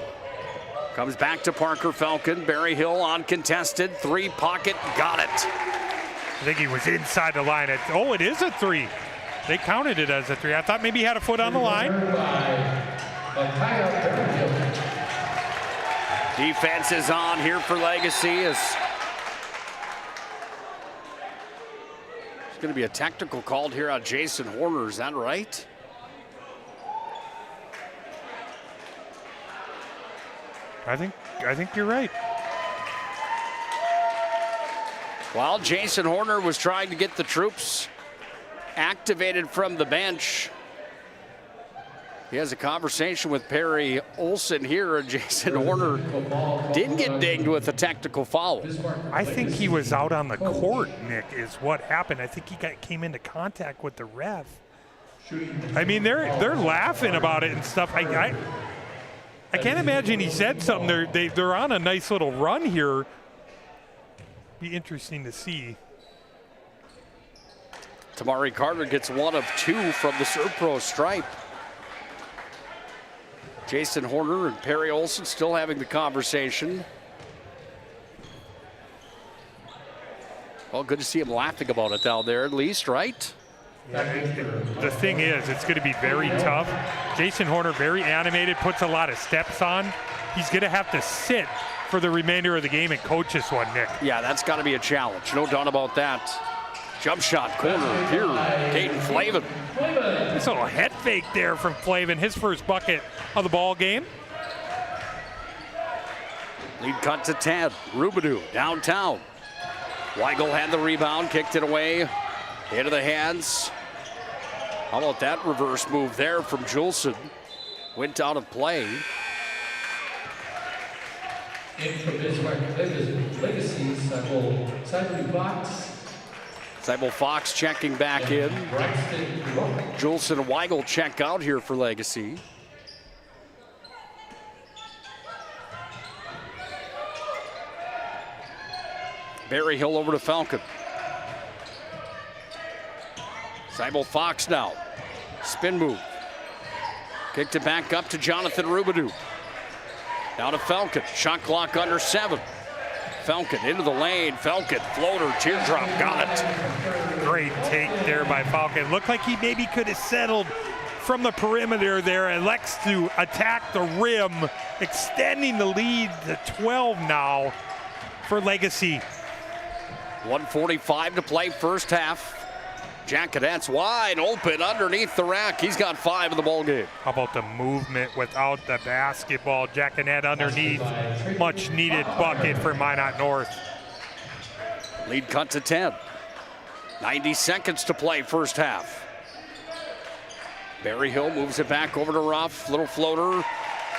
Comes back to Parker Falcon. Berryhill uncontested. Three pocket, got it. I think he was inside the line. Oh, it is a three. They counted it as a three. I thought maybe he had a foot on the line. Defense is on here for Legacy. It's going to be a technical called here on Jason Horner. Is that right? I think you're right. Well, Jason Horner was trying to get the troops activated from the bench. He has a conversation with Perry Olson here, and Jason Horner didn't get dinged with a technical foul. I think he was out on the court, Nick, is what happened. I think he came into contact with the ref. I mean, they're laughing about it and stuff. I can't imagine he said something. They're on a nice little run here. Be interesting to see. Tamari Carter gets one of two from the Serve Pro stripe. Jason Horner and Perry Olson still having the conversation. Well, good to see him laughing about it down there at least, right? Yeah, the thing is, it's going to be very tough. Jason Horner, very animated, puts a lot of steps on. He's going to have to sit for the remainder of the game and coach this one, Nick. Yeah, that's got to be a challenge. No doubt about that. Jump shot, corner, here, Caden Flavin. This little head fake there from Flavin, his first bucket of the ball game. Lead cut to 10. Rubidoux downtown. Weigel had the rebound, kicked it away into the hands. How about that reverse move there from Julson? Went out of play. In for Bismarck Legacy, Cyber Fox. Sybil Fox checking back in. Julson and Weigel check out here for Legacy. Berryhill over to Falcon. Sybil Fox now. Spin move. Kicked it back up to Jonathan Rubidoux. Now to Falcon. Shot clock under 7. Falcon into the lane. Falcon floater, teardrop, got it. Great take there by Falcon. Looked like he maybe could have settled from the perimeter there. Elects to attack the rim, extending the lead to 12 now for Legacy. 1:45 to play first half. Jacquinette's wide open underneath the rack. He's got 5 in the ball game. How about the movement without the basketball? Jacquinette underneath. Much needed bucket for Minot North. Lead cut to 10. 90 seconds to play first half. Berryhill moves it back over to Ruff. Little floater.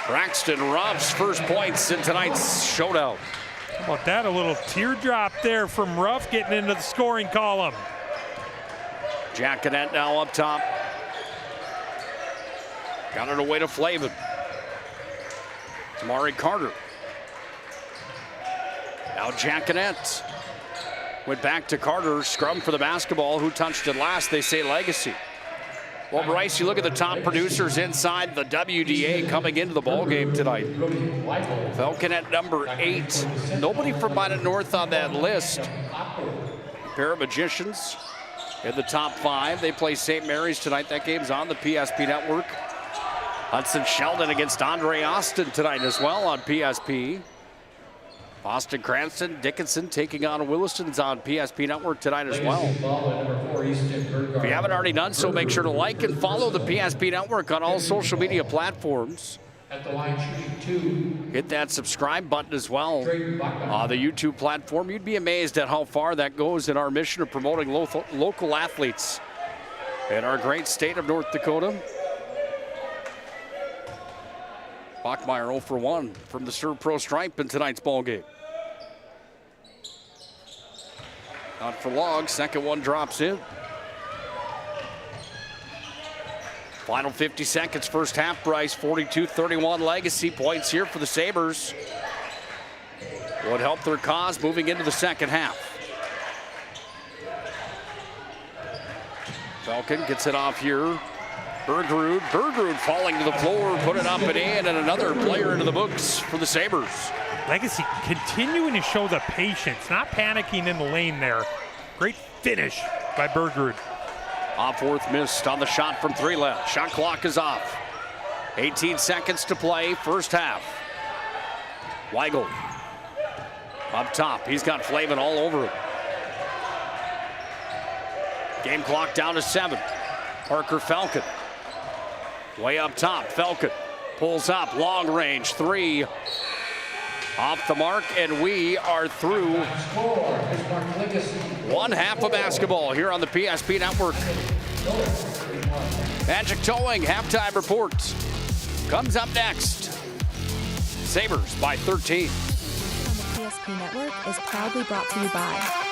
Braxton Ruff's first points in tonight's showdown. How about that? A little teardrop there from Ruff getting into the scoring column. GUTKNECHT now up top. Got it away to Flavin. Tamari Carter. Now GUTKNECHT. Went back to Carter. Scrum for the basketball. Who touched it last? They say Legacy. Well, Bryce, you look at the top producers inside the WDA coming into the ballgame tonight. Falcon at number 8. Nobody from Minot North on that list. Pair of Magicians in the top 5. They play St. Mary's tonight. That game's on the PSP Network. Hudson Sheldon against Andre Austin tonight as well on PSP. Boston Cranston, Dickinson taking on Williston's on PSP Network tonight as well. If you haven't already done so, make sure to like and follow the PSP Network on all social media platforms. At the line shooting 2. Hit that subscribe button as well on the YouTube platform. You'd be amazed at how far that goes in our mission of promoting local athletes in our great state of North Dakota. Bachmeyer 0 for 1 from the Serve Pro stripe in tonight's ballgame. Not for long. Second one drops in. Final 50 seconds, first half, Bryce. 42-31 Legacy. Points here for the Sabres. Would help their cause moving into the second half. Falcon gets it off here. Bergerud falling to the floor, put it up and in, and another player into the books for the Sabres. Legacy continuing to show the patience, not panicking in the lane there. Great finish by Bergerud. Offworth missed on the shot from 3 left. Shot clock is off. 18 seconds to play, first half. Weigel up top. He's got Flavin all over him. Game clock down to 7. Parker Falcon. Way up top, Falcon pulls up, long range, 3. Off the mark, and we are through one half of basketball here on the PSP Network. Magic Towing halftime report comes up next. Sabres by 13. On the PSP Network is proudly brought to you by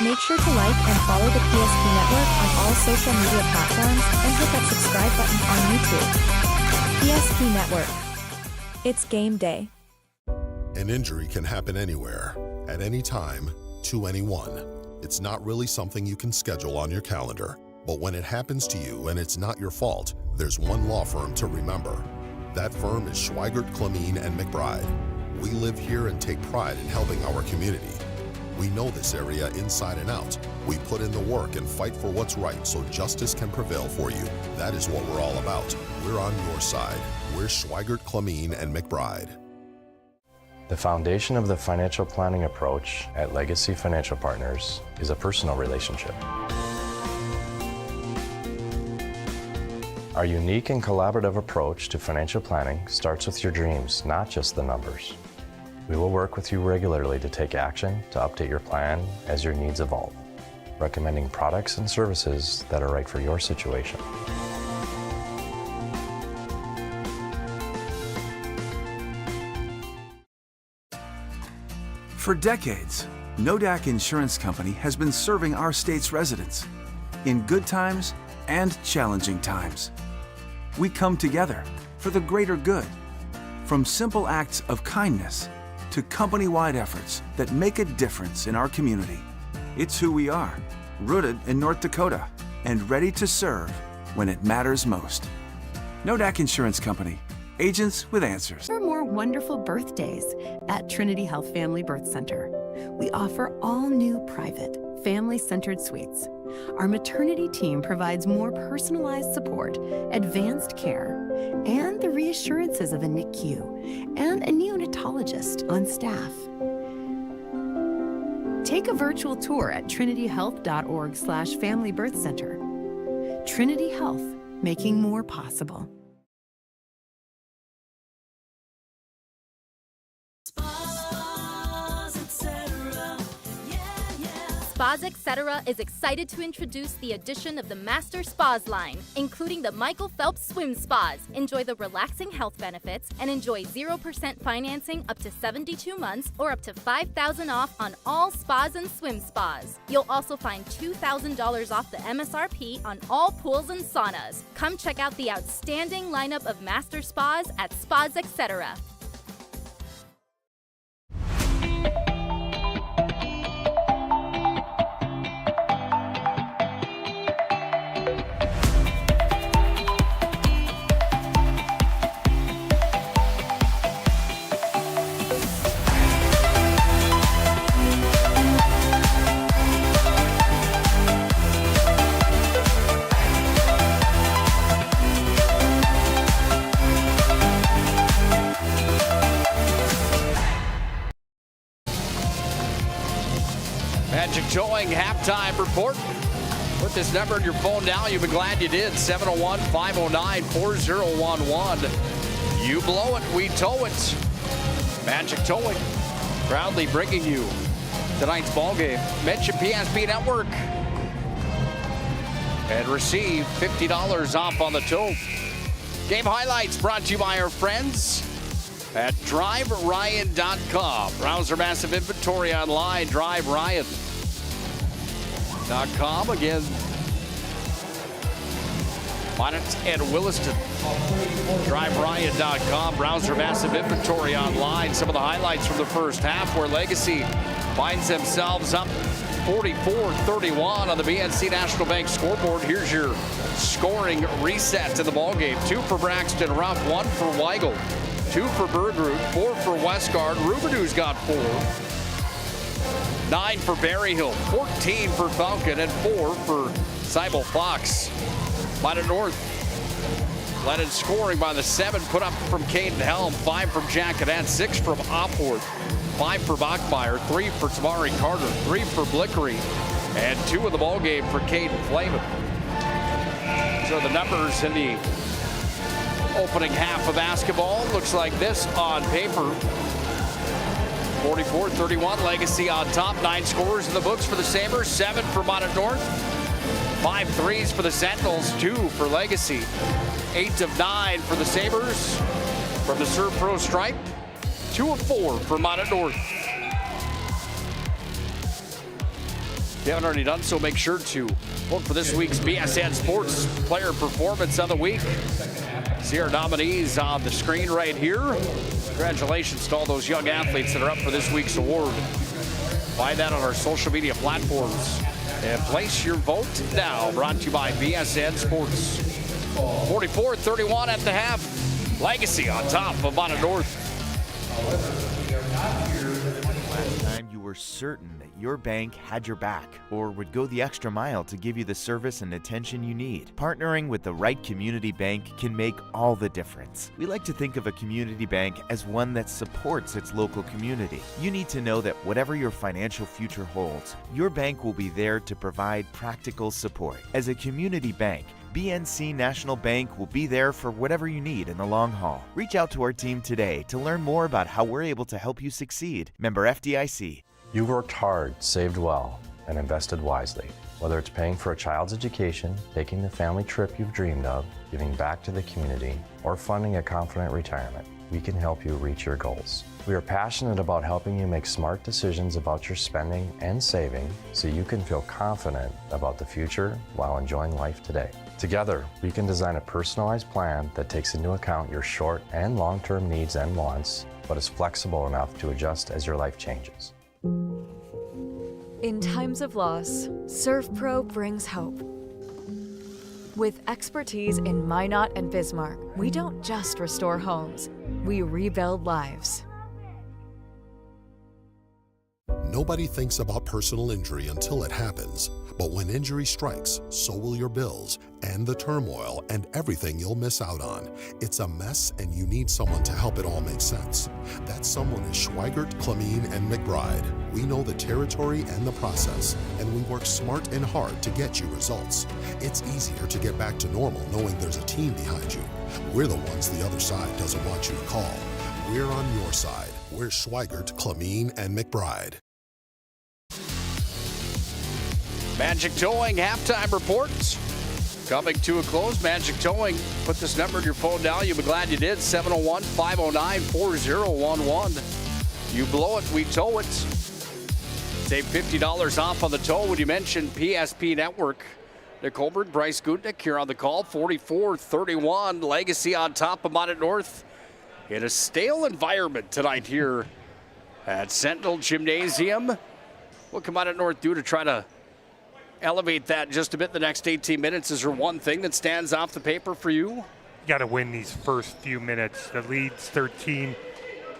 Make sure to like and follow the PSP Network on all social media platforms and hit that subscribe button on YouTube. PSP Network. It's game day. An injury can happen anywhere, at any time, to anyone. It's not really something you can schedule on your calendar. But when it happens to you and it's not your fault, there's one law firm to remember. That firm is Schweigert, Clemene, and McBride. We live here and take pride in helping our community. We know this area inside and out. We put in the work and fight for what's right so justice can prevail for you. That is what we're all about. We're on your side. We're Schweigert, Clemene, and McBride. The foundation of the financial planning approach at Legacy Financial Partners is a personal relationship. Our unique and collaborative approach to financial planning starts with your dreams, not just the numbers. We will work with you regularly to take action to update your plan as your needs evolve, recommending products and services that are right for your situation. For decades, Nodak Insurance Company has been serving our state's residents in good times and challenging times. We come together for the greater good, from simple acts of kindness to company-wide efforts that make a difference in our community. It's who we are, rooted in North Dakota and ready to serve when it matters most. Nodak Insurance Company, agents with answers. For more wonderful birthdays at Trinity Health Family Birth Center, we offer all new private, family-centered suites. Our maternity team provides more personalized support, advanced care, and the reassurances of a NICU and a neonatologist on staff. Take a virtual tour at trinityhealth.org/familybirthcenter. Trinity Health, making more possible. Spas Etc. is excited to introduce the addition of the Master Spas line, including the Michael Phelps Swim Spas. Enjoy the relaxing health benefits and enjoy 0% financing up to 72 months or up to $5,000 off on all spas and swim spas. You'll also find $2,000 off the MSRP on all pools and saunas. Come check out the outstanding lineup of Master Spas at Spas Etc. Magic Towing halftime report. Put this number in your phone now. You'll be glad you did. 701-509-4011. You blow it, we tow it. Magic Towing, proudly bringing you tonight's ball game. Mention PSP Network and receive $50 off on the tow. Game highlights brought to you by our friends at DriveRyan.com. Browse our massive inventory online. DriveRyan.com. Again, Minot and Williston. DriveRyan.com. Browse our massive inventory online. Some of the highlights from the first half where Legacy finds themselves up 44-31 on the BNC National Bank scoreboard. Here's your scoring reset to the ballgame. 2 for Braxton Ruff, 1 for Weigel, 2 for Bergerud, 4 for Westgard. Rubidoux got 4. 9 for Berryhill, 14 for Falcon, and 4 for Cybele Fox. Minot North led in scoring by the 7 put up from Caden Helm, 5 from Jacqueline, 6 from Opworth, 5 for Bachmeyer, 3 for Tamari Carter, 3 for Blickery, and 2 in the ballgame for Caden Flamen. So the numbers in the opening half of basketball looks like this on paper. 44-31, Legacy on top. 9 scorers in the books for the Sabres, 7 for Minot North, 5 threes for the Sentinels, 2 for Legacy, 8 of 9 for the Sabres from the Serve Pro stripe, 2 of 4 for Minot North. If you haven't already done so, make sure to vote for this week's BSN Sports Player Performance of the Week. See our nominees on the screen right here. Congratulations to all those young athletes that are up for this week's award. Find that on our social media platforms. And place your vote now. Brought to you by BSN Sports. 44-31 at the half. Legacy on top of Minot North. Last time you were certain that your bank had your back or would go the extra mile to give you the service and attention you need. Partnering with the right community bank can make all the difference. We like to think of a community bank as one that supports its local community. You need to know that whatever your financial future holds, your bank will be there to provide practical support. As a community bank, BNC National Bank will be there for whatever you need in the long haul. Reach out to our team today to learn more about how we're able to help you succeed. Member FDIC. You worked hard, saved well, and invested wisely. Whether it's paying for a child's education, taking the family trip you've dreamed of, giving back to the community, or funding a confident retirement, we can help you reach your goals. We are passionate about helping you make smart decisions about your spending and saving so you can feel confident about the future while enjoying life today. Together, we can design a personalized plan that takes into account your short and long-term needs and wants, but is flexible enough to adjust as your life changes. In times of loss, ServPro brings hope. With expertise in Minot and Bismarck, we don't just restore homes, we rebuild lives. Nobody thinks about personal injury until it happens. But when injury strikes, so will your bills and the turmoil and everything you'll miss out on. It's a mess and you need someone to help it all make sense. That someone is Schweigert, Clemene, and McBride. We know the territory and the process, and we work smart and hard to get you results. It's easier to get back to normal knowing there's a team behind you. We're the ones the other side doesn't want you to call. We're on your side. We're Schweigert, Clemene, and McBride. Magic Towing halftime reports coming to a close. Magic Towing, put this number in your phone now. You'll be glad you did. 701-509-4011. You blow it, we tow it. Save $50 off on the tow when you mention PSP Network. Nick HULBERG, Bryce Gutnick here on the call. 44-31. Legacy on top of Minot North in a stale environment tonight here at Sentinel Gymnasium. What can Minot North do to try to elevate that just a bit the next 18 minutes? Is there one thing that stands off the paper for you? You got to win these first few minutes. The lead's 13.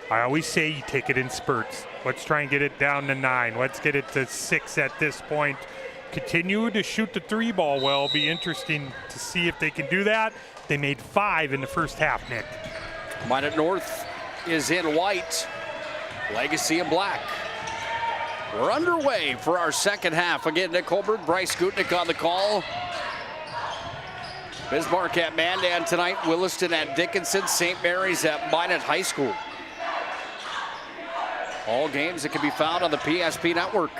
I always say you take it in spurts. Let's try and get it down to 9. Let's get it to 6 at this point. Continue to shoot the 3 ball well. Be interesting to see if they can do that. They made 5 in the first half, Nick. Minot North is in white, Legacy in black. We're underway for our second half. Again, Nick HULBERG, Bryce Gutnick on the call. Bismarck at Mandan tonight, Williston at Dickinson, St. Mary's at Minot High School. All games that can be found on the PSP Network.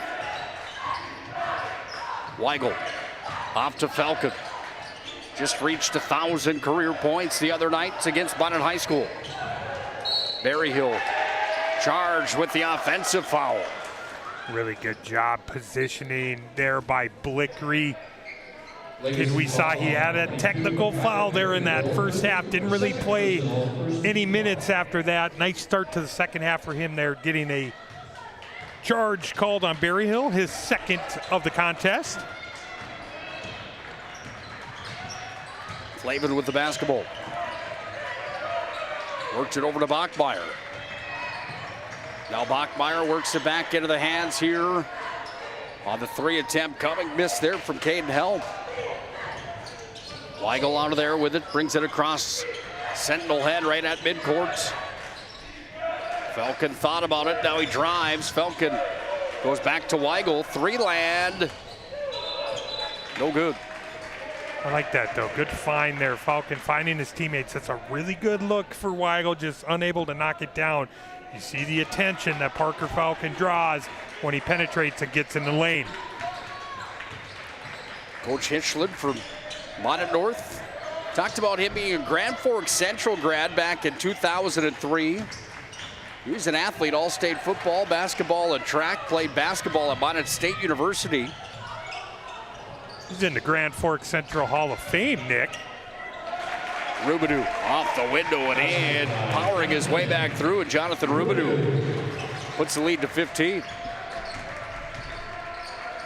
Weigel off to Falcon. Just reached 1,000 career points the other night against Minot High School. Berryhill charged with the offensive foul. Really good job positioning there by Blickery. And we saw he had a technical foul there in that first half. Didn't really play any minutes after that. Nice start to the second half for him there, getting a charge called on Berryhill, his second of the contest. Flavin with the basketball. Works it over to Bachmeyer. Now Bachmeyer works it back into the hands here on the 3 attempt coming. Missed there from Caden Helm. Weigel out of there with it, brings it across Sentinel head right at midcourt. Falcon thought about it, now he drives. Falcon goes back to Weigel, 3 land. No good. I like that though, good find there. Falcon finding his teammates. That's a really good look for Weigel, just unable to knock it down. You see the attention that Parker Falcon draws when he penetrates and gets in the lane. Coach Hitchland from Minot North talked about him being a Grand Forks Central grad back in 2003. He was an athlete, all-state football, basketball, and track. Played basketball at Minot State University. He's in the Grand Forks Central Hall of Fame, Nick. Rubidoux off the window and in, powering his way back through, and Jonathan Rubidoux puts the lead to 15.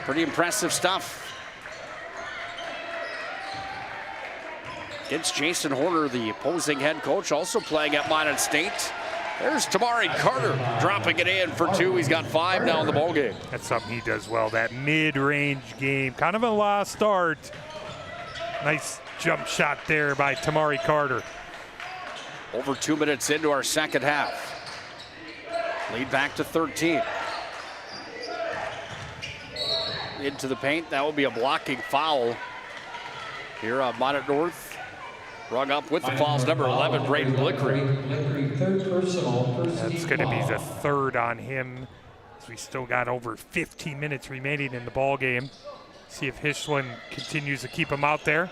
Pretty impressive stuff. Against Jason Horner, the opposing head coach, also playing at Minot State. There's Tamari Carter dropping it in for 2. He's got 5 now in the ballgame. That's something he does well, that mid-range game. Kind of a lost start. Nice jump shot there by Tamari Carter. Over 2 minutes into our second half. Lead back to 13. Into the paint, that will be a blocking foul. here on Minot North. Rung up with the fouls, number 11, Braden Blickery. Third personal. That's going to be the third on him. So we still got over 15 minutes remaining in the ball game. See if Hishwin continues to keep him out there.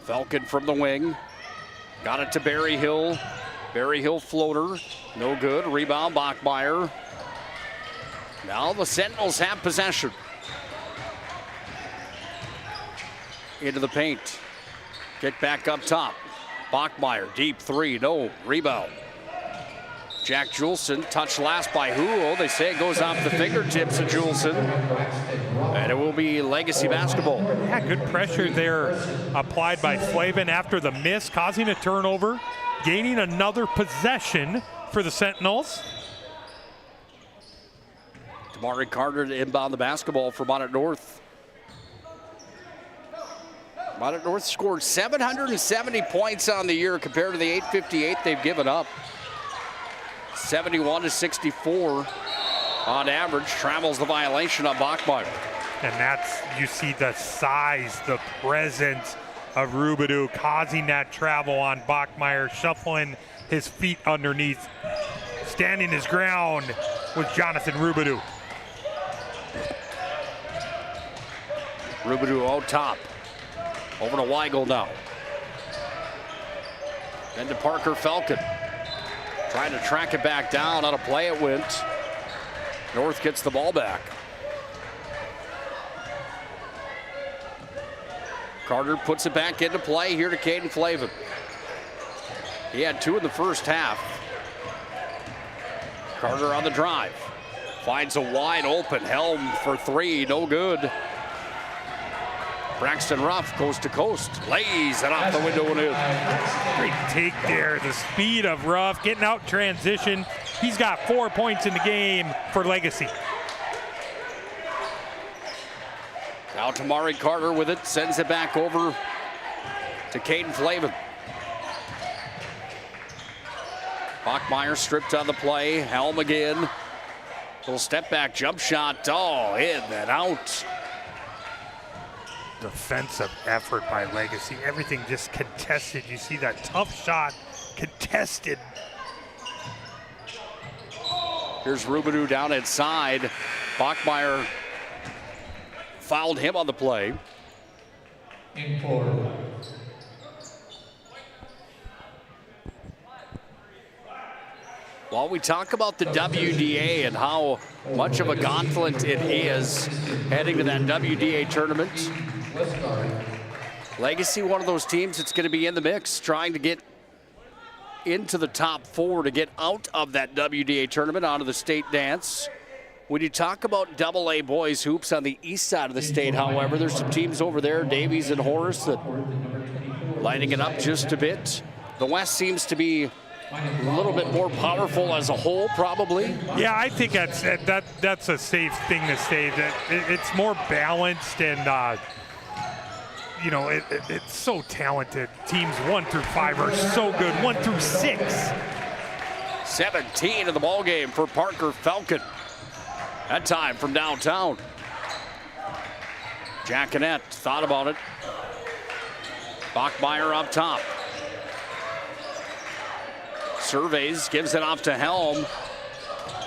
Falcon from the wing. Got it to Barry Hill. Barry Hill floater. No good. Rebound, Bachmeyer. Now the Sentinels have possession. Into the paint. Kick back up top. Bachmeyer, deep three, no. Rebound. Jack Juleson, touched last by Huo. They say it goes off the fingertips of Juleson. And it will be Legacy basketball. Yeah, good pressure there applied by Flavin after the miss, causing a turnover, gaining another possession for the Sentinels. Damari Carter to inbound the basketball for Minot North. Minot North scored 770 points on the year compared to the 858 they've given up. 71 to 64 on average. Travels the violation on Bachmeyer. And that's, you see the size, the presence of Rubidoux causing that travel on Bachmeyer, shuffling his feet underneath. Standing his ground with Jonathan Rubidoux. Rubidoux out top. Over to Weigel now. Then to Parker Falcon. Trying to track it back down. Out of play it went. North gets the ball back. Carter puts it back into play here to Caden Flavin. He had 2 in the first half. Carter on the drive. Finds a wide open Helm for 3. No good. Braxton Ruff coast to coast, lays it off the window and in. Great take there, the speed of Ruff, getting out transition. He's got 4 points in the game for Legacy. Now Tamari Carter with it, sends it back over to Caden Flavin. Bachmeyer stripped on the play, Helm again. Little step back jump shot, oh, in and out. Defensive effort by Legacy. Everything just contested. You see that tough shot contested. Here's Rubidoux down inside. Bachmeyer fouled him on the play. In 4. While we talk about the WDA and how much of a gauntlet it is heading to that WDA tournament, Legacy, one of those teams that's going to be in the mix, trying to get into the top 4 to get out of that WDA tournament, onto the state dance. When you talk about AA boys hoops on the east side of the state, however, there's some teams over there, Davies and Horace, that lighting it up just a bit. The West seems to be a little bit more powerful as a whole, probably. Yeah, I think that's a safe thing to say. That it's more balanced and you know, it's so talented. Teams 1 through 5 are so good. 1 through 6. 17 in the ball game for Parker Falcon. That time from downtown. Jacquinette thought about it. Bachmeyer up top. Surveys, gives it off to Helm.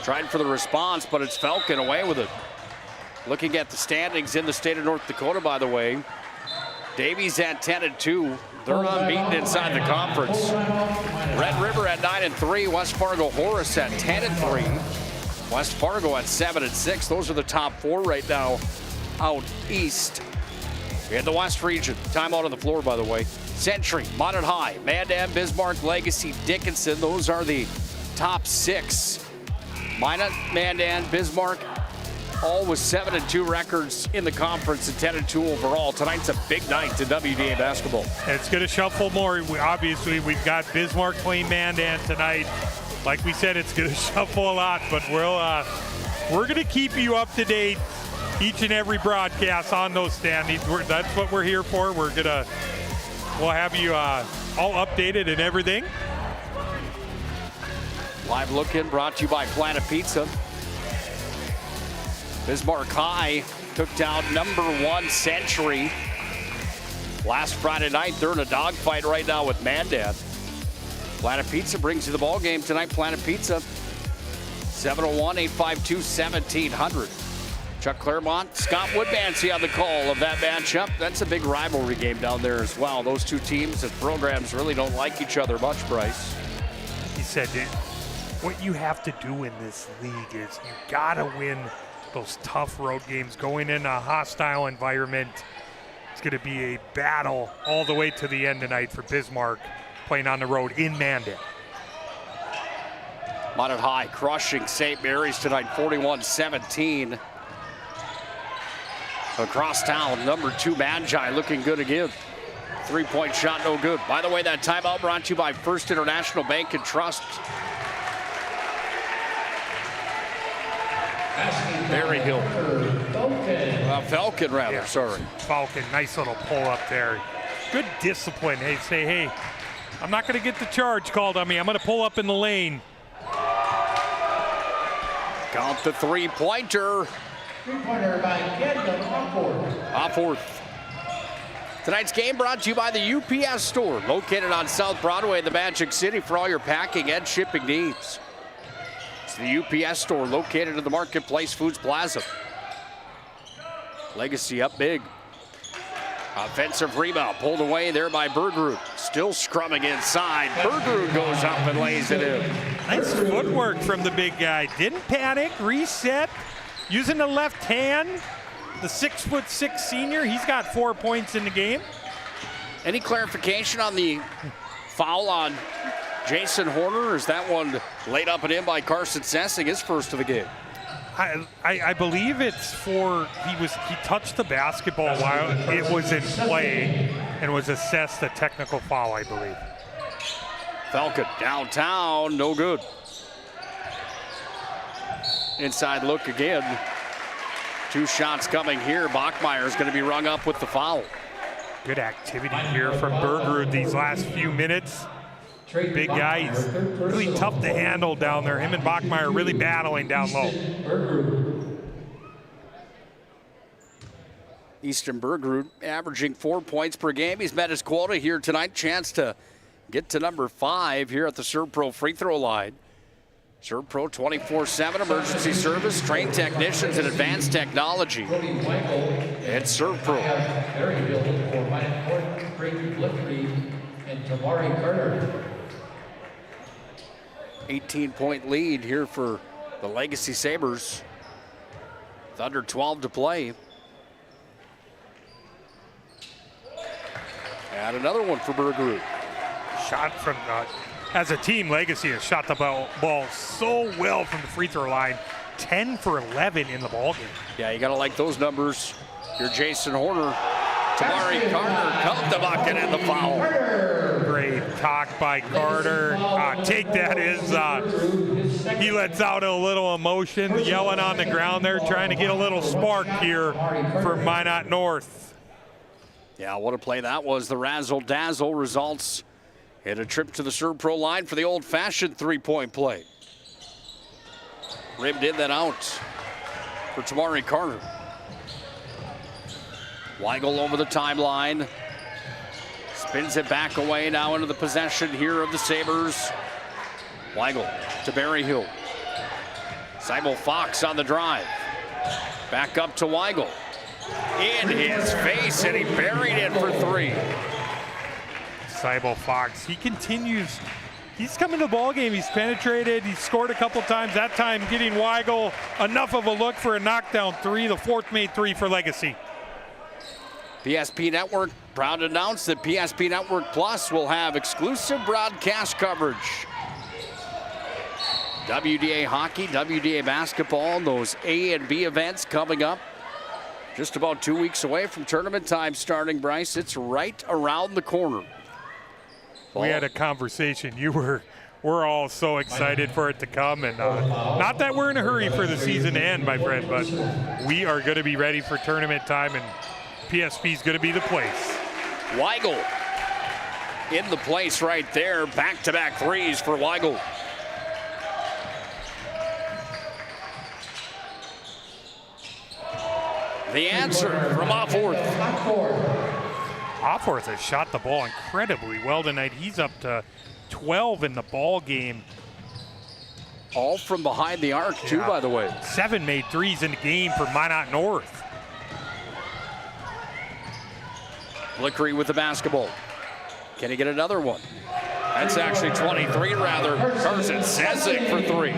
Tried for the response, but it's Falcon away with it. Looking at the standings in the state of North Dakota, by the way. Davies at 10-2. They're unbeaten inside the conference. Red River at 9-3. West Fargo Horace at 10-3. West Fargo at 7-6. Those are the top 4 right now out east in the West region. Timeout on the floor, by the way. Century, Minot High, Mandan, Bismarck, Legacy, Dickinson. Those are the top 6. Minot, Mandan, Bismarck, all with 7-2 records in the conference and 10-2 overall. Tonight's a big night to WDA basketball. It's going to shuffle more. Obviously, we've got Bismarck playing Mandan tonight. Like we said, it's going to shuffle a lot, but we're going to keep you up to date each and every broadcast on those standings. That's what we're here for. We'll have you all updated and everything. Live Look-In brought to you by Planet Pizza. Bismarck High took down #1 Century last Friday night. They're in a dogfight right now with Mandan. Planet Pizza brings you the ball game tonight. Planet Pizza, 701-852-1700. Chuck Claremont, Scott Woodmansey on the call of that matchup. That's a big rivalry game down there as well. Those two teams and programs really don't like each other much, Bryce. He said that what you have to do in this league is you gotta win those tough road games. Going in a hostile environment, it's gonna be a battle all the way to the end tonight for Bismarck, playing on the road in Mandan. Minot High crushing St. Mary's tonight, 41-17. Across town, #2 Magi looking good again. 3-point shot, no good. By the way, that timeout brought to you by First International Bank and Trust. Berryhill. Falcon, rather, yeah, sorry. Falcon, nice little pull up there. Good discipline. Hey, I'm not going to get the charge called on me. I'm going to pull up in the lane. Count the three-pointer. Three-pointer by Kendall Hopworth. Tonight's game brought to you by the UPS Store, located on South Broadway in the Magic City for all your packing and shipping needs. It's the UPS Store located in the Marketplace Foods Plaza. Legacy up big. Offensive rebound pulled away there by Bergerud. Still scrumming inside. Bergerud goes up and lays it in. Nice footwork from the big guy. Didn't panic, reset, using the left hand. The 6'6" senior, he's got 4 points in the game. Any clarification on the foul on Jason Horner? Or is that one laid up and in by Carson Sessing, his first of the game? I believe it's for, he touched the basketball while it was in play and was assessed a technical foul, I believe. Falcon downtown, no good. Inside look again. 2 shots coming here. Bachmeier's going to be rung up with the foul. Good activity here from Bergerud these last few minutes. Big guy, he's really tough to handle down there. Him and Bachmeier really battling down low. Easton Bergerud averaging 4 points per game. He's met his quota here tonight. Chance to get to #5 here at the ServPro free throw line. ServPro 24/7 emergency service, trained technicians and advanced technology. And ServPro. And Tamari Carter. 18-point lead here for the Legacy Sabres. With under 12 to play. And another one for Bergerud. Shot from, as a team, Legacy has shot the ball so well from the free throw line. 10 for 11 in the ball game. Yeah, you gotta like those numbers. You're Jason Horner. Tamari Carter count the bucket and the foul. Great talk by Carter. Take that is, he lets out a little emotion, yelling on the ground there, trying to get a little spark here for Minot North. Yeah, what a play that was. The razzle-dazzle results in a trip to the ServPro line for the old-fashioned three-point play. Ribbed in, then out for Tamari Carter. Weigel over the timeline. Spins it back away now into the possession here of the Sabres. Weigel to Berryhill. Seibel Fox on the drive. Back up to Weigel. In his face, and he buried it for 3. Seibel Fox, he continues. He's coming to the ball game. He's penetrated. He's scored a couple times. That time getting Weigel enough of a look for a knockdown 3. The 4th made 3 for Legacy. PSP Network proud to announce that PSP Network Plus will have exclusive broadcast coverage. WDA hockey, WDA basketball, those A and B events coming up. Just about 2 weeks away from tournament time starting, Bryce. It's right around the corner. We had a conversation. We're all so excited for it to come, and not that we're in a hurry for the season to end, my friend, but we are going to be ready for tournament time, and PSP is going to be the place. Weigel in the place right there. Back-to-back threes for Weigel. the answer from Offworth. Offworth has shot the ball incredibly well tonight. He's up to 12 in the ball game. All from behind the arc, too, by the way. 7 made threes in the game for Minot North. Flickery with the basketball. Can he get another one? That's actually 23, rather. Carson Sessing for 3.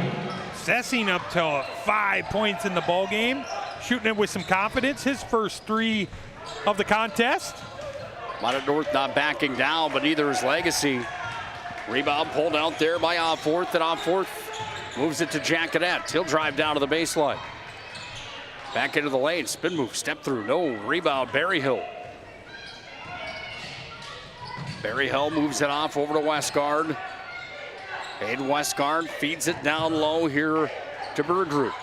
Sessing up to 5 points in the ball game, shooting it with some confidence. His first 3 of the contest. Minot North not backing down, but neither is Legacy. Rebound pulled out there by Offworth, and Offworth moves it to GUTKNECHT. He'll drive down to the baseline. Back into the lane, spin move, step through, no rebound, Berryhill. Berryhill moves it off over to Westgard. Aiden Westgard feeds it down low here to Bergrup.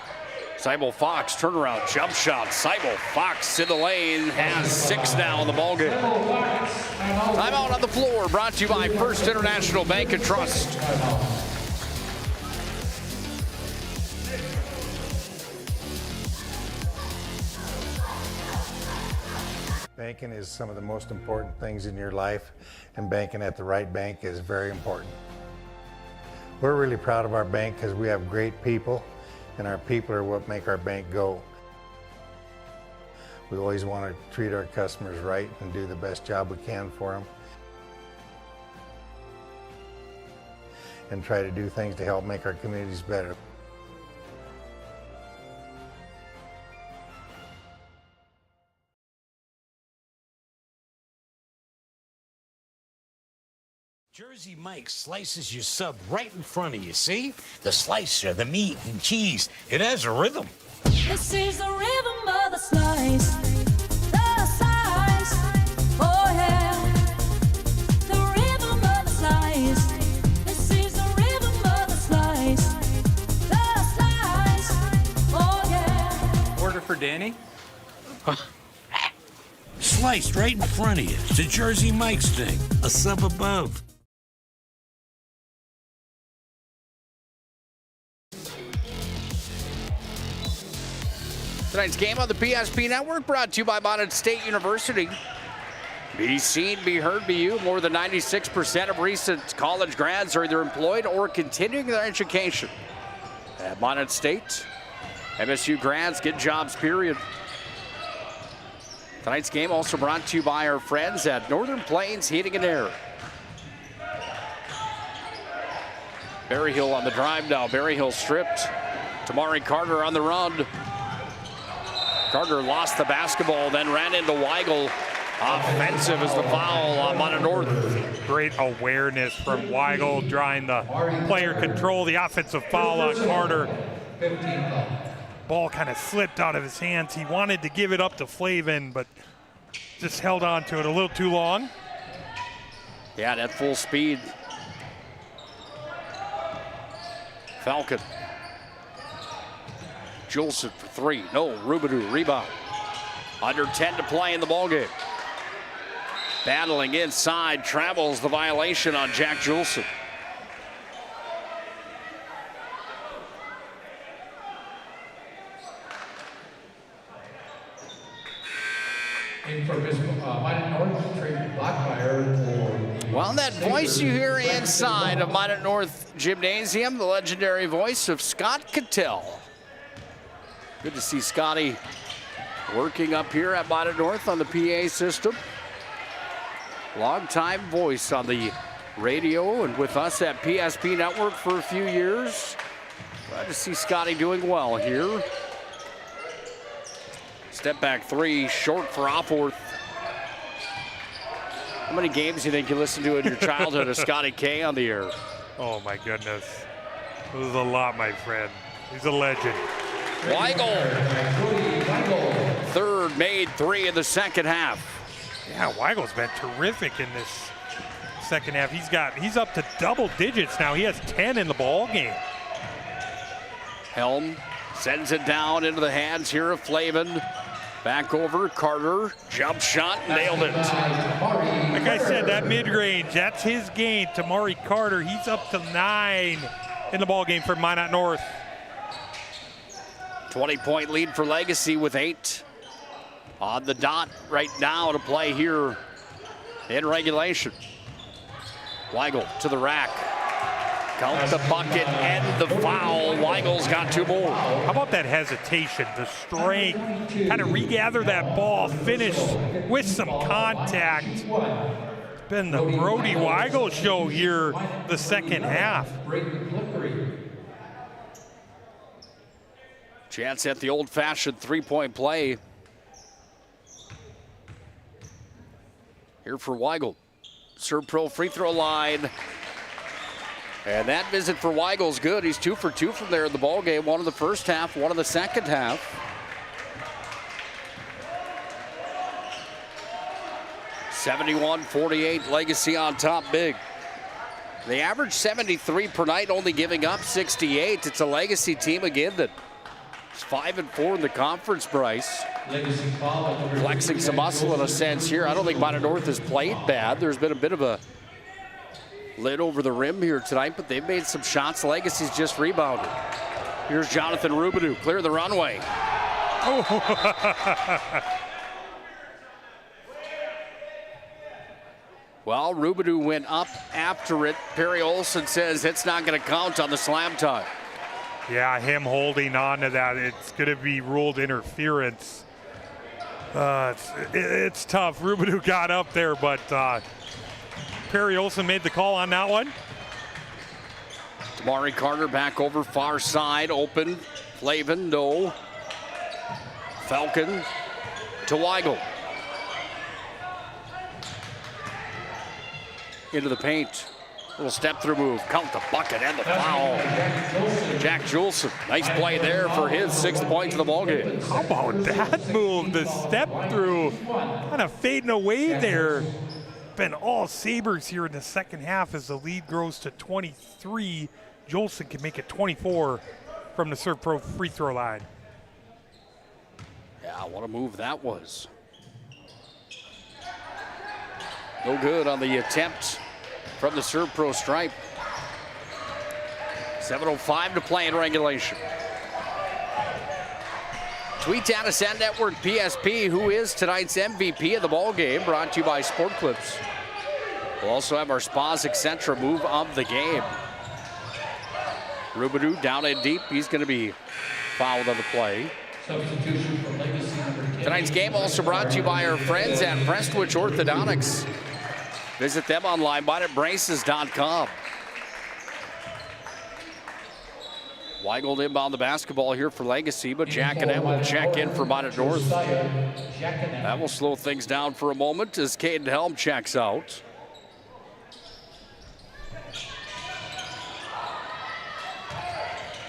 Seibel Fox, turnaround, jump shot. Seibel Fox in the lane, has 6 now in the ballgame. Timeout on the floor, brought to you by First International Bank and Trust. Banking is some of the most important things in your life, and banking at the right bank is very important. We're really proud of our bank because we have great people, and our people are what make our bank go. We always want to treat our customers right and do the best job we can for them, and try to do things to help make our communities better. Jersey Mike slices your sub right in front of you, see? The slicer, the meat and cheese, it has a rhythm. This is the rhythm of the slice. The slice, oh yeah. The rhythm of the slice. This is the rhythm of the slice. The slice, oh yeah. Order for Danny? Sliced right in front of you. It's a Jersey Mike's thing. A sub above. Tonight's game on the PSP Network brought to you by Minot State University. Be seen, be heard, be you. More than 96% of recent college grads are either employed or continuing their education. At Minot State, MSU grads get jobs, period. Tonight's game also brought to you by our friends at Northern Plains Heating and Air. Berryhill on the drive now. Berryhill stripped. Tamari Carter on the run. Carter lost the basketball, then ran into Weigel. Offensive is the foul on Minot North. Great awareness from Weigel, drawing the player control. The offensive foul on Carter. Ball kind of slipped out of his hands. He wanted to give it up to Flavin, but just held on to it a little too long. Yeah, at full speed. Falcon. Julson for 3. No, Rubidoux, rebound. Under 10 to play in the ballgame. Battling inside, travels the violation on Jack Julson. In for Minot North, Trey Blackmeyer. Well, that voice you hear inside of Minot North Gymnasium, the legendary voice of Scott Cattell. Good to see Scotty working up here at Minot North on the PA system. Long-time voice on the radio and with us at PSP Network for a few years. Glad to see Scotty doing well here. Step back 3, short for Offworth. How many games do you think you listened to in your childhood of Scotty K on the air? Oh my goodness. It was a lot, my friend. He's a legend. Weigel. Third made 3 in the second half. Yeah, Weigel's been terrific in this second half. He's up to double digits now. He has 10 in the ball game. Helm sends it down into the hands here of Flavin. Back over, Carter, jump shot, nailed it. Like I said, that mid-range, that's his game. Tamari Carter, he's up to 9 in the ball game for Minot North. 20-point lead for Legacy with 8. On the dot right now to play here in regulation. Weigel to the rack. Count the bucket and the foul. Weigel's got 2 more. How about that hesitation, the strength, kind of regather that ball, finish with some contact. It's been the Brody Weigel show here the second half. Chance at the old-fashioned 3-point play. Here for Weigel. Serve Pro free throw line. And that visit for Weigel's good. He's 2 for 2 from there in the ball game. 1 in the first half, 1 in the second half. (71-48) Legacy on top big. They average 73 per night, only giving up 68. It's a Legacy team again that is 5-4 in the conference, Bryce. Flexing some muscle in a sense here. I don't think Minot North has played bad. There's been a bit of a lid over the rim here tonight, but they've made some shots. Legacy's just rebounded. Here's Jonathan Rubidoux, clear the runway. Well, Rubidoux went up after it. Perry Olson says it's not going to count on the slam time. Yeah, him holding on to that, it's going to be ruled interference. It's tough. Rubidoux got up there, but Perry Olson made the call on that one. Damari Carter back over far side, open. Flavin, no. Falcon to Weigel. Into the paint. Little step through move. Count the bucket and the foul. Jack Juleson. Nice play there for his 6th point of the ballgame. How about that move? The step through kind of fading away there. Been all Sabres here in the second half as the lead grows to 23. Juleson can make it 24 from the Serve Pro free throw line. Yeah, what a move that was. No good on the attempt from the Serve Pro stripe. 7:05 to play in regulation. Tweet at us at Network PSP, who is tonight's MVP of the ball game, brought to you by Sport Clips. We'll also have our Spas Etc. move of the game. Rubidoux down in deep. He's going to be fouled on the play. Substitution for Legacy number 10. Tonight's game also brought to you by our friends at Prestwich Orthodontics. Visit them online, buy at bryces.com. Weigel inbound the basketball here for Legacy, but GUTKNECHT will check in for Minot North. That will slow things down for a moment as Caden Helm checks out.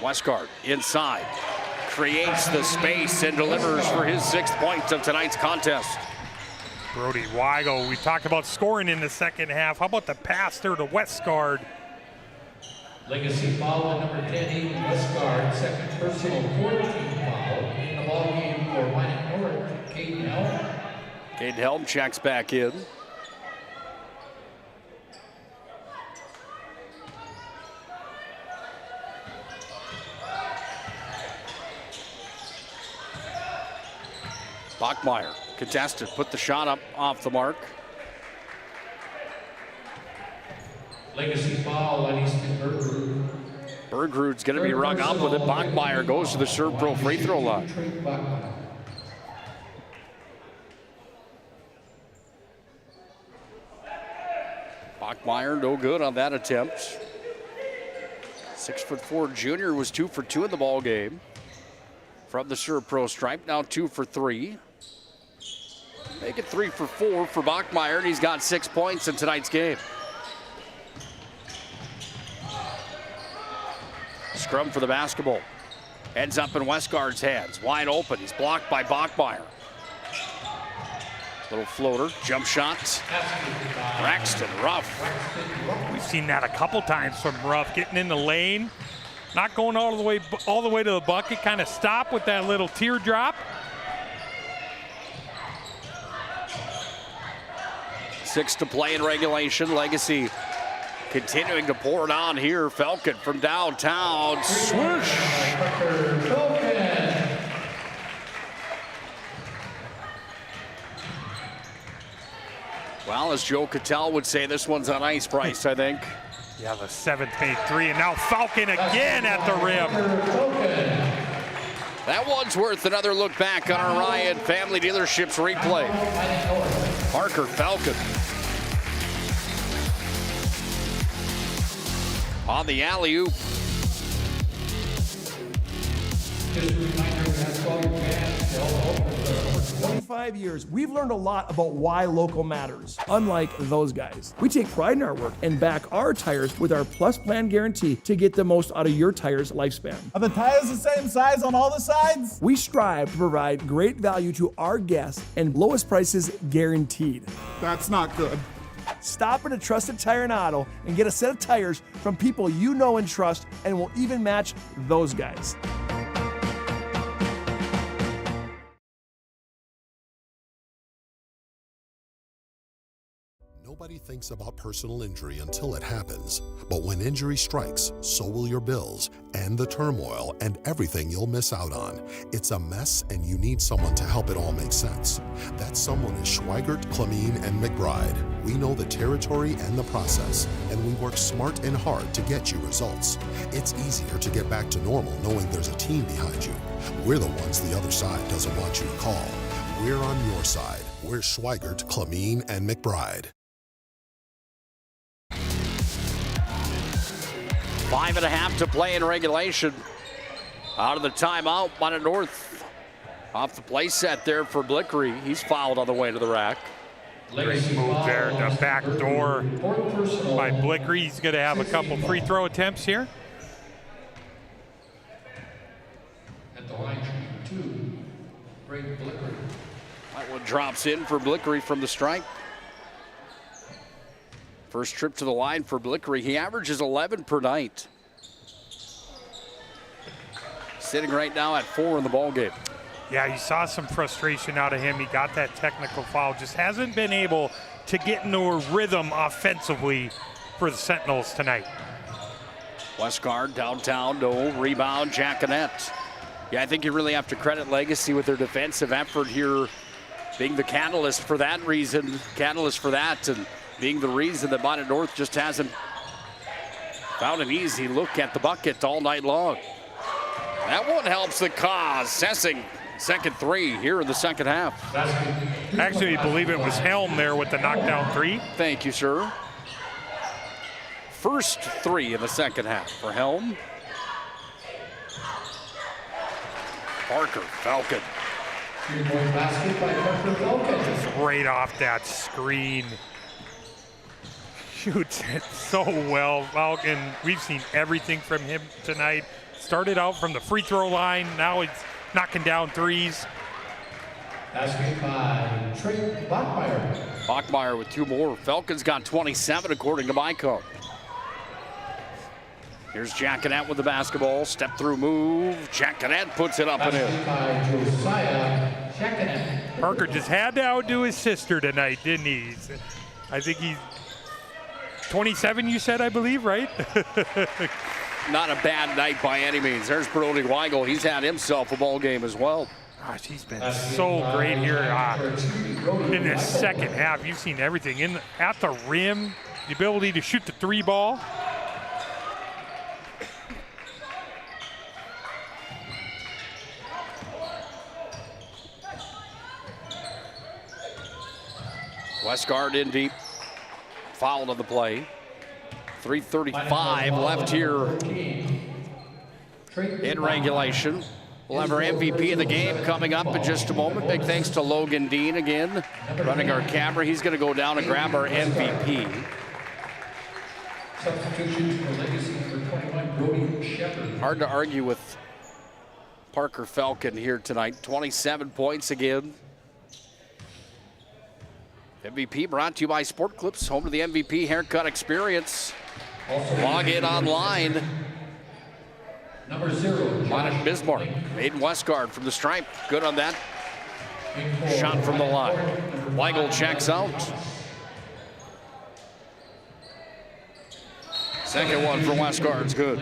Westgard inside, creates the space and delivers for his 6th point of tonight's contest. Brody Weigel, we talked about scoring in the second half. How about the pass there to Westgard? Legacy foul on number 10, Aiden Westgard, second personal 14 foul in the ballgame for Minot North. Caden Helm. Caden Helm checks back in. Bachmeyer contested, put the shot up off the mark. Legacy foul on Easton Bergrud. Bergrud's going to be rung up with it. Bachmeyer goes to the Serve Pro free throw line. Bachmeyer no good on that attempt. 6'4" junior was 2 for 2 in the ball game. From the Serve Pro stripe, now 2 for 3. Make it 3 for 4 for Bachmeyer, and he's got 6 points in tonight's game. Scrum for the basketball. Ends up in Westgard's hands. Wide open. He's blocked by Bachmeyer. Little floater. Jump shots. Braxton Ruff. We've seen that a couple times from Ruff, getting in the lane, not going all the way to the bucket, kind of stop with that little teardrop. 6 to play in regulation. Legacy continuing to pour it on here. Falcon from downtown. Swoosh. Well, as Joe Cattell would say, this one's on ice, Bryce, I think. Yeah, the 7th made 3, and now Falcon again at the rim. That one's worth another look back on our Ryan Family Dealerships replay. Parker Falcon on the alley-oop. 25 years, we've learned a lot about why local matters, unlike those guys. We take pride in our work and back our tires with our Plus Plan guarantee to get the most out of your tire's lifespan. Are the tires the same size on all the sides? We strive to provide great value to our guests and lowest prices guaranteed. That's not good. Stop at a trusted tire and auto and get a set of tires from people you know and trust, and will even match those guys. Nobody thinks about personal injury until it happens. But when injury strikes, so will your bills and the turmoil and everything you'll miss out on. It's a mess, and you need someone to help it all make sense. That someone is Schweigert, Clemene, and McBride. We know the territory and the process, and we work smart and hard to get you results. It's easier to get back to normal knowing there's a team behind you. We're the ones the other side doesn't want you to call. We're on your side. We're Schweigert, Clemene, and McBride. 5.5 to play in regulation. Out of the timeout, Minot North off the play set there for Blickery. He's fouled on the way to the rack. Great move there, the back door by Blickery. He's going to have a couple free throw attempts here. At the line, 2, Greg Blickery. That one drops in for Blickery from the stripe. First trip to the line for Blickery. He averages 11 per night. Sitting right now at 4 in the ballgame. Yeah, you saw some frustration out of him. He got that technical foul. Just hasn't been able to get into a rhythm offensively for the Sentinels tonight. Westgard downtown, no rebound, GUTKNECHT. Yeah, I think you really have to credit Legacy with their defensive effort here, being the catalyst for that reason, and being the reason that Minot North just hasn't found an easy look at the bucket all night long. That one helps the cause. Sessing, second 3 here in the second half. Actually, I believe it was Helm there with the knockdown 3. Thank you, sir. First 3 in the second half for Helm. Parker Falcon. Basket by Parker Falcon. Just right off that screen. Shoots it so well. Falcon, we've seen everything from him tonight. Started out from the free throw line. Now he's knocking down threes. Basket by Trey Bachmeyer. Bachmeyer with 2 more. Falcon's got 27 according to my count. Here's GUTKNECHT with the basketball. Step through move. GUTKNECHT puts it up and in. Parker just had to outdo his sister tonight, didn't he? I think he's 27, you said, I believe, right? Not a bad night by any means. There's Brody Weigel. He's had himself a ball game as well. Gosh, he's been so great here in the second half. You've seen everything at the rim, the ability to shoot the 3 ball. Westgard in deep. Fouled on the play. 3:35 left here in regulation. We'll have our MVP of the game coming up in just a moment. Big thanks to Logan Dean again, running our camera. He's going to go down and grab our MVP. Substitution for Legacy number 21, Brody Shepard. Hard to argue with Parker Falcon here tonight. 27 points again. MVP brought to you by Sport Clips, home to the MVP haircut experience. Log in online. Number 0, Minot Bismarck. Aiden Westgard from the stripe. Good on that shot from the line. Weigel checks out. Second one for Westgard's good.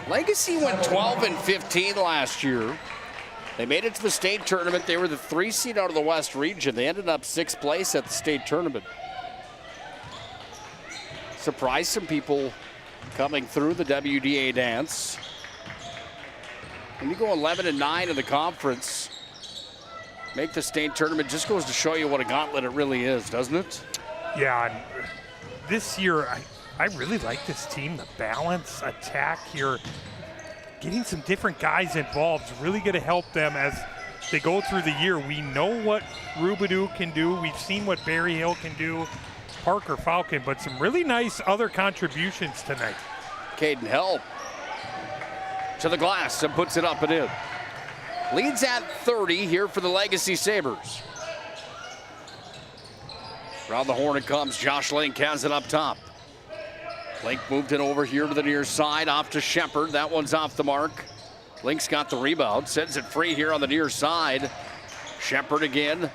Legacy went 12 and 15 last year. They made it to the state tournament. They were the 3 seed out of the West region. They ended up 6th place at the state tournament. Surprised some people coming through the WDA dance. When you go 11-9 in the conference, make the state tournament, just goes to show you what a gauntlet it really is, doesn't it? Yeah, and this year, I really like this team. The balance, attack here, getting some different guys involved is really going to help them as they go through the year. We know what Rubidoux can do. We've seen what Berry Hill can do, Parker Falcon, but some really nice other contributions tonight. Caden Help to the glass and puts it up and in. Leads at 30 here for the Legacy Sabres. Around the horn it comes. Josh Link has it up top. Link moved it over here to the near side, off to Shepard. That one's off the mark. Link's got the rebound, sends it free here on the near side. Shepard again.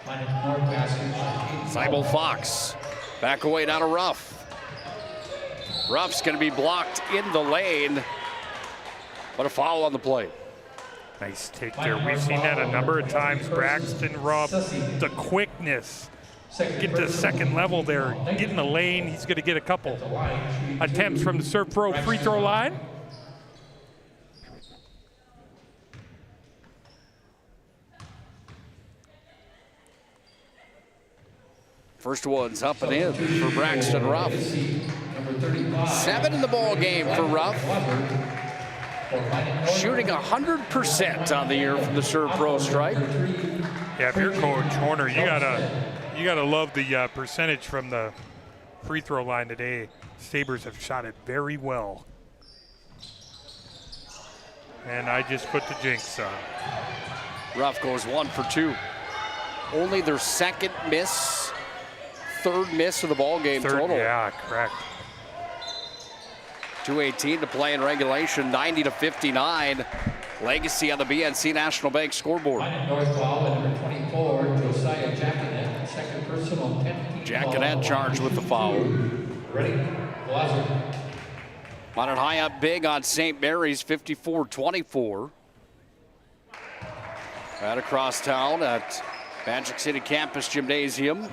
Seibel Fox back away down to Ruff. Ruff's going to be blocked in the lane, but a foul on the play. Nice take there. We've seen that a number of times. Braxton Ruff, the quickness. Get to the second level there, get in the lane. He's going to get a couple attempts from the Surf Pro free throw line. First one's up and in for Braxton Ruff. 7 in the ball game for Ruff. Shooting 100% on the year from the Serve Pro stripe. Yeah, if you're Coach Horner, you gotta love the percentage from the free throw line today. Sabres have shot it very well. And I just put the jinx on. Ruff goes 1 for 2. Only their second miss, third miss of the ball game total. Yeah, correct. 2:18 to play in regulation, 90-59. Legacy on the BNC National Bank scoreboard. North ball at number 24, Josiah Jackanet, second personal 10. Jackanet charged with the foul. Ready? Blaser. Minot high up big on St. Mary's, 54-24. Right across town at Magic City Campus Gymnasium.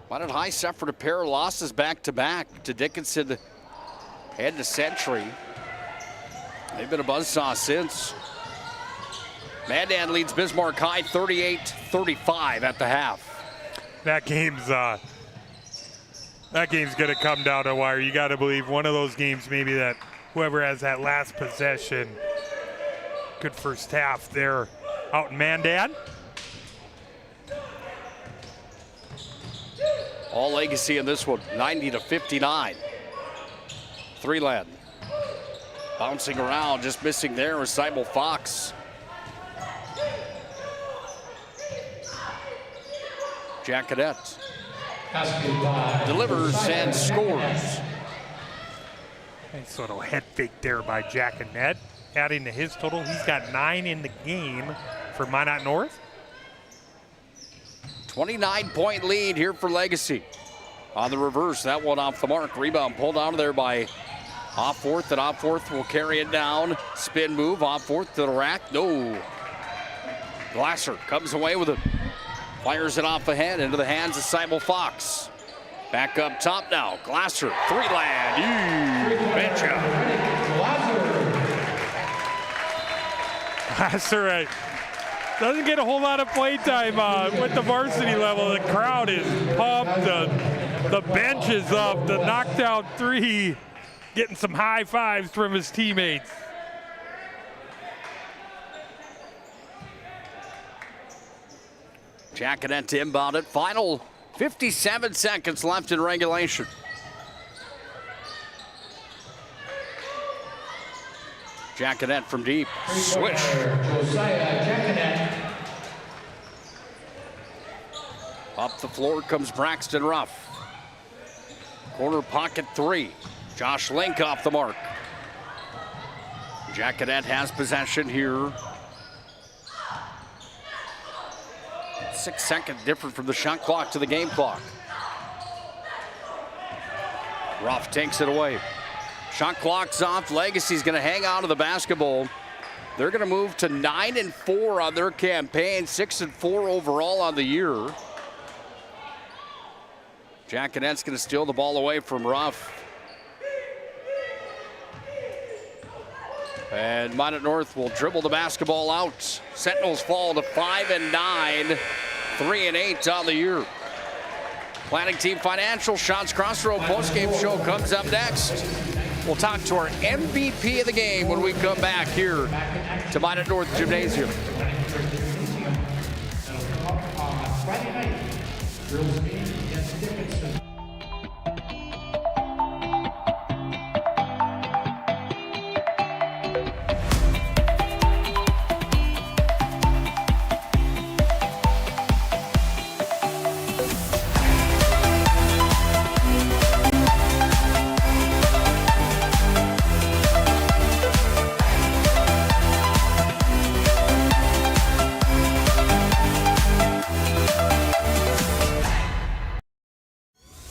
Minot High suffered a pair of losses back-to-back to Dickinson and to Century. They've been a buzzsaw since. Mandan leads Bismarck High 38-35 at the half. That game's going to come down to the wire. You got to believe one of those games maybe that whoever has that last possession. Good first half there out in Mandan. All Legacy in this one, 90-59. Three-land. Bouncing around, just missing there was Seibel Fox. Jackanet delivers and scores. Nice little head fake there by Jackanet. Adding to his total, he's got 9 in the game for Minot North. 29-point lead here for Legacy. On the reverse, that one off the mark. Rebound pulled out of there by Off-Fourth, and Off-Fourth will carry it down. Spin move, Off-Fourth to the rack. No. Glasser comes away with it. Fires it off ahead into the hands of Seibel Fox. Back up top now. Glasser, three-land. You betcha. Glasser doesn't get a whole lot of play time with the varsity level. The crowd is pumped. The bench is up. The knockdown three, getting some high fives from his teammates. Jackanet to inbound it. Final 57 seconds left in regulation. Jackanet from deep. Swish. Josiah Jackanet. Up the floor comes Braxton Ruff. Corner pocket three. Josh Link off the mark. Jackanet has possession here. 6 seconds different from the shot clock to the game clock. Ruff takes it away. Shot clock's off. Legacy's going to hang on to the basketball. They're going to move to 9-4 on their campaign, 6-4 overall on the year. GUTKNECHT's going to steal the ball away from Ruff. And Minot North will dribble the basketball out. Sentinels fall to 5-9, 3-8 on the year. Planning Team Financial, Shots Crossroad postgame show comes up next. We'll talk to our MVP of the game when we come back here to Minot North Gymnasium. Friday night, girls game against Dickinson.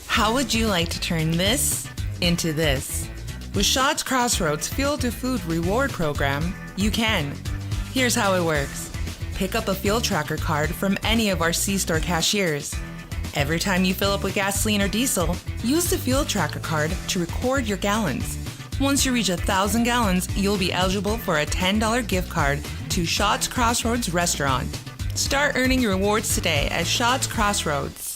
How would you like to turn this into this? With Shots Crossroads Fuel to Food Reward Program, you can. Here's how it works. Pick up a fuel tracker card from any of our C-store cashiers. Every time you fill up with gasoline or diesel, use the fuel tracker card to record your gallons. Once you reach 1,000 gallons, you'll be eligible for a $10 gift card to Shots Crossroads Restaurant. Start earning your rewards today at Shots Crossroads.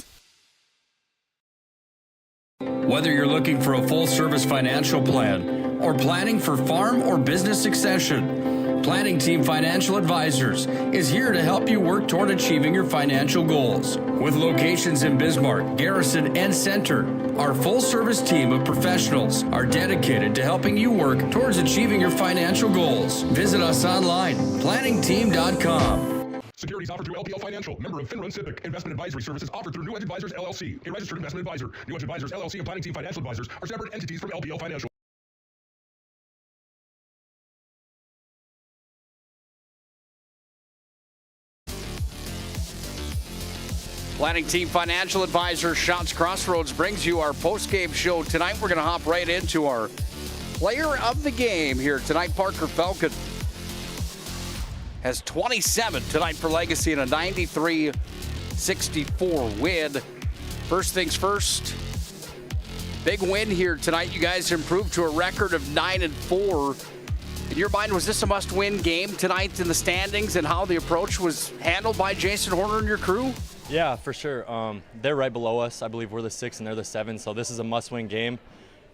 Whether you're looking for a full-service financial plan or planning for farm or business succession, Planning Team Financial Advisors is here to help you work toward achieving your financial goals. With locations in Bismarck, Garrison, and Center, our full-service team of professionals are dedicated to helping you work towards achieving your financial goals. Visit us online, planningteam.com. Securities offered through LPL Financial, member of FINRA Civic. Investment advisory services offered through New Edge Advisors, LLC, a registered investment advisor. New Edge Advisors, LLC, and Planning Team Financial Advisors are separate entities from LPL Financial. Planning Team Financial Advisor Shots Crossroads brings you our post-game show. Tonight we're going to hop right into our player of the game here tonight. Parker Falcon has 27 tonight for Legacy in a 93-64 win. First things first, big win here tonight. You guys improved to a record of 9-4. In your mind, was this a must-win game tonight in the standings and how the approach was handled by Jason Horner and your crew? Yeah, for sure. They're right below us. I believe we're the 6 and they're the 7, so this is a must-win game.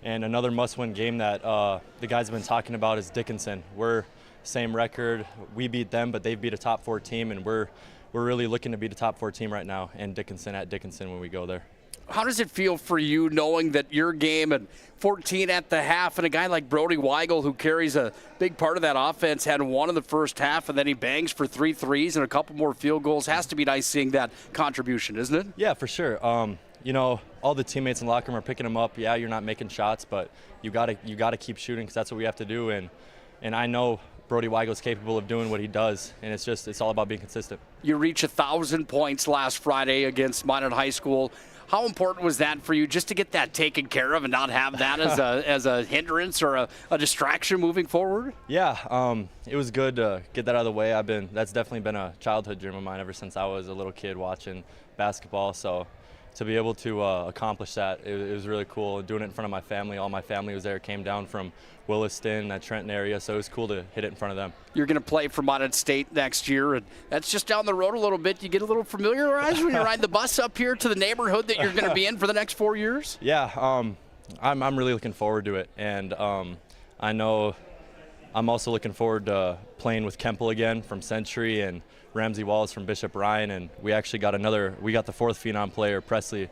And another must-win game that the guys have been talking about is Dickinson. We're same record. We beat them, but they've beat a top 4 team, and we're really looking to beat a top 4 team right now, and Dickinson at Dickinson when we go there. How does it feel for you knowing that your game and 14 at the half, and a guy like Brody Weigel, who carries a big part of that offense, had one in the first half, and then he bangs for 3 threes and a couple more field goals? Has to be nice seeing that contribution, isn't it? Yeah, for sure. You know, all the teammates in the locker room are picking them up. Yeah, you're not making shots, but you gotta keep shooting because that's what we have to do. And I know Brody Weigel's capable of doing what he does, and it's all about being consistent. You reach 1,000 points last Friday against Minot High School. How important was that for you just to get that taken care of and not have that as a hindrance or a distraction moving forward? Yeah, it was good to get that out of the way. That's definitely been a childhood dream of mine ever since I was a little kid watching basketball. So to be able to accomplish that, it was really cool. Doing it in front of my family, all my family was there, came down from Williston, that Trenton area, so it was cool to hit it in front of them. You're going to play for Minot State next year, and that's just down the road a little bit. You get a little familiarized when you ride the bus up here to the neighborhood that you're going to be in for the next 4 years? Yeah, I'm really looking forward to it, and I know I'm also looking forward to playing with Kemple again from Century and Ramsey Wallace from Bishop Ryan, and we actually got the 4th phenom player, Presley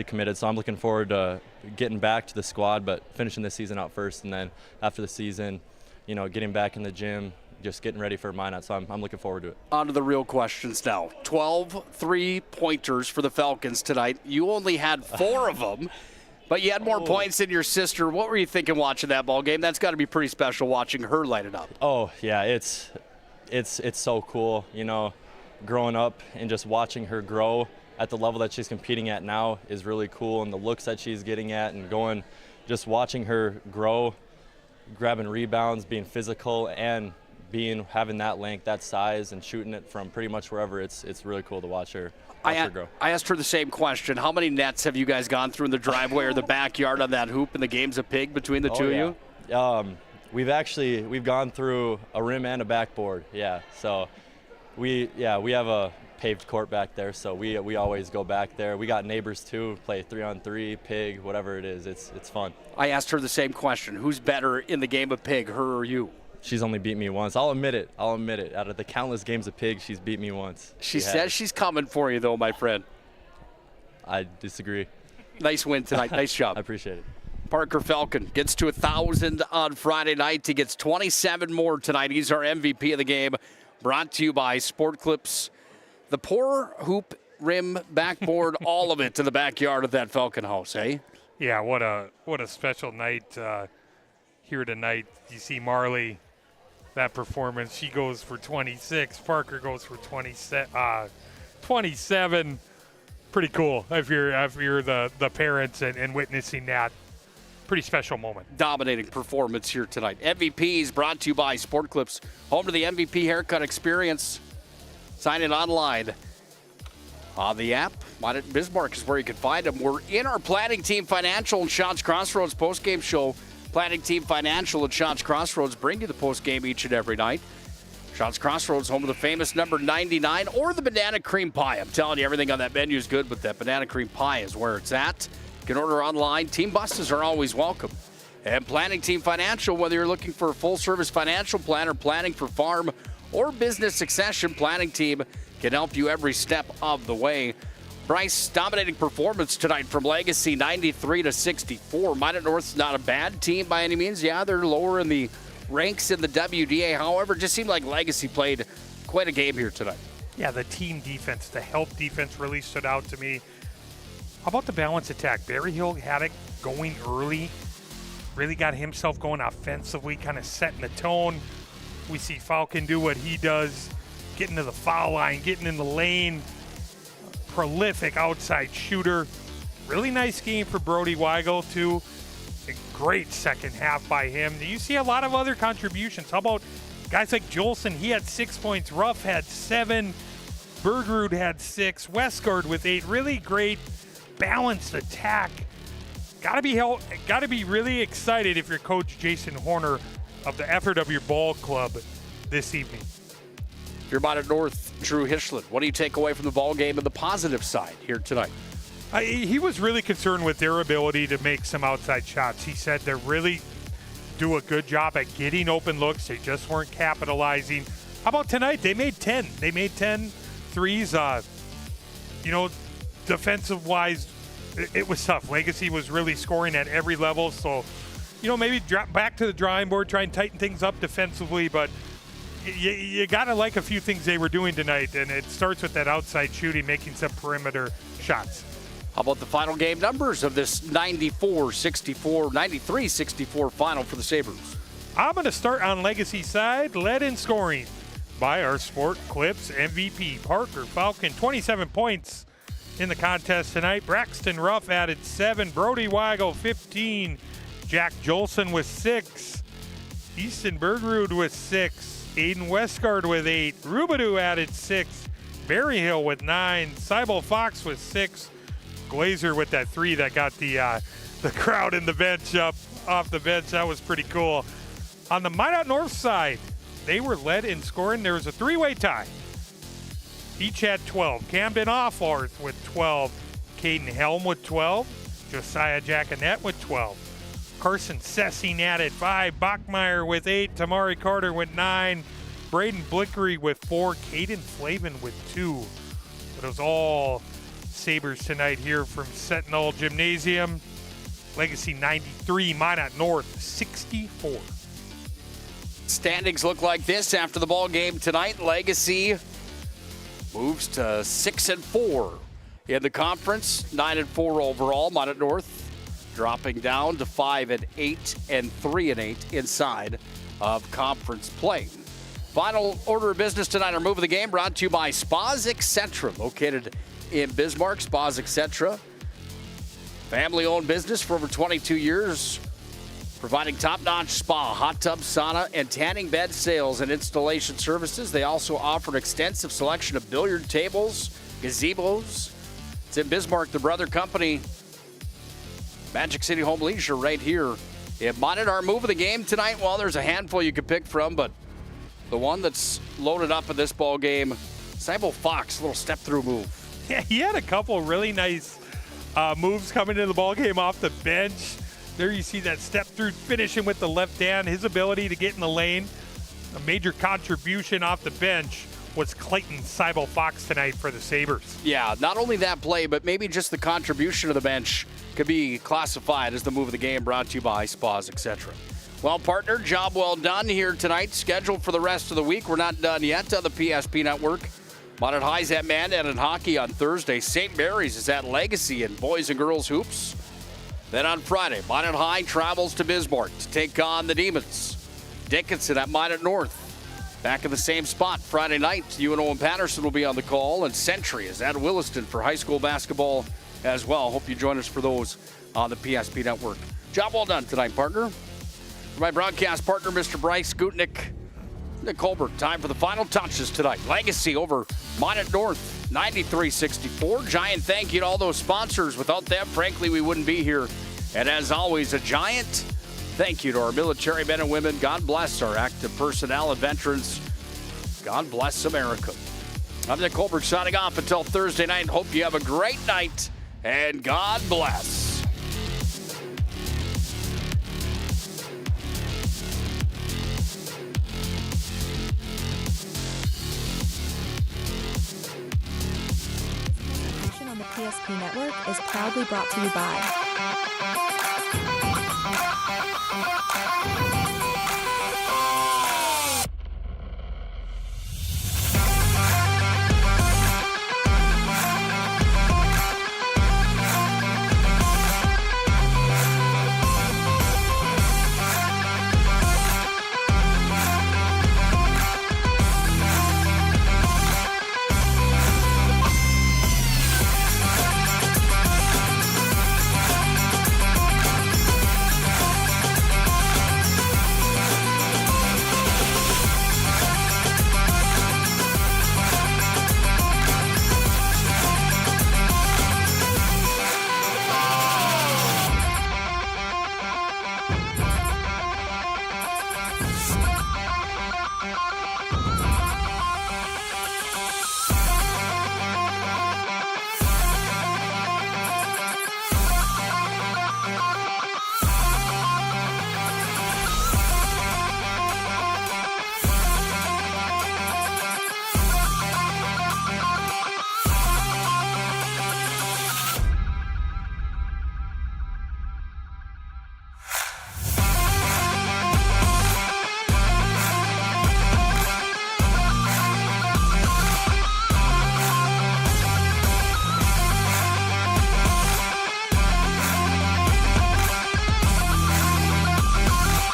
committed, so I'm looking forward to getting back to the squad, but finishing this season out first, and then after the season, you know, getting back in the gym, just getting ready for Minot, so I'm looking forward to it. On to the real questions now. 12 3-pointers for the Falcons tonight. You only had 4 of them, but you had more points than your sister. What were you thinking watching that ball game? That's got to be pretty special watching her light it up. Oh, yeah, it's so cool, you know, growing up and just watching her grow at the level that she's competing at now is really cool, and the looks that she's getting at and just watching her grow, grabbing rebounds, being physical, and having that length, that size, and shooting it from pretty much wherever, it's really cool to watch her grow. I asked her the same question. How many nets have you guys gone through in the driveway or the backyard on that hoop in the games of pig between the two of you? We've gone through a rim and a backboard. Yeah. So we have a paved court back there, so we always go back there. We got neighbors too, play 3-on-3, pig, whatever it is. It's fun. I asked her the same question. Who's better in the game of pig, her or you? She's only beat me once. I'll admit it. Out of the countless games of pig, she's beat me once. She says she's coming for you, though, my friend. I disagree. Nice win tonight. Nice job. I appreciate it. Parker Falcon gets to 1,000 on Friday night. He gets 27 more tonight. He's our MVP of the game. Brought to you by Sport Clips. The poor hoop, rim, backboard, all of it to the backyard of that Falcon house, eh? Yeah, what a special night here tonight. You see Marley, that performance. She goes for 26. Parker goes for 27. Pretty cool if you're the parents and witnessing that. Pretty special moment. Dominating performance here tonight. MVPs brought to you by Sport Clips, home to the MVP haircut experience. Sign in online on the app. Minot Bismarck is where you can find them. We're in our Planning Team Financial and Shots Crossroads postgame show. Planning Team Financial and Shots Crossroads bring you the postgame each and every night. Shots Crossroads, home of the famous number 99 or the banana cream pie. I'm telling you, everything on that menu is good, but that banana cream pie is where it's at. You can order online. Team buses are always welcome. And Planning Team Financial, whether you're looking for a full-service financial plan or planning for farm or business succession, Planning Team can help you every step of the way. BRYCE, dominating performance tonight from Legacy, 93-64. Minot North's not a bad team by any means. Yeah, they're lower in the ranks in the WDA. However, it just seemed like Legacy played quite a game here tonight. Yeah, the team defense, the help defense really stood out to me. How about the balance attack? Berryhill had it going early. Really got himself going offensively, kind of setting the tone. We see Falcon do what he does, getting to the foul line, getting in the lane. Prolific outside shooter. Really nice game for Brody Weigel, too. A great second half by him. You see a lot of other contributions. How about guys like Jolson? He had 6 points. Ruff had 7. Bergrud had 6. Westgard with 8. Really great balanced attack. Gotta be really excited if you're Coach Jason Horner of the effort of your ball club this evening. You're Minot North, Drew Hischland. What do you take away from the ball game and the positive side here tonight? He was really concerned with their ability to make some outside shots. He said they really do a good job at getting open looks. They just weren't capitalizing. How about tonight? They made 10. They made 10 threes. Defensive-wise, it was tough. Legacy was really scoring at every level. So, maybe drop back to the drawing board, try and tighten things up defensively. But you got to like a few things they were doing tonight. And it starts with that outside shooting, making some perimeter shots. How about the final game numbers of this 93-64 final for the Sabres? I'm going to start on Legacy side, led in scoring by our Sport Clips MVP, Parker Falcon, 27 points in the contest tonight. Braxton Ruff added 7, Brody Weigel 15, Jack Jolson with 6, Easton Bergrud with 6, Aiden Westgard with 8, Rubidou added 6, Berryhill with 9, Cybel Fox with 6, Glazer with that 3 that got the crowd in the bench up off the bench. That was pretty cool. On the Minot North side, they were led in scoring. There was a 3-way tie. Each had 12. Camden Offlarth with 12. Caden Helm with 12. Josiah Jackanette with 12. Carson Sessing added 5. Bachmeyer with 8. Tamari Carter with 9. Braden Blickery with 4. Caden Flavin with 2. It was all Sabres tonight here from Sentinel Gymnasium. Legacy 93, Minot North 64. Standings look like this after the ball game tonight. Legacy moves to 6-4 in the conference, 9-4 overall. Minot North dropping down to 5-8 and 3-8 inside of conference play. Final order of business tonight, our move of the game brought to you by Spas Etc. Located in Bismarck. Spas Etc. Family-owned business for over 22 years. providing top-notch spa, hot tub, sauna, and tanning bed sales and installation services. They also offer an extensive selection of billiard tables, gazebos. It's in Bismarck, the brother company. Magic City Home Leisure right here. If Minot, our move of the game tonight, well, there's a handful you could pick from, but the one that's loaded up in this ball game, Cybo Fox, a little step-through move. Yeah, he had a couple really nice moves coming into the ball game off the bench. There you see that step-through finishing with the left hand, his ability to get in the lane. A major contribution off the bench was Clayton Cybo Fox tonight for the Sabres. Yeah, not only that play, but maybe just the contribution of the bench could be classified as the move of the game, brought to you by Spas, etc. Well, partner, job well done here tonight. Scheduled for the rest of the week. We're not done yet on the PSP Network. Minot High's at Mandan in hockey on Thursday. St. Mary's is at Legacy in boys and girls hoops. Then on Friday, Minot High travels to Bismarck to take on the Demons. Dickinson at Minot North. Back in the same spot Friday night, UNO and Patterson will be on the call, and Century is at Williston for high school basketball as well. Hope you join us for those on the PSP Network. Job well done tonight, partner. For my broadcast partner, Mr. Bryce Gutnick, Nick Holberg. Time for the final touches tonight. Legacy over Minot North, 93-64. Giant thank you to all those sponsors. Without them, frankly, we wouldn't be here. And as always, a giant thank you to our military men and women. God bless our active personnel and veterans. God bless America. I'm Nick Holberg signing off until Thursday night. Hope you have a great night, and God bless. On the PSP Network is proudly brought to you by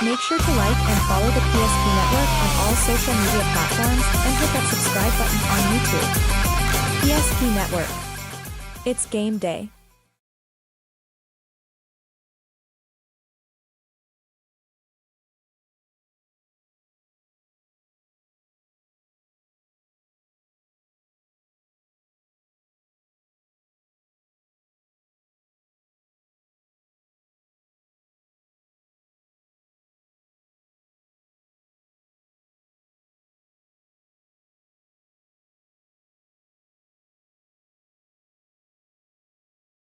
Make sure to like and follow the PSP Network on all social media platforms and hit that subscribe button on YouTube. PSP Network. It's game day.